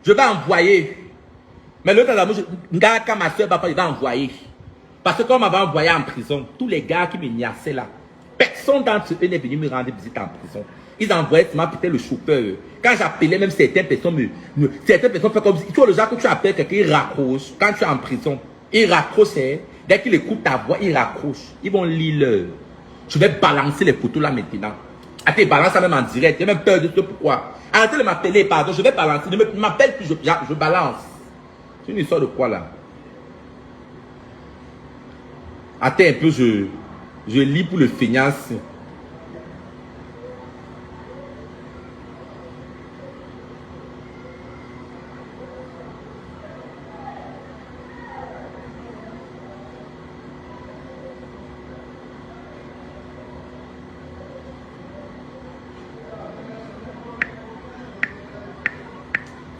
Je vais envoyer. Mais le temps d'amour, quand ma soeur va pas, il va envoyer. Parce que quand on m'avait envoyé en prison, tous les gars qui me niassaient là, personne d'entre eux n'est venu me rendre visite en prison. Ils envoyaient seulement peut-être le chauffeur. Quand j'appelais, même certaines personnes certaines personnes font comme si, tu vois le genre que tu appelles quelqu'un, il raccroche. Quand tu es en prison, il raccroche. Dès qu'il écoute ta voix, il raccroche. Ils vont lire l'heure. Je vais balancer les photos là maintenant. Attends, balance ça même en direct. J'ai même peur de ce pourquoi. Arrêtez de m'appeler, pardon, je vais balancer. Ne m'appelle plus, je balance. C'est une histoire de quoi là? Attends un peu, je lis pour le feignasse.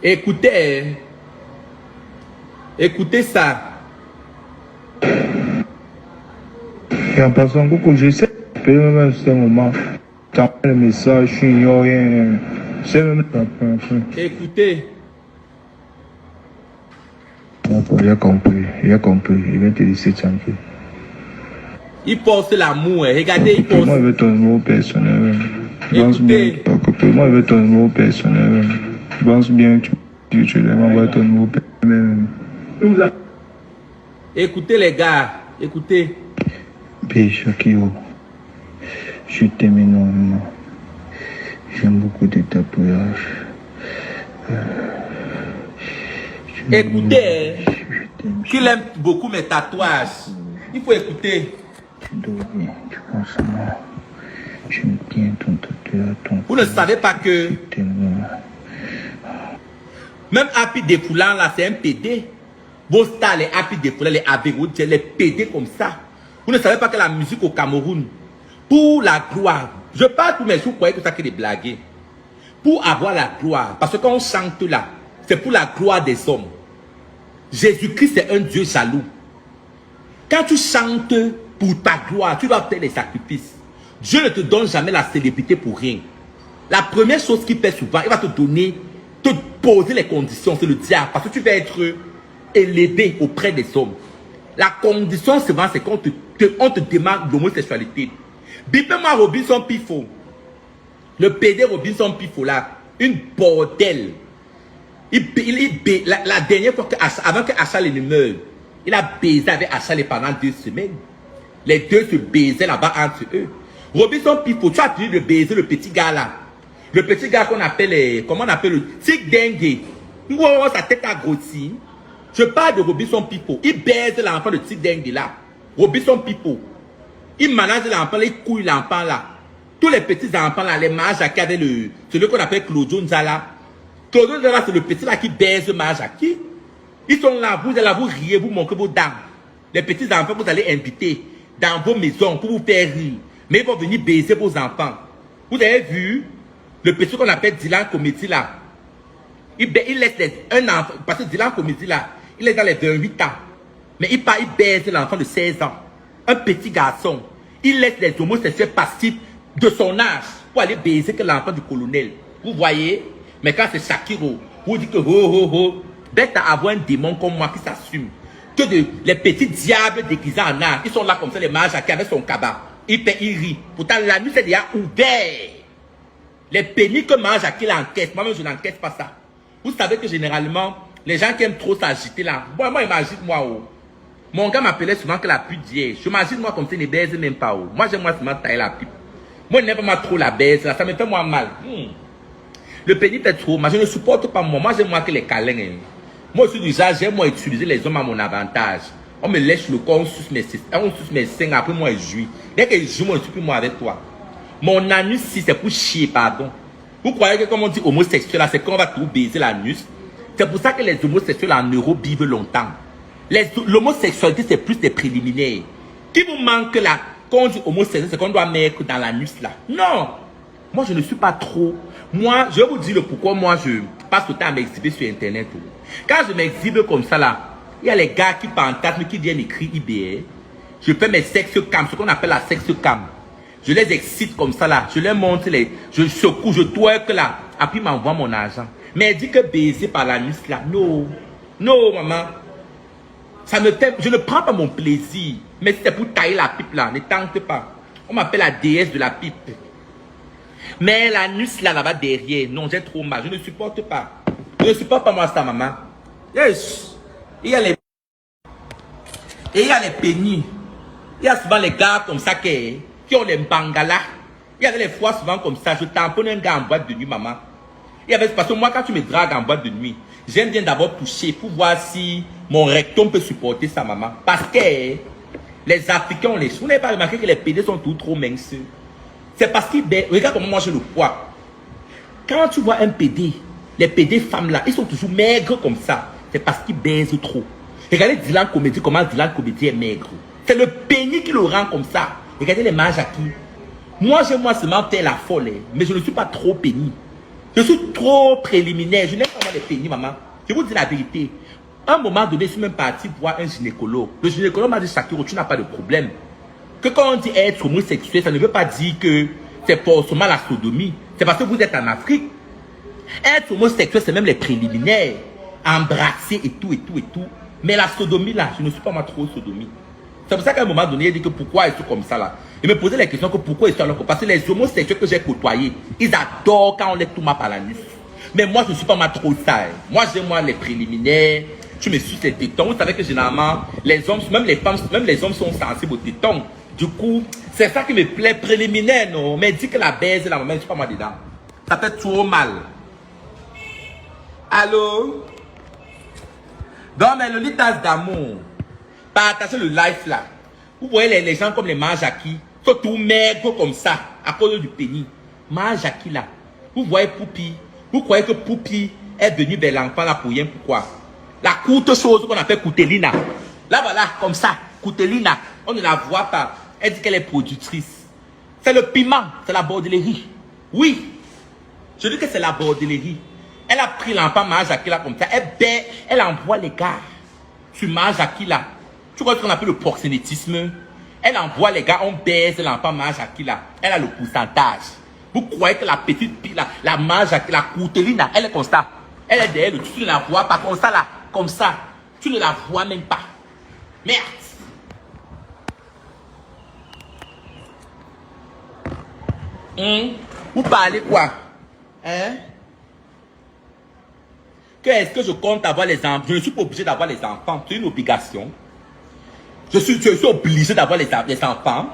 Écoutez, écoutez ça. Et en passant, coucou, je sais, même à ce moment, quand le message, je suis rien. C'est même Écoutez. J'ai compris. Il va te laisser tranquille. Il pense l'amour, regardez, il pense. Moi, je veux ton numéro personnel. Écoutez. Moi, je veux ton numéro personnel. Je pense bien que tu m'envoies ton numéro personnel. Écoutez les gars, écoutez. Bé Shakiro, je t'aime énormément. J'aime beaucoup de ta tatouages. Écoutez, qu'il aime beaucoup mes tatouages. Il faut écouter. Tu dors bien, tu penses à moi. J'aime bien ton tatouage, ton. Vous ne savez pas que même Happy Défoulant là, c'est un PD. Vos stars, les Happy Défoulant, les Averroud, c'est les PD comme ça. Vous ne savez pas que la musique au Cameroun, pour la gloire, je parle pour mes sous, vous croyez que ça que des blagues. Pour avoir la gloire, parce que quand on chante là, c'est pour la gloire des hommes. Jésus-Christ est un Dieu jaloux. Quand tu chantes pour ta gloire, tu dois faire des sacrifices. Dieu ne te donne jamais la célébrité pour rien. La première chose qu'il fait souvent, il va te donner, te poser les conditions, c'est le diable, parce que tu vas être élevé auprès des hommes. La condition souvent, c'est qu'on te demande l'homosexualité. Bipez-moi Robinson Pifo. Le PD Robinson Pifo là, une bordel. La dernière fois, avant que Achal ne meure, il a baisé avec Achal pendant 2 semaines. Les deux se baisaient là-bas entre eux. Robinson Pifo, tu as pu le baiser le petit gars là. Le petit gars qu'on appelle, comment on appelle le tic dengue. Sa tête a grossi. Je parle de Robinson Pifo. Il baise l'enfant de tic dengue là. Robinson Pifo. Il manage l'enfant, il couille l'enfant là. Tous les petits enfants là, les Mahajaki avec celui qu'on appelle Claudio Nzala. Claudio Nzala, c'est le petit là qui baise Mahajaki. Ils sont là, vous allez là, vous riez, vous montrez vos dents. Les petits enfants, vous allez inviter dans vos maisons pour vous faire rire. Mais ils vont venir baiser vos enfants. Vous avez vu le petit qu'on appelle Dylan Comédie là. Il laisse un enfant, parce que Dylan Comédie là, il est dans les 28 ans. Mais il baise l'enfant de 16 ans. Un petit garçon. Il laisse les homosexuels passifs de son âge pour aller baiser que l'enfant du colonel. Vous voyez? Mais quand c'est Shakiro, vous dites que bête à avoir un démon comme moi qui s'assume. Que les petits diables déguisés en âge, ils sont là comme ça, les Mahajaki avec son cabas. Il rit. Pourtant, la nuit, c'est déjà ouvert. Les pénis que Mahajaki l'encaisse, moi-même, je n'encaisse pas ça. Vous savez que généralement, les gens qui aiment trop s'agiter là, moi imagine-moi, mon gars m'appelait souvent que la pute d'hier. Je m'imagine moi comme ça, ne baise même pas. Moi, j'aime moi seulement tailler la pipe. Moi, je n'aime pas trop la baise, là, ça me fait moi mal. Le pénis fait trop, moi, je ne supporte pas moi. Moi, j'aime moi que les câlins. Moi, je suis du genre, j'aime moi utiliser les hommes à mon avantage. On me lèche le corps, on suce mes seins, après moi, je jouis. Dès que je joue, moi, je suis plus moi avec toi. Mon anus, si c'est pour chier, pardon. Vous croyez que, comme on dit homosexuel, c'est qu'on va tout baiser l'anus? C'est pour ça que les homosexuels en Europe vivent longtemps. L'homosexualité, c'est plus des préliminaires. Qui vous manque là, quand on dit homosexuel, c'est qu'on doit mettre dans l'anus là. Non! Moi, je ne suis pas trop. Moi, je vais vous dire le pourquoi moi, je passe le temps à m'exhiber sur Internet. Quand je m'exhibe comme ça là, il y a les gars qui fantasment, qui viennent écrire IBR. Je fais mes sex cam, ce qu'on appelle la sex cam. Je les excite comme ça là. Je leur montre je secoue, je twerk là. Après, ils m'envoient mon argent. Mais elle dit que baiser par l'anus là. Non. Non, maman. Ça me fait, je ne prends pas mon plaisir. Mais si c'est pour tailler la pipe là, ne tente pas. On m'appelle la déesse de la pipe. Mais l'anus là-bas derrière, non, j'ai trop mal. Je ne supporte pas. Je ne supporte pas moi ça, maman. Yes. Il y a les pénis. Il y a souvent les gars comme ça qui ont les bangalas. Il y avait les fois souvent comme ça. Je tamponne un gars en boîte de nuit, maman. Il y avait, parce que moi, quand tu me dragues en boîte de nuit, j'aime bien d'abord toucher pour voir si mon rectum peut supporter ça, maman. Parce que les Africains, vous n'avez pas remarqué que les pédés sont tout trop minces. C'est parce qu'ils regarde comment moi je le vois. Quand tu vois un pédé, les pédés femmes là, ils sont toujours maigres comme ça. C'est parce qu'ils baisent trop. Regardez Dylan Comédie, comment Dylan Comédie est maigre. C'est le pénis qui le rend comme ça. Regardez les Mahajaki. Moi, j'aime moi seulement faire la folle, mais je ne suis pas trop pénis. Je suis trop préliminaire. Je n'aime pas les pénis, maman. Je vous dis la vérité. À un moment donné, je suis même parti voir un gynécologue. Le gynécologue m'a dit, Shakiro, tu n'as pas de problème. Que quand on dit être homosexuel, ça ne veut pas dire que c'est forcément la sodomie. C'est parce que vous êtes en Afrique. Être homosexuel, c'est même les préliminaires. Embrasser et tout, et tout, et tout. Mais la sodomie là, je ne suis pas moi trop sodomie. C'est pour ça qu'à un moment donné, il dit que pourquoi ils sont comme ça là. Il me posait la question que pourquoi ils sont là. Parce que les homosexuels que j'ai côtoyés, ils adorent quand on les tourne par la nuit. Mais moi, je ne suis pas moi trop ça. Moi, j'aime moi les préliminaires. Tu me suis les tétons. Vous savez que généralement, les hommes, même les femmes, même les hommes sont sensibles aux tétons. Du coup, c'est ça qui me plaît, préliminaire, non. Mais dit que la baise, la maman, je ne suis pas moi dedans. Ça fait trop mal. Allô? Donc, mais le litage d'amour, partagez le live là. Vous voyez les gens comme les Majaki, sont tout maigres comme ça, à cause du pénis. Majaki là. Vous voyez Poupi. Vous croyez que Poupi est venu vers l'enfant là pour rien, pourquoi? La courte chose qu'on appelle Coutelina. Là, voilà, comme ça, Coutelina. On ne la voit pas. Elle dit qu'elle est productrice. C'est le piment, c'est la bordellerie. Oui. Je dis que c'est la bordellerie. Elle a pris l'enfant Majaki là comme ça. Elle envoie les gars sur Majaki là. Tu vois ce qu'on appelle le proxénétisme? Elle envoie les gars, on baise l'enfant Majaki là. Elle a le pourcentage. Vous croyez que la petite fille là, la Majaki, la Couteline, elle est comme ça. Elle est derrière, tu ne la vois pas comme ça là. Comme ça. Tu ne la vois même pas. Merde. Vous parlez quoi? Hein? Est-ce que je compte avoir les enfants? Je ne suis pas obligé d'avoir les enfants. C'est une obligation. Je suis obligé d'avoir les enfants.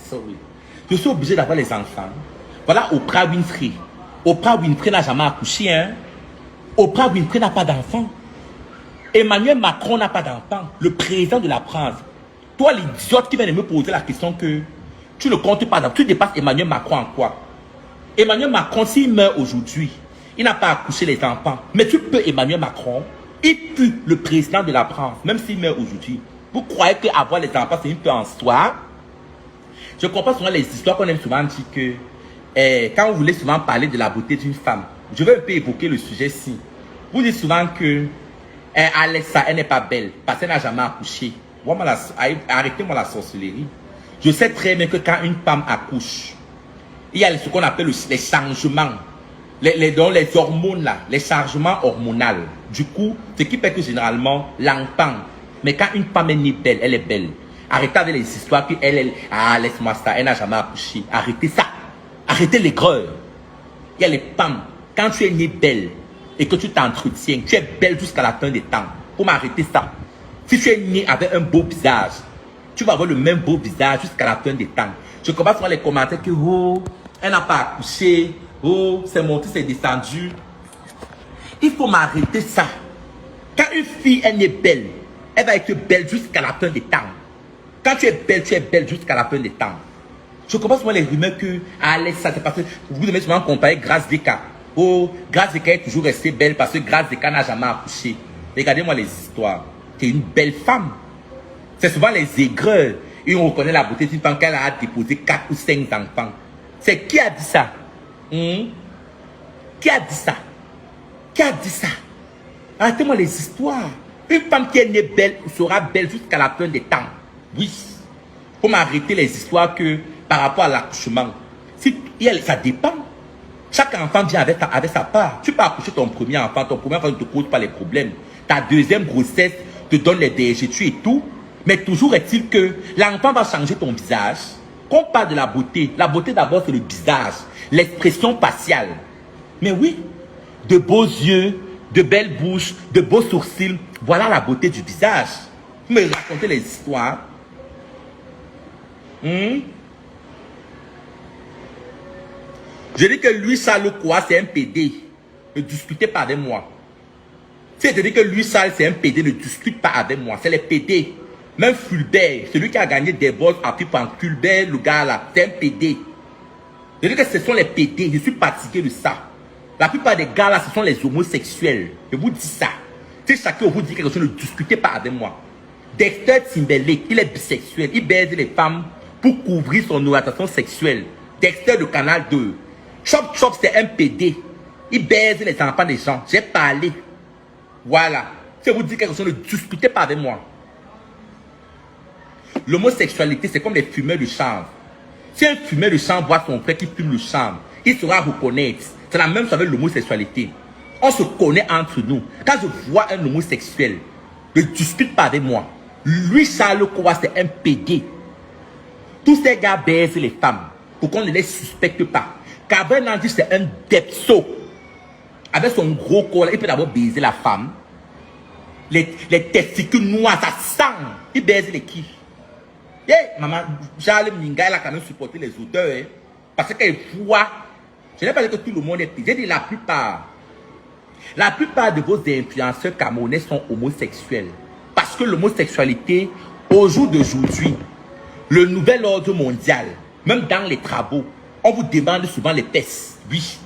Sorry. Je suis obligé d'avoir les enfants. Voilà Oprah Winfrey. Oprah Winfrey n'a jamais accouché. Hein? Oprah Winfrey n'a pas d'enfant. Emmanuel Macron n'a pas d'enfant. Le président de la France. Toi, l'idiote qui vient de me poser la question que tu ne comptes pas d'enfant. Tu dépasses Emmanuel Macron en quoi? Emmanuel Macron, s'il meurt aujourd'hui, il n'a pas accouché les enfants. Mais tu peux, Emmanuel Macron, il pue le président de la France, même s'il meurt aujourd'hui. Vous croyez qu'avoir les enfants, c'est une peu en soi? Je comprends souvent les histoires qu'on aime souvent dire que quand vous voulez souvent parler de la beauté d'une femme, je vais un peu évoquer le sujet-ci. Vous dites souvent que Alexa, elle n'est pas belle parce qu'elle n'a jamais accouché. Arrêtez-moi la sorcellerie. Je sais très bien que quand une femme accouche, il y a ce qu'on appelle les changements. Les hormones là, les changements hormonaux. Du coup, ce qui fait que généralement, l'enfant, mais quand une femme est née belle, elle est belle. Arrêtez avec les histoires que laisse-moi ça, elle n'a jamais accouché. Arrêtez ça. Arrêtez l'aigreur. Il y a les femmes, quand tu es née belle et que tu t'entretiens, tu es belle jusqu'à la fin des temps. Pour m'arrêter ça. Si tu es née avec un beau visage, tu vas avoir le même beau visage jusqu'à la fin des temps. Je commence à voir les commentaires que, oh, elle n'a pas accouché. Oh, c'est monté, c'est descendu. Il faut m'arrêter ça. Quand une fille, elle est belle, elle va être belle jusqu'à la fin des temps. Quand tu es belle jusqu'à la fin des temps. Je commence à voir les rumeurs que Alexa, c'est parce que vous devez souvent comparer Grace Zeka. Oh, Grace Zeka est toujours restée belle parce que Grace Zeka n'a jamais accouché. Regardez-moi les histoires. C'est une belle femme. C'est souvent les aigreurs. Et on reconnaît la beauté d'une femme qu'elle a déposé 4 ou 5 enfants. C'est qui a dit ça? Qui a dit ça? Qui a dit ça? Arrêtez-moi les histoires. Une femme qui est née belle sera belle jusqu'à la fin des temps. Oui. Pour m'arrêter les histoires que par rapport à l'accouchement, ça dépend. Chaque enfant vient avec sa part. Tu peux accoucher ton premier enfant ne te cause pas les problèmes. Ta deuxième grossesse te donne les DGT et tout. Mais toujours est-il que l'enfant va changer ton visage. Quand on parle de la beauté d'abord c'est le visage, l'expression faciale. Mais oui, de beaux yeux, de belles bouches, de beaux sourcils, voilà la beauté du visage. Vous me racontez les histoires. Je dis que lui, Charles quoi, c'est un PD. Ne discutez pas avec moi. Si je dis que lui, Charles, c'est un PD, ne discute pas avec moi. C'est les PD. Même Fulbert, celui qui a gagné des boss à par Fulbert, le gars là, c'est un PD. Je dis que ce sont les PD. Je suis fatigué de ça. La plupart des gars là, ce sont les homosexuels. Je vous dis ça. Si chacun vous dit quelque chose, ne discutez pas avec moi. Dexter Timberlake, il est bisexuel. Il baise les femmes pour couvrir son orientation sexuelle. Dexter de Canal 2. Chop Chop, c'est un PD. Il baise les enfants des gens. J'ai parlé. Voilà. Si vous dites quelque chose, ne discutez pas avec moi. L'homosexualité, c'est comme les fumeurs de chanvre. Si un fumeur de chanvre voit son frère qui fume le chanvre, il saura reconnaître. C'est la même chose avec l'homosexualité. On se connaît entre nous. Quand je vois un homosexuel, Ne discute pas avec moi. Lui, Charles Kowa, c'est un PD. Tous ces gars baisent les femmes pour qu'on ne les suspecte pas. Gabriel Nandy, c'est un depso. Avec son gros corps, il peut d'abord baiser la femme. Les testicules noirs, ça sent. Il baise les qui? Maman, Charles Mninga, il a quand même supporté les auteurs. Hein, parce qu'il voit. Je n'ai pas dit que tout le monde est pire. J'ai dit la plupart. La plupart de vos influenceurs camerounais sont homosexuels. Parce que l'homosexualité, au jour d'aujourd'hui, le nouvel ordre mondial, même dans les travaux, on vous demande souvent les tests. Oui.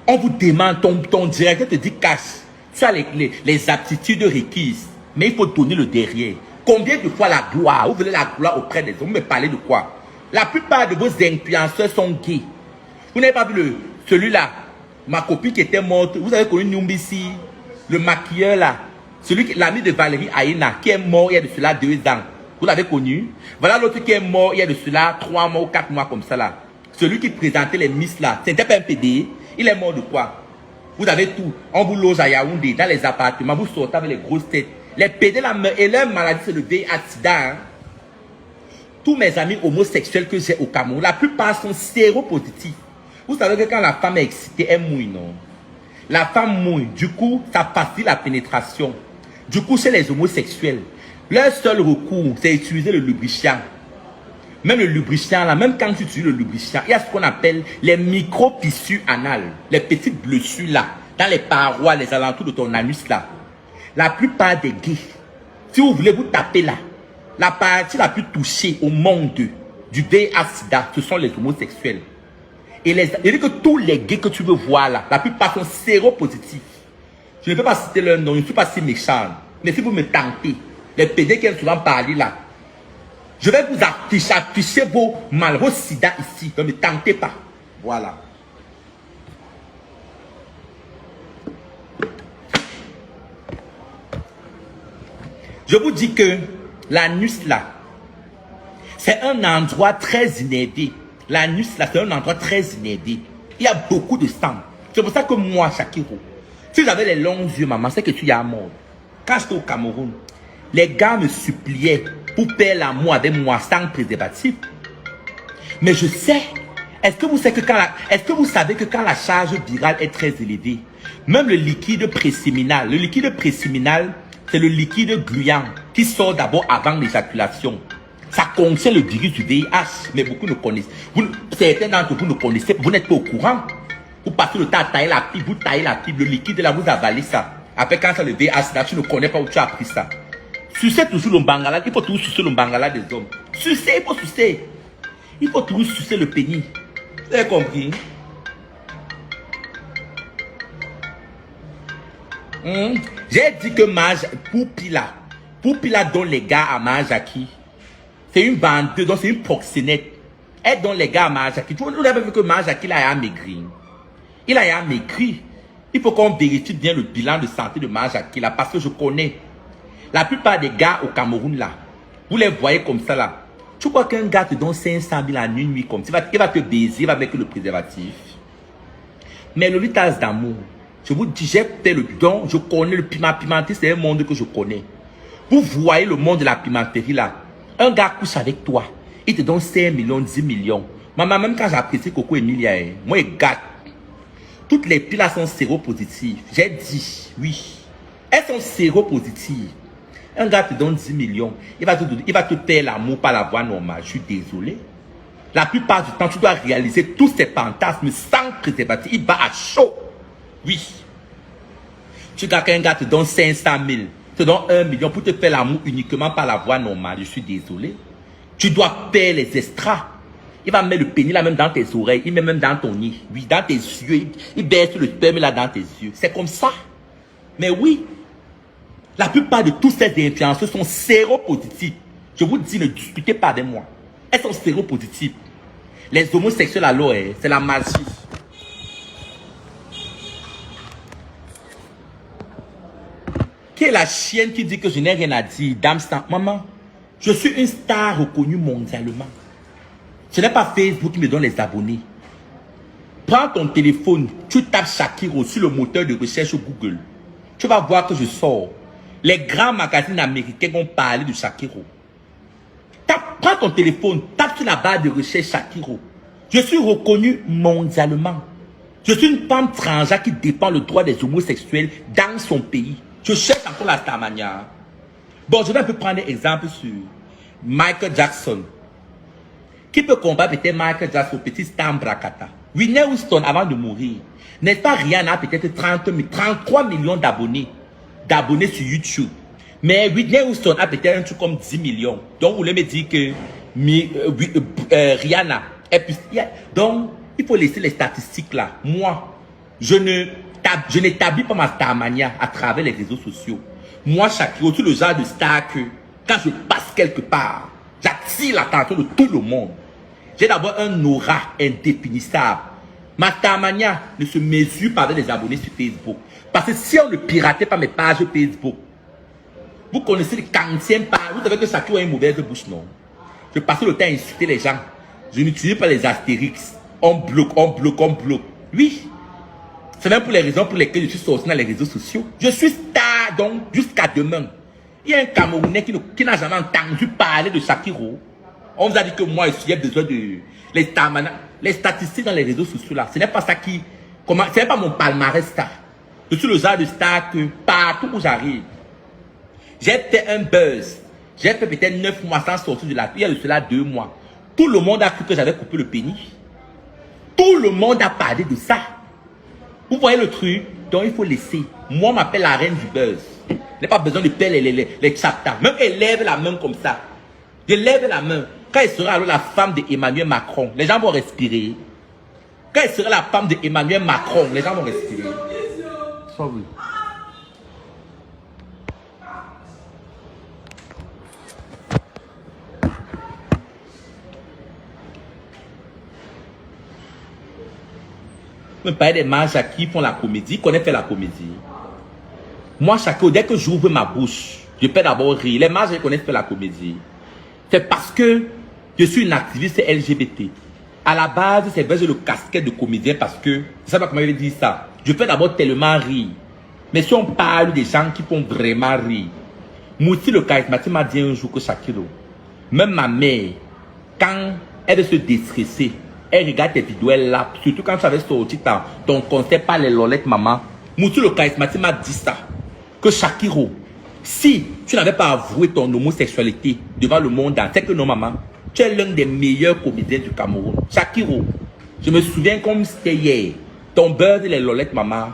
On vous demande, ton directeur te dit cache. Tu as les aptitudes requises. Mais il faut donner le derrière. Combien de fois la gloire? Vous voulez la gloire auprès des hommes? Vous me parlez de quoi? La plupart de vos influenceurs sont gays. Vous n'avez pas vu celui-là, ma copine qui était morte. Vous avez connu Numbisi, le maquilleur là. L'ami de Valérie Aïna, qui est mort il y a de cela 2 ans. Vous l'avez connu? Voilà l'autre qui est mort il y a de cela 3 mois ou 4 mois comme ça là. Celui qui présentait les Miss là, c'était pas un PD. Il est mort de quoi? Vous avez tout. On vous loge à Yaoundé, dans les appartements, vous sortez avec les grosses têtes. Les PD là, et leur maladie c'est le VIH-Sida. Hein. Tous mes amis homosexuels que j'ai au Cameroun, la plupart sont séropositifs. Vous savez que quand la femme est excitée, elle mouille, non? La femme mouille, du coup, ça facilite la pénétration. Du coup, chez les homosexuels, leur seul recours, c'est utiliser le lubrifiant. Même le lubrifiant, là, même quand tu utilises le lubrifiant, il y a ce qu'on appelle les micro-fissures anales, les petites blessures là, dans les parois, les alentours de ton anus là. La plupart des gays, si vous voulez vous taper là, la partie la plus touchée au monde du VIH-Sida, ce sont les homosexuels. Et il dit que tous les gays que tu veux voir là, la plupart sont séropositifs. Je ne peux pas citer leur nom, je ne suis pas si méchant. Mais si vous me tentez, les PD qui aiment souvent parler là, je vais vous afficher vos malheureux sida ici. Ne me tentez pas. Voilà. Je vous dis que l'anus là, c'est un endroit très inédit. L'anus là, c'est un endroit très inédit. Il y a beaucoup de sang. C'est pour ça que moi, Shakiro, si j'avais les longs yeux, maman, c'est que tu y as mort. Quand j'étais au Cameroun, les gars me suppliaient pour faire l'amour avec moi sans préservatif. Mais je sais. Est-ce que vous savez que quand la charge virale est très élevée, même le liquide préséminal, c'est le liquide gluant qui sort d'abord avant l'éjaculation. Ça contient le virus du VIH, mais beaucoup ne connaissent. Certains d'entre vous ne connaissez, vous n'êtes pas au courant. Vous passez le temps à tailler la pipe, vous taillez la pipe, le liquide là, vous avalez ça. Après quand ça le VIH là, tu ne connais pas où tu as appris ça. Sucer toujours le bangala, il faut toujours sucer le bangala des hommes. Sucer, il faut sucer. Il faut toujours sucer le pénis. Vous avez compris? J'ai dit que Poupila donne les gars à Majaki. C'est une vendeuse, donc c'est une proxénète. Elle donne les gars à Majaki. Vous avez vu que Majaki a maigri. Il a maigri. Il faut qu'on vérifie bien le bilan de santé de Majaki là, parce que je connais. La plupart des gars au Cameroun là, vous les voyez comme ça là. Tu crois qu'un gars te donne 500 000 en une nuit comme ça, il va te baiser, il va mettre le préservatif. Mais le litage d'amour, je vous dis, j'ai fait le don, je connais le pimenterie, c'est un monde que je connais. Vous voyez le monde de la pimenterie là. Un gars couche avec toi, il te donne 5 millions, 10 millions. Maman, même quand j'apprécie Coco Emilia, moi je gâte. Toutes les filles là sont séropositives. J'ai dit, oui. Elles sont séropositives. Un gars te donne 10 millions, il va te faire l'amour par la voie normale. Je suis désolé. La plupart du temps, tu dois réaliser tous ces fantasmes sans préservatif. Il bat à chaud. Oui. Tu vois qu'un gars te donne 500 000, te donne 1 million pour te faire l'amour uniquement par la voie normale. Je suis désolé. Tu dois faire les extras. Il va mettre le pénis là même dans tes oreilles, il met même dans ton nez. Oui, dans tes yeux. Il baisse le sperme là dans tes yeux. C'est comme ça. Mais oui. La plupart de tous ces influenceurs sont séropositifs. Je vous dis, ne discutez pas avec moi. Elles sont séropositives. Les homosexuels alors, c'est la magie. Qui est la chienne qui dit que je n'ai rien à dire? Dame Stan, maman, je suis une star reconnue mondialement. Ce n'est pas Facebook qui me donne les abonnés. Prends ton téléphone, tu tapes Shakiro sur le moteur de recherche Google. Tu vas voir que je sors. Les grands magazines américains ont parlé de Shakiro. Prends ton téléphone, tape sur la barre de recherche Shakiro. Je suis reconnu mondialement. Je suis une femme transgenre qui défend le droit des homosexuels dans son pays. Je cherche encore la Starmania. Bon, je vais un peu prendre un exemple sur Michael Jackson. Qui peut combattre peut-être Michael Jackson, petit Stan Brakata? Whitney Houston, avant de mourir, n'est pas Rihanna, peut-être 33 millions d'abonnés sur YouTube. Mais Whitney Houston a peut-être un truc comme 10 millions. Donc, vous voulez me dire que Rihanna est plus... Donc, il faut laisser les statistiques là. Moi, je n'établis pas ma starmania à travers les réseaux sociaux. Moi, Shakiro, tout le genre de star que, quand je passe quelque part, j'attire l'attention de tout le monde. J'ai d'abord un aura indéfinissable. Ma starmania ne se mesure pas avec les abonnés sur Facebook. Parce que si on ne piratait pas mes pages Facebook, vous connaissez les 40e pages, vous savez que Shakiro a une mauvaise bouche, non? Je passais le temps à insulter les gens. Je n'utilise pas les astérix. On bloque. Oui. C'est même pour les raisons pour lesquelles je suis sorti dans les réseaux sociaux. Je suis star, donc, jusqu'à demain. Il y a un Camerounais qui n'a jamais entendu parler de Shakiro. On vous a dit que moi, j'ai besoin de... Les statistiques dans les réseaux sociaux, là, ce n'est pas ça qui... Ce n'est pas mon palmarès star. Je suis le genre de star que partout où j'arrive, j'ai fait un buzz. J'ai fait peut-être 9 mois sans sortir de la... Il y a de cela 2 mois. Tout le monde a cru que j'avais coupé le pénis. Tout le monde a parlé de ça. Vous voyez le truc? Donc il faut laisser. Moi, on m'appelle la reine du buzz. Je n'ai pas besoin de faire les chapters. Même elle lève la main comme ça. Je lève la main. Quand elle sera alors la femme d'Emmanuel Macron, les gens vont respirer. Quand elle sera la femme d'Emmanuel Macron, les gens vont respirer. Sorry. Je me parle des mages qui font la comédie, qui connaissent faire la comédie. Moi, dès que j'ouvre ma bouche, je peux d'abord rire. Les mages connaissent faire la comédie. C'est parce que je suis une activiste LGBT. À la base, c'est vrai, j'ai le casquette de comédien parce que, je ne sais pas comment je vais dire ça. Je fais d'abord tellement rire. Mais si on parle des gens qui font vraiment rire, Mouti le charismatique m'a dit un jour que Shakiro, même ma mère, quand elle veut se déstresser, elle regarde tes vidéos, elle là, surtout quand tu avais sorti ton concept par les lolettes maman. Mouti le charismatique m'a dit ça. Que Shakiro, si tu n'avais pas avoué ton homosexualité devant le monde entier, que non maman, tu es l'un des meilleurs comédiens du Cameroun. Shakiro, je me souviens comme c'était hier. Ton beurre et les lolettes maman,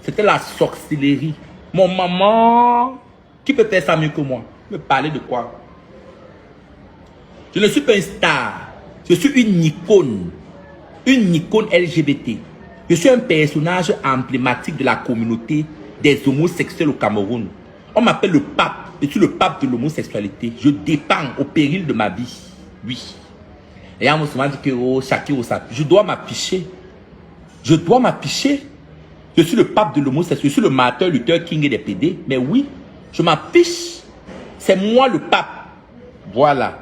c'était la sorcellerie. Mon maman, qui peut faire ça mieux que moi? Me parler de quoi? Je ne suis pas une star. Je suis une icône LGBT. Je suis un personnage emblématique de la communauté des homosexuels au Cameroun. On m'appelle le pape. Je suis le pape de l'homosexualité. Je dépends au péril de ma vie. Oui. Et on m'a souvent dit que oh, Shakiro, ça. Je dois m'afficher. Je dois m'afficher. Je suis le pape de l'homosexualité. Je suis le Martin Luther King et des PD. Mais oui, je m'affiche. C'est moi le pape. Voilà.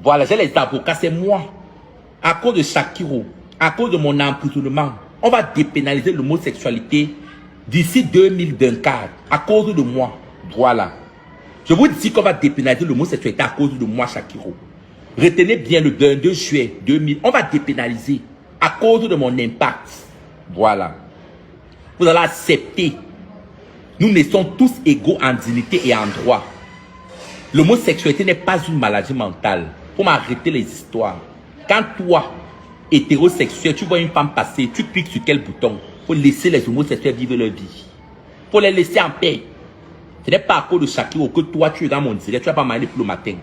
Voilà, j'ai les avocats, c'est moi. À cause de Shakiro, à cause de mon emprisonnement, on va dépénaliser l'homosexualité d'ici 2024. À cause de moi. Voilà. Je vous dis qu'on va dépénaliser l'homosexualité à cause de moi, Shakiro. Retenez bien le 22 juillet 2000. On va dépénaliser à cause de mon impact. Voilà. Vous allez accepter. Nous naissons tous égaux en dignité et en droit. L'homosexualité n'est pas une maladie mentale. Faut m'arrêter les histoires. Quand toi, hétérosexuel, tu vois une femme passer, tu cliques sur quel bouton? Faut laisser les homosexuels vivre leur vie. Faut les laisser en paix. Ce n'est pas à cause de Shakiro que toi, tu es dans mon direct, tu vas pas manger pour le matin.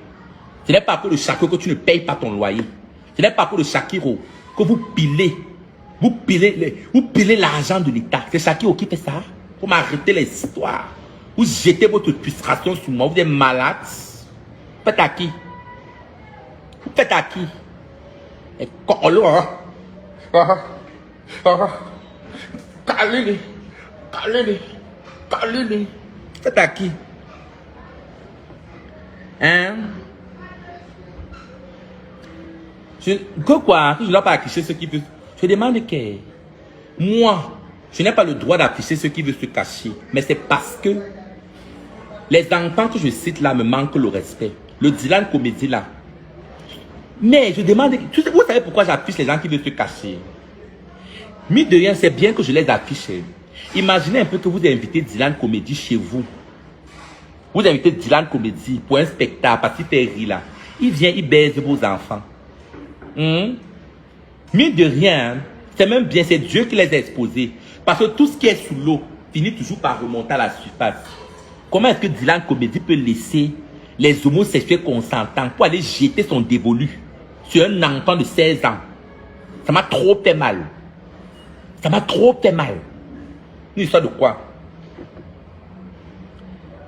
Ce n'est pas à cause de Shakiro que tu ne payes pas ton loyer. Ce n'est pas à cause de Shakiro que vous pilez l'argent de l'État. C'est Shakiro qui fait ça. Faut m'arrêter les histoires. Vous jetez votre frustration sur moi. Vous êtes malade. Vous faites à qui? Vous faites à qui? Et calez-les. Faites à qui? Hein? Quoi? Je ne dois pas afficher ce qui veut. Je demande que moi, je n'ai pas le droit d'afficher ce qui veut se cacher. Mais c'est parce que Les enfants que je cite là me manquent le respect. Le Dylan Comédie là. Mais je demande, vous savez pourquoi j'affiche les gens qui veulent se cacher? Mine de rien, c'est bien que je les affiche. Imaginez un peu que vous invitez Dylan Comédie chez vous. Vous invitez Dylan Comédie pour un spectacle, parce qu'il fait rire là. Il vient, il baise vos enfants. Mine de rien, c'est même bien, c'est Dieu qui les a exposés. Parce que tout ce qui est sous l'eau finit toujours par remonter à la surface. Comment est-ce que Dylan Comédie peut laisser les homosexuels consentants pour aller jeter son dévolu sur un enfant de 16 ans? Ça m'a trop fait mal. Ça m'a trop fait mal. Une histoire de quoi?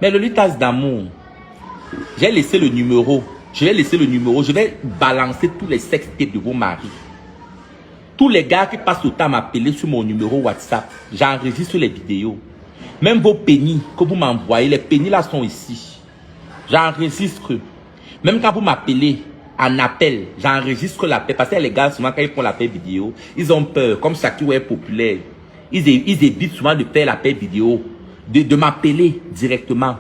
Mais le Lolitas d'amour, j'ai laissé le numéro. Je vais laisser le numéro. Je vais balancer tous les sextapes de vos maris. Tous les gars qui passent le temps à m'appeler sur mon numéro WhatsApp, j'enregistre les vidéos. Même vos pénis que vous m'envoyez, les pénis là sont ici. J'enregistre. Même quand vous m'appelez en appel, j'enregistre l'appel. Parce que les gars, souvent quand ils font l'appel vidéo, ils ont peur. Comme Shakiro est populaire, ils évitent souvent de faire l'appel vidéo, de m'appeler directement.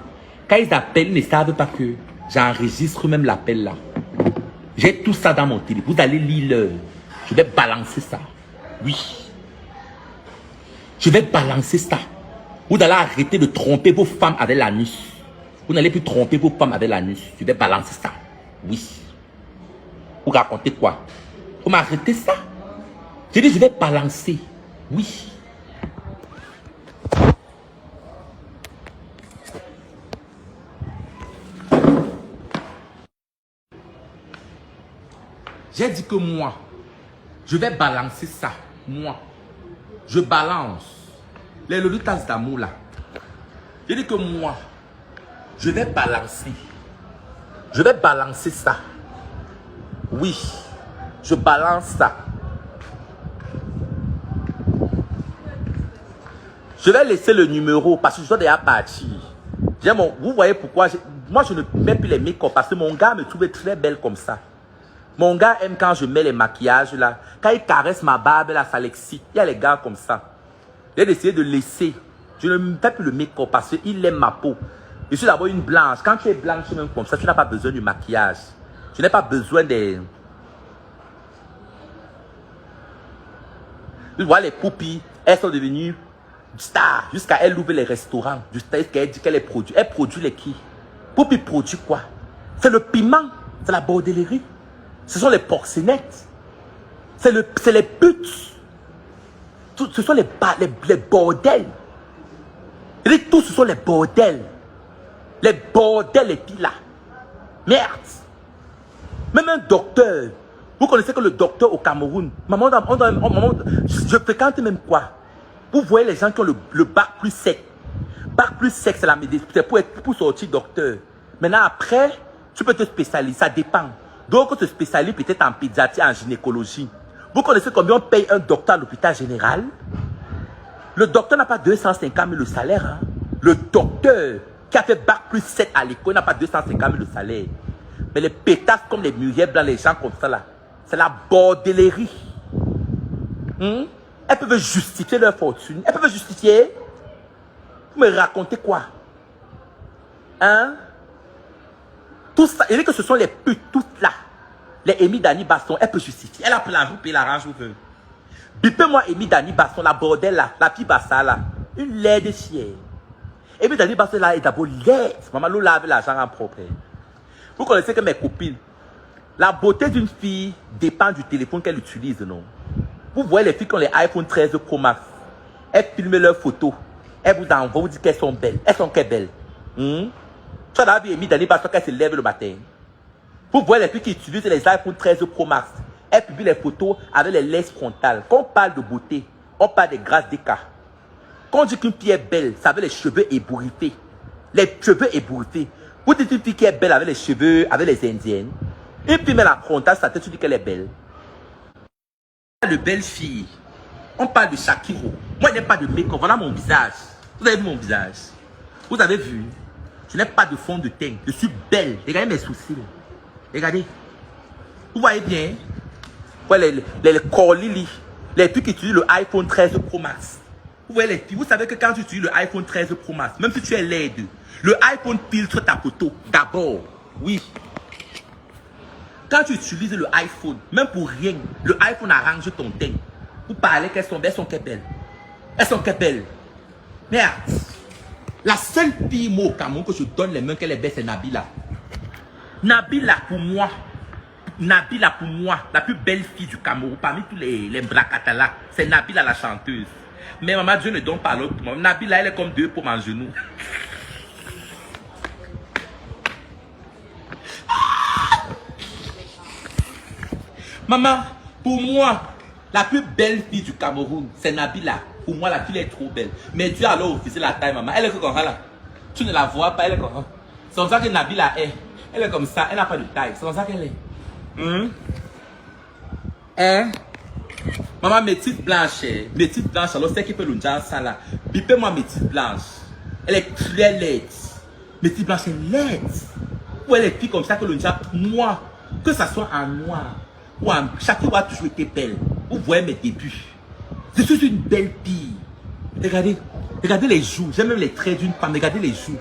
Quand ils appellent, ils ne savent pas que j'enregistre même l'appel là. J'ai tout ça dans mon téléphone. Vous allez lire l'heure. Je vais balancer ça. Oui. Je vais balancer ça. Vous allez arrêter de tromper vos femmes avec l'anus. Vous n'allez plus tromper vos femmes avec l'anus. Je vais balancer ça. Oui. Vous racontez quoi? Vous m'arrêtez ça? J'ai dit je vais balancer. Oui. J'ai dit que moi, je vais balancer ça. Moi, je balance les Lolitas d'amour là. J'ai dit que moi, je vais balancer. Je vais balancer ça. Oui, je balance ça. Je vais laisser le numéro parce que je dois déjà partir. Vous voyez pourquoi moi je ne mets plus les make-up parce que mon gars me trouvait très belle comme ça. Mon gars aime quand je mets les maquillages là. Quand il caresse ma barbe là, ça l'excite. Il y a les gars comme ça. J'ai décidé de laisser. Je ne fais plus le make-up parce qu'il aime ma peau. Je suis d'abord une blanche. Quand tu es blanche même comme ça, tu n'as pas besoin du maquillage. Tu n'as pas besoin des... Tu vois les poupies, elles sont devenues stars. Jusqu'à elle ouvre les restaurants. Jusqu'à elle dit qu'elle est produit. Elle produit les qui? Poupie produit quoi? C'est le piment. C'est la bordellerie. Ce sont les porcinettes. C'est les putes. Ce sont les bordels. Je dis tout, ce sont les bordels. Les bordels et puis là. Merde. Même un docteur. Vous connaissez que le docteur au Cameroun, je fréquente même quoi? Vous voyez les gens qui ont le bac plus sec. Bac plus sec, c'est la médecine. C'est pour sortir docteur. Maintenant, après, tu peux te spécialiser. Ça dépend. Donc, on se spécialise peut-être en pédiatrie, en gynécologie. Vous connaissez combien on paye un docteur à l'hôpital général? Le docteur n'a pas 250 000 le salaire. Hein? Le docteur qui a fait bac plus 7 à l'école n'a pas 250 000 le salaire. Mais les pétasses comme les mûriers blancs, les gens comme ça là, c'est la bordellerie. Elles peuvent justifier leur fortune. Elles peuvent justifier. Vous me racontez quoi? Hein? Tout ça, il dit que ce sont les putes, toutes là. Les Amy Dani Basson, elle peut justifier. Elle a pris l'argent, paye l'argent, vous veut. Bipez-moi Amy Dani Basson, la bordelle là, la fille Bassa là. Une laide chienne. Amy Dani Basson là est d'abord laide. Maman nous lave l'argent en propre. Vous connaissez que mes copines, la beauté d'une fille dépend du téléphone qu'elle utilise, non? Vous voyez les filles qui ont les iPhone 13 Pro Max. Elles filment leurs photos. Elles vous envoient, vous dites qu'elles sont belles. Elles sont qu'elles belles. Tu as vu Amy Dani Basson qu'elle se lève le matin. Vous voyez les filles qui utilisent les iPhone 13 Pro Max. Elles publient les photos avec les laisses frontales. Quand on parle de beauté, on parle des grâces d'écart. Quand on dit qu'une fille est belle, ça veut les cheveux ébouriffés. Les cheveux ébouriffés. Vous dites une fille qui est belle avec les cheveux, avec les indiennes. Une fille met la frontale, ça te dit qu'elle est belle. On parle de belles filles. On parle de Shakiro. Moi, je n'ai pas de make-up. Voilà mon visage. Vous avez vu mon visage? Vous avez vu? Je n'ai pas de fond de teint. Je suis belle. Regardez mes sourcils. Regardez. Vous voyez bien? Vous voyez les corlili. Les filles qui utilisent le iPhone 13 Pro Max. Vous voyez les filles, vous savez que quand tu utilises le iPhone 13 Pro Max, même si tu es laide, le iPhone filtre ta photo d'abord. Oui. Quand tu utilises le iPhone, même pour rien, le iPhone arrange ton teint. Vous parlez qu'elles sont belles. Elles sont belles. Merde. La seule fille moi au Cameroun que je donne les mains qu'elle est belle, c'est Nabila. Nabila pour moi, la plus belle fille du Cameroun, parmi tous les Bracata là, c'est Nabila la chanteuse. Mais maman, Dieu ne donne pas l'autre. Nabila, elle est comme 2 pommes en genou. Maman, pour moi, la plus belle fille du Cameroun, c'est Nabila. Pour moi, la fille est trop belle. Mais Dieu a alors refusé la taille, maman. Elle est comme ça là. Tu ne la vois pas, elle est comme ça. C'est comme ça que Nabila est. Elle est comme ça, elle n'a pas de taille. C'est comme ça qu'elle est. Hein? Maman, mes petites blanches, alors c'est qui peut le dire ça là. Bipez-moi mes petites blanches. Elle est très laide. Mes petites blanches, elle est laide. Ou elle est fille comme ça que le diable, moi, que ça soit en noir ou en. Chacun a toujours été belle. Vous voyez mes débuts. Je suis une belle fille. Regardez, regardez les joues. J'aime même les traits d'une femme. Regardez les joues.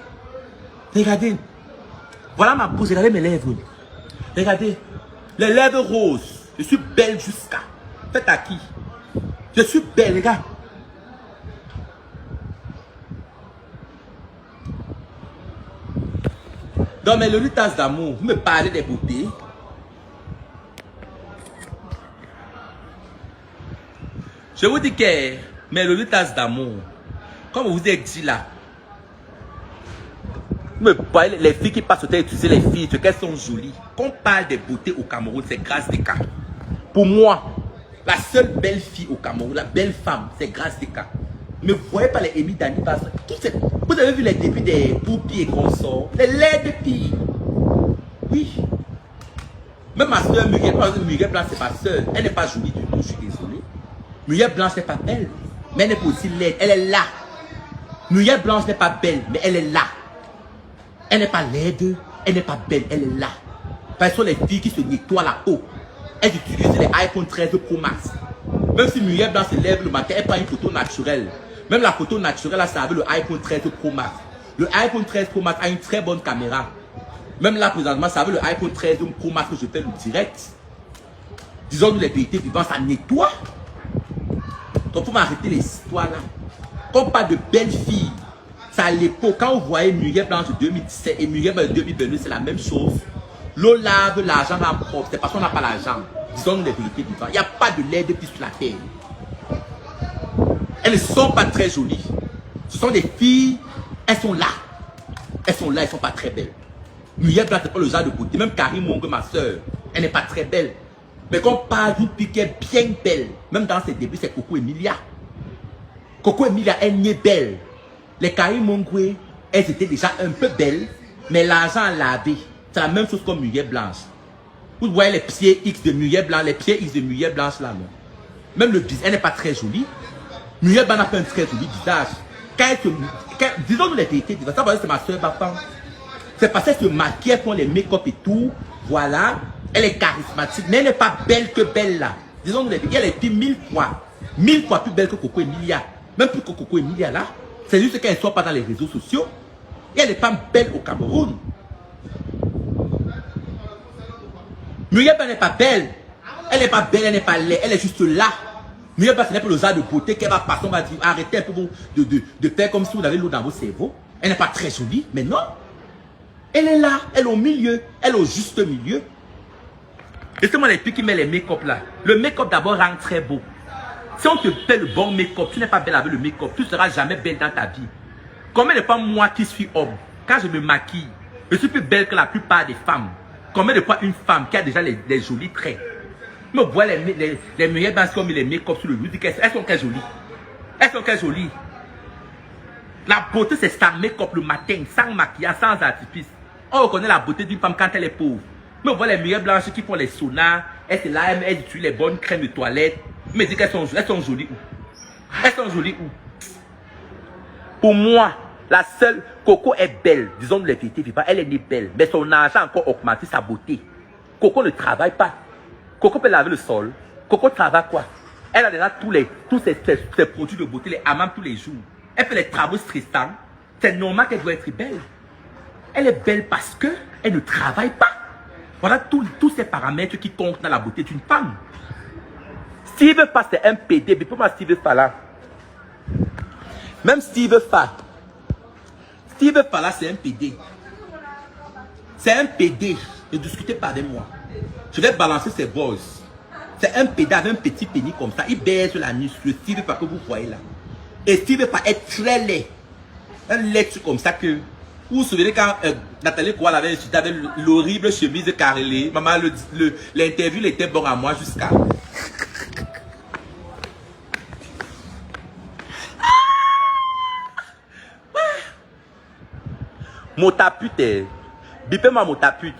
Regardez. Voilà ma bouche. Regardez mes lèvres. Regardez. Les lèvres roses. Je suis belle jusqu'à. Faites à qui? Je suis belle, regarde. Dans mes lolitas d'amour, vous me parlez des beautés. Je vous dis que mes lolitas d'amour, comme vous ai dit là, vous me parlez, les filles qui passent au temps utiliser les filles, qu'elles sont jolies. Quand on parle des beautés au Cameroun, c'est Grâce Deka. Pour moi, la seule belle fille au Cameroun, la belle femme, c'est Grâce Deka. Ne voyez pas les Amy Dani parce que vous avez vu les débuts des poupies et consorts, les laides filles. Oui. Même ma soeur Muriel Blanc, c'est ma soeur. Elle n'est pas jolie du tout, je suis désolé. Muriel Blanche n'est pas belle, mais elle n'est pas aussi laide. Elle est là. Muriel Blanche n'est pas belle, mais elle est là. Elle n'est pas laide, elle n'est pas belle, elle est là. Parce que ce sont les filles qui se nettoient la peau. Elles utilisent les iPhone 13 Pro Max. Même si Muriel Blanc se lève le matin, elle prend une photo naturelle. Même la photo naturelle, là, c'est avec le iPhone 13 Pro Max. Le iPhone 13 Pro Max a une très bonne caméra. Même là, présentement, c'est avec le iPhone 13 Pro Max que je fais le direct. Disons-nous les vérités vivantes, ça nettoie. Donc, il faut m'arrêter les histoires là. Comme pas de belles filles. C'est à l'époque, quand vous voyez Muriel Blanche de 2017 et Muriel Blanche de 2022, c'est la même chose. L'eau lave, l'argent rend propre. C'est parce qu'on n'a pas l'argent. Disons-nous les vérités vivantes. Il n'y a pas de laide de filles sur la terre. Elles ne sont pas très jolies. Ce sont des filles, elles sont là. Elles sont là, elles ne sont pas très belles. Muriel Blanc, c'est pas le genre de beauté. Même Karine Monge, ma soeur, elle n'est pas très belle. Mais quand on parle d'une fille qui est bien belle, même dans ses débuts, c'est Coco Emilia. Coco Emilia, elle n'est belle. Les Karine Monge, elles étaient déjà un peu belles, mais l'argent a lavé. C'est la même chose comme Muriel Blanche. Vous voyez les pieds X de Muriel Blanche, les pieds X de Muriel Blanche là, non? Même le visage, elle n'est pas très jolie. Muriel Blanche a fait un très joli visage. Disons-nous les vérités, ça va c'est ma soeur Bafan. C'est parce qu'elle se maquille, elle prend les make-up et tout. Voilà. Elle est charismatique, mais elle n'est pas belle que belle là. Disons-nous les vérités, elle est 1000 fois plus belle que Coco Emilia. Même plus que Coco Emilia là. C'est juste qu'elle ne soit pas dans les réseaux sociaux. Et elle n'est pas belle au Cameroun. Muriel Blanc n'est pas belle. Elle n'est pas belle, elle n'est pas laide, elle est juste là. Muriel Blanc, ce n'est pas le genre de beauté qu'elle va passer, on va dire, arrêtez un peu de faire comme si vous avez l'eau dans vos cerveaux. Elle n'est pas très jolie, mais non. Elle est là, elle est au milieu, elle est au juste milieu. Laissez-moi les filles qui mettent les make-up là. Le make-up d'abord rend très beau. Si on te fait le bon make-up, tu n'es pas belle avec le make-up, tu ne seras jamais belle dans ta vie. Combien de fois moi qui suis homme, quand je me maquille, je suis plus belle que la plupart des femmes. Combien de fois une femme qui a déjà les jolis traits, me voit les meilleures bandes comme les make-up sur le loup, elles sont très jolies. Elles sont très jolies. La beauté c'est sans make-up le matin, sans maquillage, sans artifice. On reconnaît la beauté d'une femme quand elle est pauvre. Me voit les meilleures blanches qui font les saunas, elles sont là, elles utilisent les bonnes crèmes de toilette. Me dit qu'elles sont jolies où? Elles sont jolies où? Pour moi, la seule, Coco est belle, disons les vérités vivantes, elle est née belle, mais son argent a encore augmenté sa beauté. Coco ne travaille pas. Coco peut laver le sol. Coco travaille quoi? Elle a déjà tous ses produits de beauté, les hammams tous les jours. Elle fait les travaux stressants. C'est normal qu'elle doit être belle. Elle est belle parce qu'elle ne travaille pas. Voilà tous ces paramètres qui comptent dans la beauté d'une femme. Steve Fa, c'est un PD. Mais pour moi, Steve Fa là. Même Steve Fa. Steve Fa là, c'est un PD. C'est un PD. Ne discutez pas avec moi. Je vais balancer ses boss. C'est un PD avec un petit pénis comme ça. Il baise la nuit sur le Steve Fa que vous voyez là. Et Steve Fa est très laid. Un lait comme ça que... Vous vous souvenez quand Nathalie Koual avait l'horrible chemise carrelée. Maman, l'interview était bon à moi jusqu'à... Motapute, bipez-moi motapute.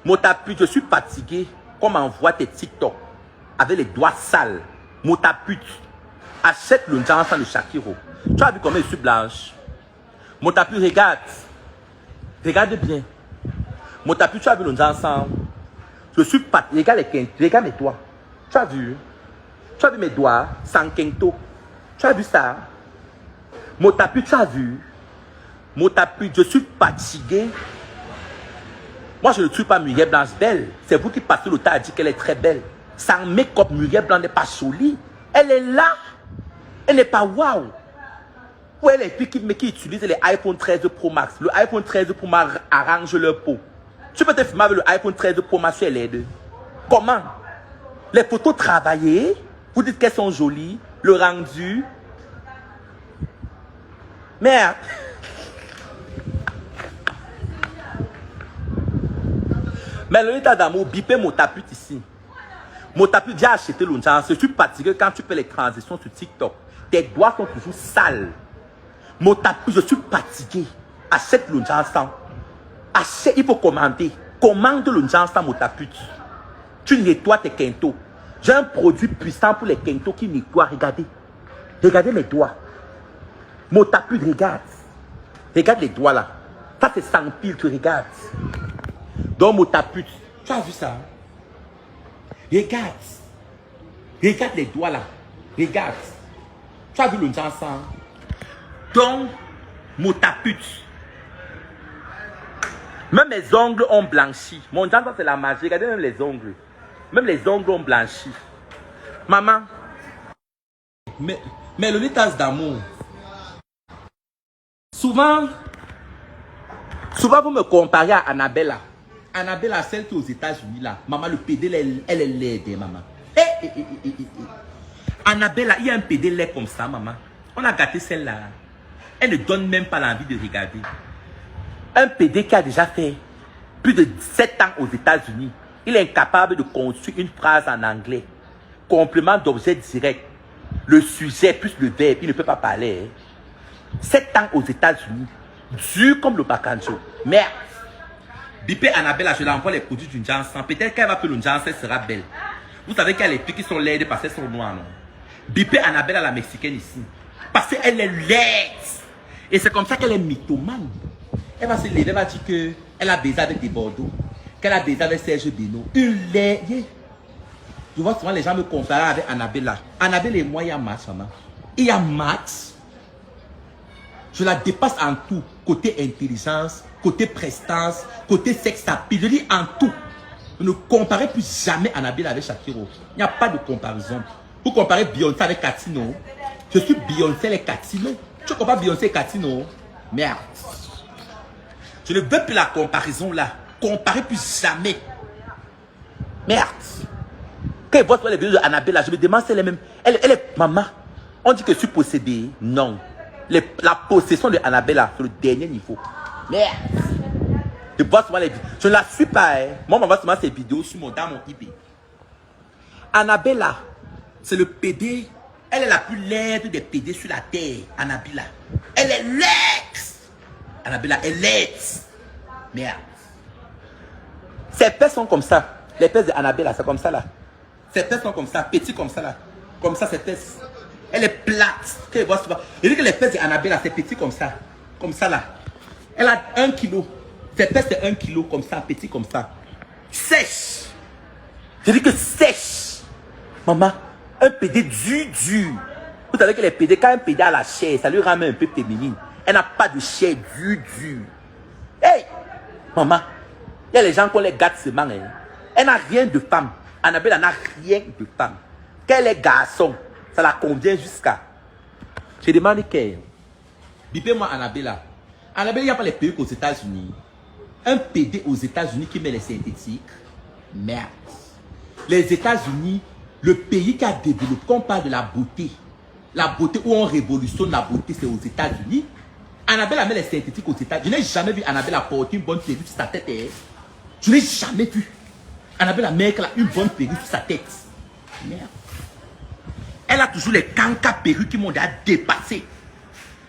Motapute, je suis fatigué. Comme envoie tes TikTok avec les doigts sales. Motapute, achète le Njansan de Shakiro. Tu as vu comment je suis blanche? Motapute, regarde. Regarde bien. Motapute, tu as vu le Njansan? Je suis fatigué. Regarde mes doigts. Tu as vu? Tu as vu mes doigts sans kento? Tu as vu ça? Motapute, tu as vu? Motapute, je suis fatigué. Moi, je ne suis pas Muriel Blanche belle. C'est vous qui passez le temps à dire qu'elle est très belle. Sans make-up, Muriel Blanche n'est pas jolie. Elle est là. Elle n'est pas waouh. Où est les filles qui utilisent les iPhone 13 Pro Max? Le iPhone 13 Pro Max arrange leur peau. Tu peux te filmer avec le iPhone 13 Pro Max sur les deux. Comment? Les photos travaillées, vous dites qu'elles sont jolies. Le rendu. Merde. Mais le état d'amour, bipez Motapute ici. Motapute, j'ai acheté l'onjan. Je suis fatigué quand tu fais les transitions sur TikTok. Tes doigts sont toujours sales. Motapute, je suis fatigué. Achète l'onjan sans. Achète, il faut commander. Commande l'onjan sans Motapute. Tu nettoies tes quintos. J'ai un produit puissant pour les quintos qui nettoient. Regardez. Regardez mes doigts. Motapute, regarde. Regarde les doigts là. Ça c'est sans pile, tu regardes. Donc Motapute, tu as vu ça? Regarde. Regarde les doigts là. Regarde. Tu as vu le Njansan? Donc Motapute. Même mes ongles ont blanchi. Mon Njansan c'est la magie. Regardez même les ongles. Même les ongles ont blanchi. Maman. Mais le tasse d'amour. Souvent vous me comparez à Annabella. Annabella, celle qui est aux États-Unis là. Maman, le PD, elle est laide, maman. Annabella, il y a un PD laid comme ça, maman. On a gâté celle-là. Elle ne donne même pas l'envie de regarder. Un PD qui a déjà fait plus de 7 ans aux États-Unis. Il est incapable de construire une phrase en anglais. Complément d'objet direct. Le sujet plus le verbe. Il ne peut pas parler. 7 ans aux États-Unis. Dur comme le bacanjo. Merde. Bipé Annabella, je l'envoie les produits d'une Njansan. Peut-être qu'elle va que le Njansan sera belle. Vous savez qu'il y a les filles qui sont laides parce qu'elles sont noires, non? Bipé Annabella, la mexicaine ici. Parce qu'elle est laide. Et c'est comme ça qu'elle est mythomane. Elle va se lever, elle va dire qu'elle a baisé avec des Bordeaux. Qu'elle a baisé avec Serge Beno. Une laide. Je vois souvent les gens me comparer avec Annabella. Annabella et moi, il y a match, maman. Il y a match. Je la dépasse en tout. Côté intelligence, côté prestance, côté sexe appeal. Je dis en tout. Ne comparez plus jamais Annabella avec Shakiro. Il n'y a pas de comparaison. Vous comparez Beyoncé avec Katino. Je suis Beyoncé et Katino. Tu compares Beyoncé et Katino? Merde. Je ne veux plus la comparaison là. Comparez plus jamais. Merde. Quand je vois les vidéos de Annabella, je me demande si elle est même... Elle est maman. On dit que je suis possédée. Non. La possession de Annabella sur le dernier niveau. Merde. Je vois souvent les vidéos. Je ne la suis pas. Hein. Moi, je vois souvent ces vidéos dans mon eBay. Annabella, c'est le PD. Elle est la plus laide des PD sur la terre. Annabella. Elle est laide. Annabella est laide. Merde. Ses fesses sont comme ça. Les fesses de Annabella, c'est comme ça là. Ses fesses sont comme ça, petits comme ça là. Comme ça, ses fesses. Elle est plate. Je dis que les fesses d'Annabella, c'est petit comme ça. Comme ça là. Elle a 1 kilo. Ses fesses, c'est 1 kilo comme ça, petit comme ça. Sèche. Je dis que sèche. Maman, Un PD dur. Vous savez que les PD, quand un PD a la chair, ça lui rend un peu féminine. Elle n'a pas de chair dur. Hey, maman, il y a les gens qui ont les gâtes seulement. Hein. Elle n'a rien de femme. Annabelle n'a rien de femme. Quel est garçon, ça la convient jusqu'à. Je demande qu'elle. Bipez-moi Annabelle. Annabelle, il n'y a pas les perruques aux États-Unis. Un PD aux États-Unis qui met les synthétiques. Merde. Les États-Unis, le pays qui a développé, quand on parle de la beauté où on révolutionne la beauté, c'est aux États-Unis. Annabelle a mis les synthétiques aux États-Unis. Je n'ai jamais vu Annabelle apporter une bonne perruque sur sa tête. Hein. Je n'ai jamais vu. Annabelle a mis une bonne perruque sur sa tête. Merde. Elle a toujours les cancas perruques qui m'ont déjà dépassé.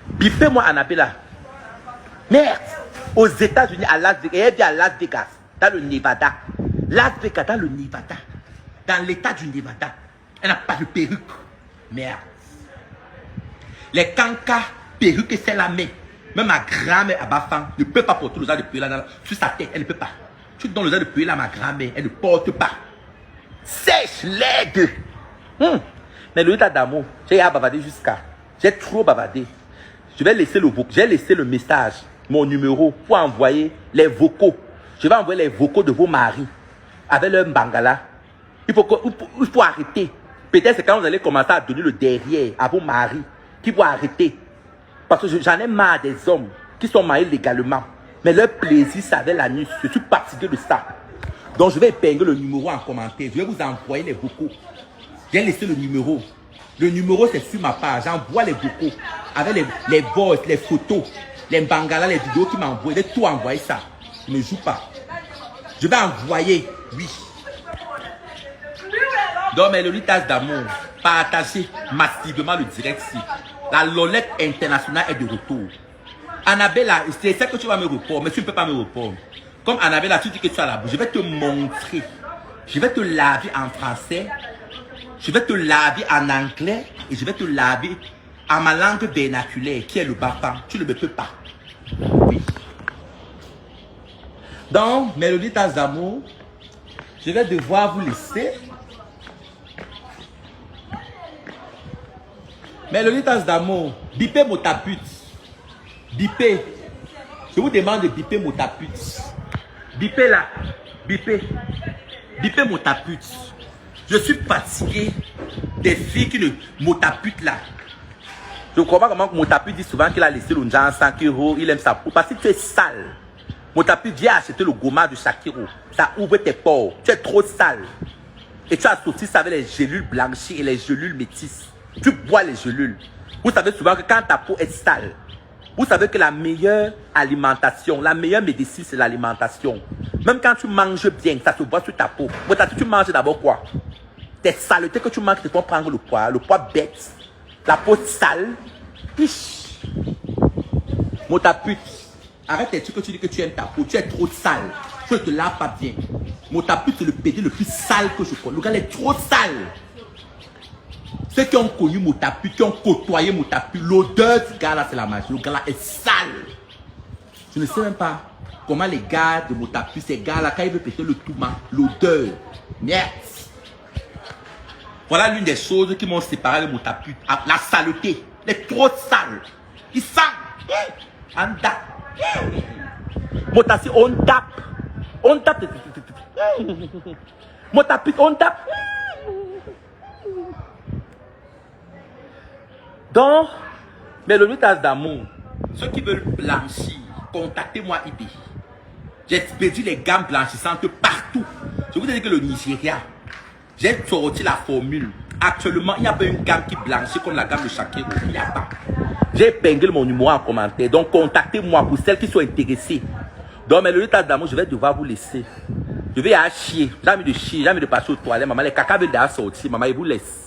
Bipez-moi Annabelle. Merde. Aux États-Unis, à Las Vegas, elle vient à Las Vegas, dans le Nevada. Las Vegas, dans le Nevada. Dans l'état du Nevada. Elle n'a pas de perruque. Merde. Les cancas perruques, c'est la main. Même ma grand-mère à Bafang ne peut pas porter le genre de perruque là sur sa tête. Elle ne peut pas. Tu donnes le genre de perruque là à ma grand-mère, elle ne porte pas. Sèche, laide. Mais le tas d'amour, j'ai bavardé jusqu'à. J'ai trop bavardé. Je vais laisser le message, mon numéro, pour envoyer les vocaux. Je vais envoyer les vocaux de vos maris avec leur bangala. Il faut arrêter. Peut-être c'est quand vous allez commencer à donner le derrière à vos maris qui vont arrêter. Parce que j'en ai marre des hommes qui sont mariés légalement. Mais leur plaisir, c'est avec la nuit. Je suis fatigué de ça. Donc je vais épingler le numéro en commentaire. Je vais vous envoyer les vocaux. J'ai laissé le numéro. Le numéro, c'est sur ma page. J'envoie les vocaux avec les voix, les photos, les bangalas, les vidéos qui m'envoient. Je vais tout envoyer ça. Je ne joue pas. Je vais envoyer, oui. Donc, mes Lolitas d'amour, partagez massivement le direct ici. La Lolette internationale est de retour. Annabella, c'est ça que tu vas me répondre, mais tu ne peux pas me répondre. Comme Annabella, tu dis que tu as la bouche, je vais te montrer. Je vais te laver en français. Je vais te laver en anglais. Et je vais te laver en ma langue vernaculaire, qui est le bafang. Tu ne me peux pas. Oui. Donc, mes Lolitas d'amour, je vais devoir vous laisser. Mais Lolitas d'amour, bipez mon tapute. Bipez. Je vous demande de biper mon tapute. Bipez là. Bipez. Bipez mon tapute. Je suis fatigué des filles qui ne m'otapute là. Je ne crois pas comment Motapute dit souvent qu'il a laissé le Njan 100 euros, il aime sa peau. Parce que tu es sale. Motapute vient acheter le gommage de Shakiro. Ça ouvre tes pores. Tu es trop sale. Et tu associes ça avec les gélules blanchies et les gélules métisses. Tu bois les gélules. Vous savez souvent que quand ta peau est sale, vous savez que la meilleure alimentation, la meilleure médecine, c'est l'alimentation. Même quand tu manges bien, ça se voit sur ta peau. Motapute, tu manges d'abord quoi? Tes saletés que tu manges te font prendre le poids bête. La peau sale. Motapute, arrête tes trucs que tu dis que tu aimes ta peau. Tu es trop sale. Tu ne te laves pas bien. Motapute, c'est le PD le plus sale que je connais. Le gars est trop sale. Ceux qui ont connu Motapute, qui ont côtoyé Motapute, l'odeur du gars là, c'est la magie. Le gars là est sale. Je ne sais même pas comment les gars de Motapute, ces gars là, quand ils veulent péter le tout, l'odeur. Merde. Voilà l'une des choses qui m'ont séparé de Motapute. La saleté. Il est trop sale. Il sent. On tape. Motapute, on tape. On tape. Motapute, on tape. Donc, mes Lolitas d'amour, ceux qui veulent blanchir, contactez-moi IB. J'expédie les gammes blanchissantes partout. Je vous ai dit que le Nigeria, j'ai sorti la formule. Actuellement, il n'y a pas une gamme qui blanchit comme la gamme de Shakiro. Il n'y a pas. J'ai épinglé mon numéro en commentaire. Donc, contactez-moi pour celles qui sont intéressées. Donc, mes Lolitas d'amour, je vais devoir vous laisser. Je vais à chier. J'ai envie de chier, j'ai envie de passer aux toilettes. Maman, les caca veulent déjà sortir. Maman, ils vous laissent.